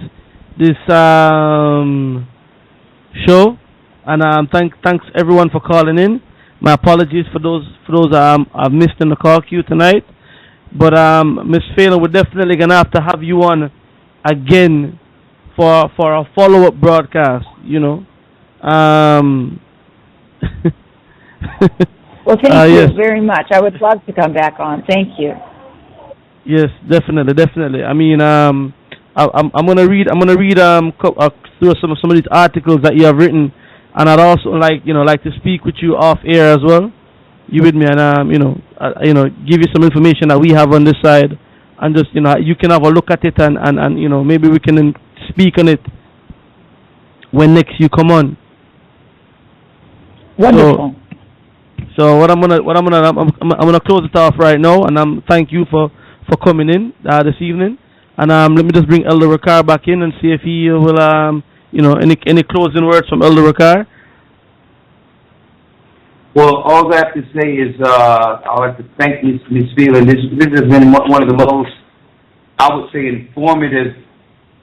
show, and thanks everyone for calling in. My apologies for those I've missed in the call queue tonight, but Miss Phelan, we're definitely gonna have to have you on again for a follow-up broadcast. Well, thank you very much. I would love to come back on. Thank you. Yes, definitely. I mean, I'm gonna read through some of these articles that you have written, and I'd also like to speak with you off air as well. You with me, and give you some information that we have on this side, and just you can have a look at it, and maybe we can speak on it when next you come on. Wonderful. So I'm gonna close it off right now, and thank you for coming in this evening, and let me just bring Elder Rawchaa back in and see if he will any closing words from Elder Rawchaa. Well, all I have to say is I'd like to thank Ms. Phelan. This has been one of the most, I would say, informative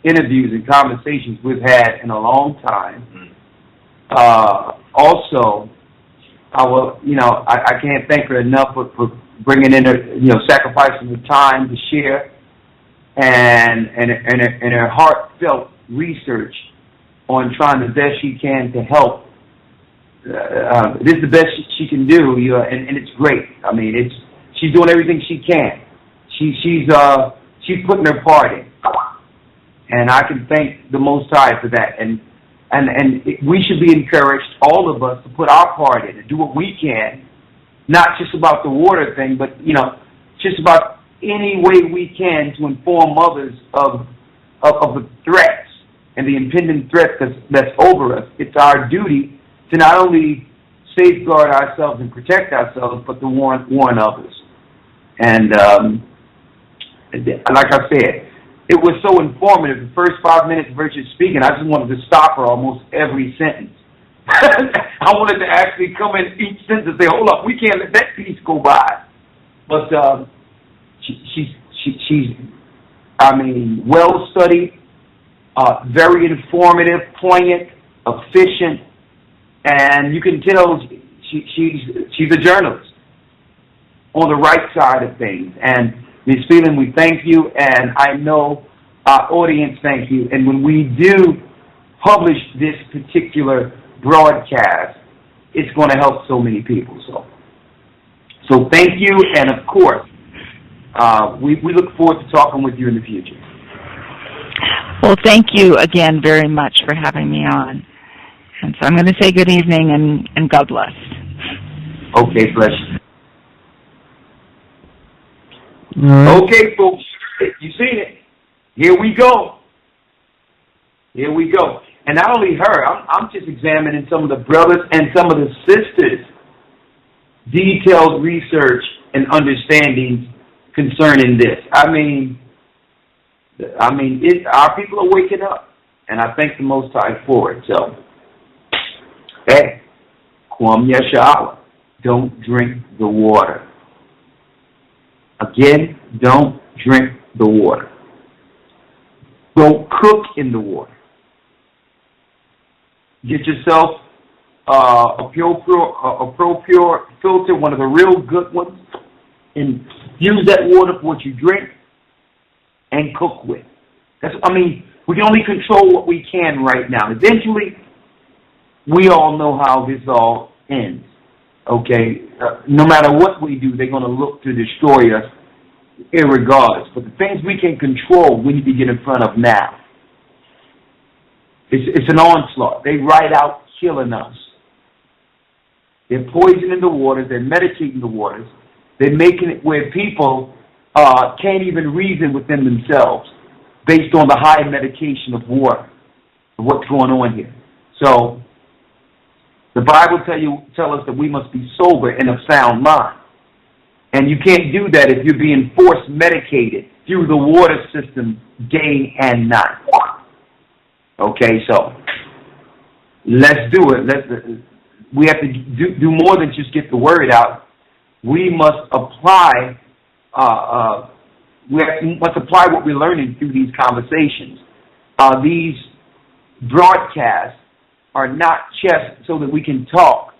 interviews and conversations we've had in a long time. Also, I can't thank her enough for bringing in her, sacrificing her time to share and her heartfelt research on trying the best she can to help. This is the best she can do, and it's great. I mean, she's doing everything she can. She's putting her part in, and I can thank the Most High for that. And we should be encouraged, all of us, to put our part in and do what we can, not just about the water thing, but just about any way we can to inform others of the threats and the impending threat that's over us. It's our duty to not only safeguard ourselves and protect ourselves, but to warn others. And like I said, it was so informative. The first 5 minutes of her just speaking, I just wanted to stop her almost every sentence. I wanted to actually come in each sentence and say, hold up, we can't let that piece go by. But she's well studied, very informative, poignant, efficient, and you can tell she's a journalist on the right side of things. And Ms. Phelan, we thank you, and I know our audience thank you. And when we do publish this particular broadcast, it's going to help so many people. So thank you, and of course, we look forward to talking with you in the future. Well, thank you again very much for having me on. And so I'm going to say good evening and God bless. Okay, bless you. Right. Okay, folks, you seen it. Here we go. And not only her, I'm just examining some of the brothers and some of the sisters' detailed research and understanding concerning this. I mean, our people are waking up, and I thank the Most High for it. So, hey, Kwam Yeshua, don't drink the water. Again, don't drink the water. Don't cook in the water. Get yourself a ProPure filter, one of the real good ones, and use that water for what you drink and cook with. We can only control what we can right now. Eventually, we all know how this all ends. Okay, no matter what we do, they're going to look to destroy us irregardless. But the things we can control, we need to get in front of now. It's an onslaught. They right out killing us. They're poisoning the waters. They're medicating the waters. They're making it where people can't even reason within themselves based on the high medication of water, of what's going on here. So, the Bible tell us that we must be sober and of sound mind. And you can't do that if you're being force medicated through the water system day and night. Okay, so let's do it. We have to do more than just get the word out. We must apply. Must apply what we're learning through these conversations. These broadcasts are not just so that we can talk.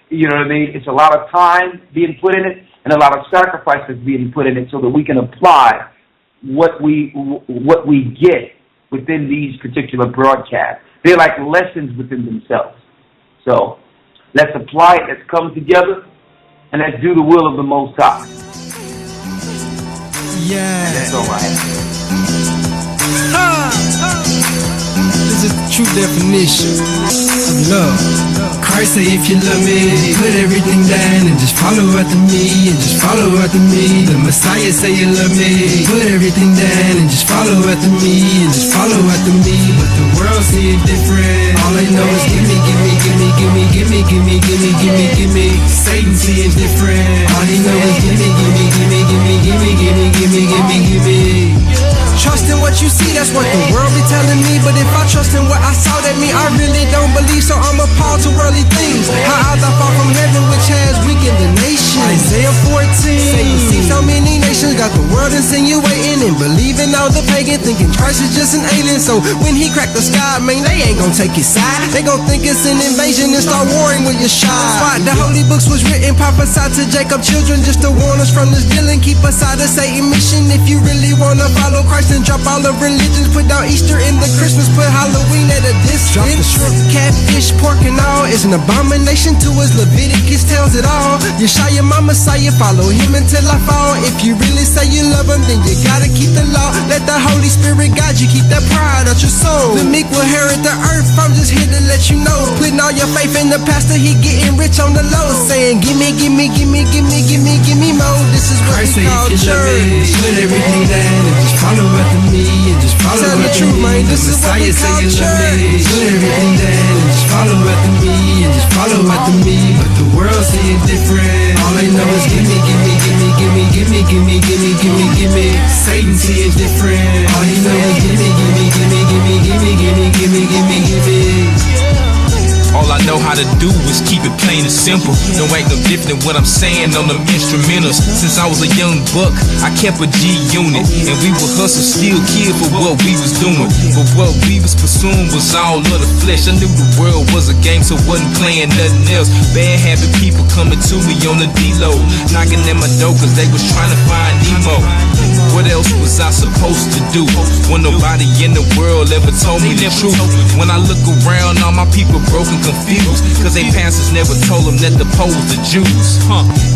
You know what I mean? It's a lot of time being put in it and a lot of sacrifices being put in it so that we can apply what we get within these particular broadcasts. They're like lessons within themselves. So let's apply it, let's come together, and let's do the will of the Most High. Yeah. And that's all I have. This is the true definition of love. Christ say if you love me, put everything down and just follow after me, and just follow after me. The Messiah say you love me, put everything down and just follow after me, and just follow after me. But the world see it different. All they know is give me, give me, give me, give me, give me, give me, give me, give me, give me. Satan see it different. All he know is give me, give me, give me, give me, give me, give me, give me, give me, give me. Trust in what you see, that's what the world be telling me. But if I trust in what I saw, that mean I really don't believe. So I'm appalled to worldly things. How I fall from heaven, which has weakened the nation. Isaiah 14. Satan sees so many nations, got the world insinuating and believing all the pagan, thinking Christ is just an alien. So when he cracked the sky, man, they ain't gonna take his side. They gon' think it's an invasion and start warring with your shine. Spot the holy books was written, prophesied to Jacob children, just to warn us from this dealing. Keep us out of Satan's mission. If you really wanna follow Christ, and drop all of religions, put down Easter in the Christmas, put Halloween at a distance. Drop the shrimp, catfish, pork and all. It's an abomination to us. Leviticus tells it all. Yeshua, my Messiah, follow him until I fall. If you really say you love him, then you gotta keep the law. Let the Holy Spirit guide you, keep that pride out your soul. The meek will inherit the earth. I'm just here to let you know. Putting all your faith in the pastor, he getting rich on the low. Saying, give me, give me, give me, give me, give me, give me more. This is what we call church. Put everything down and just follow after me, and just follow after me. Man, this is what we call church. Put everything down and just follow after me, and just follow after me. But the world see it different. All they know is give me, give me, give me, give me, give me, give me, give me, give me, give me. Satan see it different. All he know is give me, give me, give me, give me, give me, give me, give me, give me, give me. All I know how to do is keep it plain and simple. No ain't no different than what I'm saying on the instrumentals. Since I was a young buck, I kept a G unit, and we would hustle, still kill for what we was doing. But what we was pursuing was all of the flesh. I knew the world was a game, so wasn't playing nothing else. Bad habit people coming to me on the D-Lo, knocking at my door cause they was trying to find Nemo. What else was I supposed to do when nobody in the world ever told me the truth? When I look around, all my people broken, confused, cause they pastors never told them that the poles the Jews.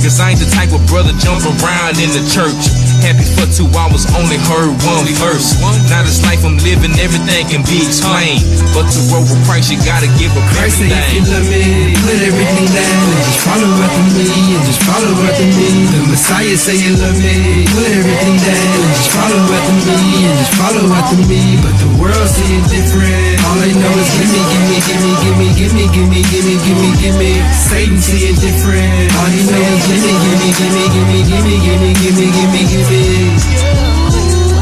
Cause I ain't the type of brother jump around in the church. Happy for 2 hours, only heard one verse. Now this life I'm living, everything can be explained, but to roll with Christ, you gotta give up everything. Christ say if you love me, put everything down and just follow after me, and just follow after me. The Messiah say you love me, put everything down and just follow after me, and just follow after me. But the world see it different. All they know is give me, give me, give me, give me, give me, give me, give me, give me, give me. Satan see it different. All he know is give me, give me, give me, give me, give me, give me, give me, give me, give me.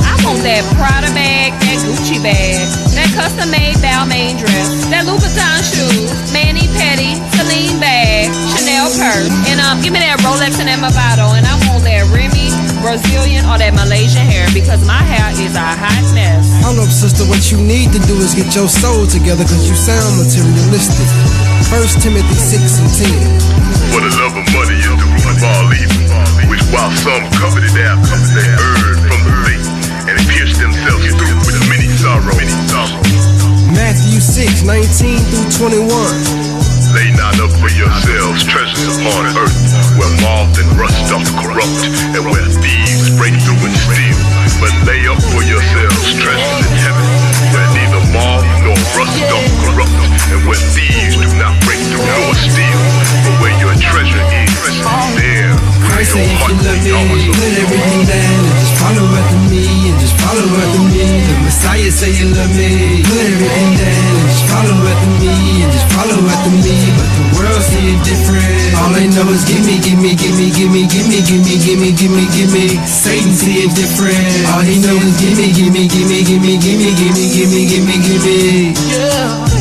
I want that Prada bag, that Gucci bag, that custom-made Balmain dress, that Louboutin shoes, Mani Petty, Celine bag, Chanel purse, and give me that Rolex and that Movado, and I want that Remy Brazilian or that Malaysian hair because my hair is a hot mess. Hold up, sister, what you need to do is get your soul together cause you sound materialistic. 1 Timothy 6 and 10. For the love of money is the root of all evil, which while some coveted after, they erred from the faith, and they pierced themselves through with many sorrows. Matthew 6, 19 through 21. Lay not up for yourselves treasures upon earth, where moth and rust doth corrupt, and where thieves break through and steal. But lay up for yourselves treasures in heaven, where neither moth nor rust doth corrupt, and where thieves do not break through nor steal. For where your treasure is, there Christ say if you love me, put everything down and just follow after me, and just follow after me. The Messiah say you love me, put everything down and just follow after me, and just follow after me. But the world see it different. All they know is give me, give me, give me, give me, give me, give me, give me, give me, give me. Satan see it different. All he know is give me, give me, give me, give me, give me, give me, give me, give me, give me. Yeah.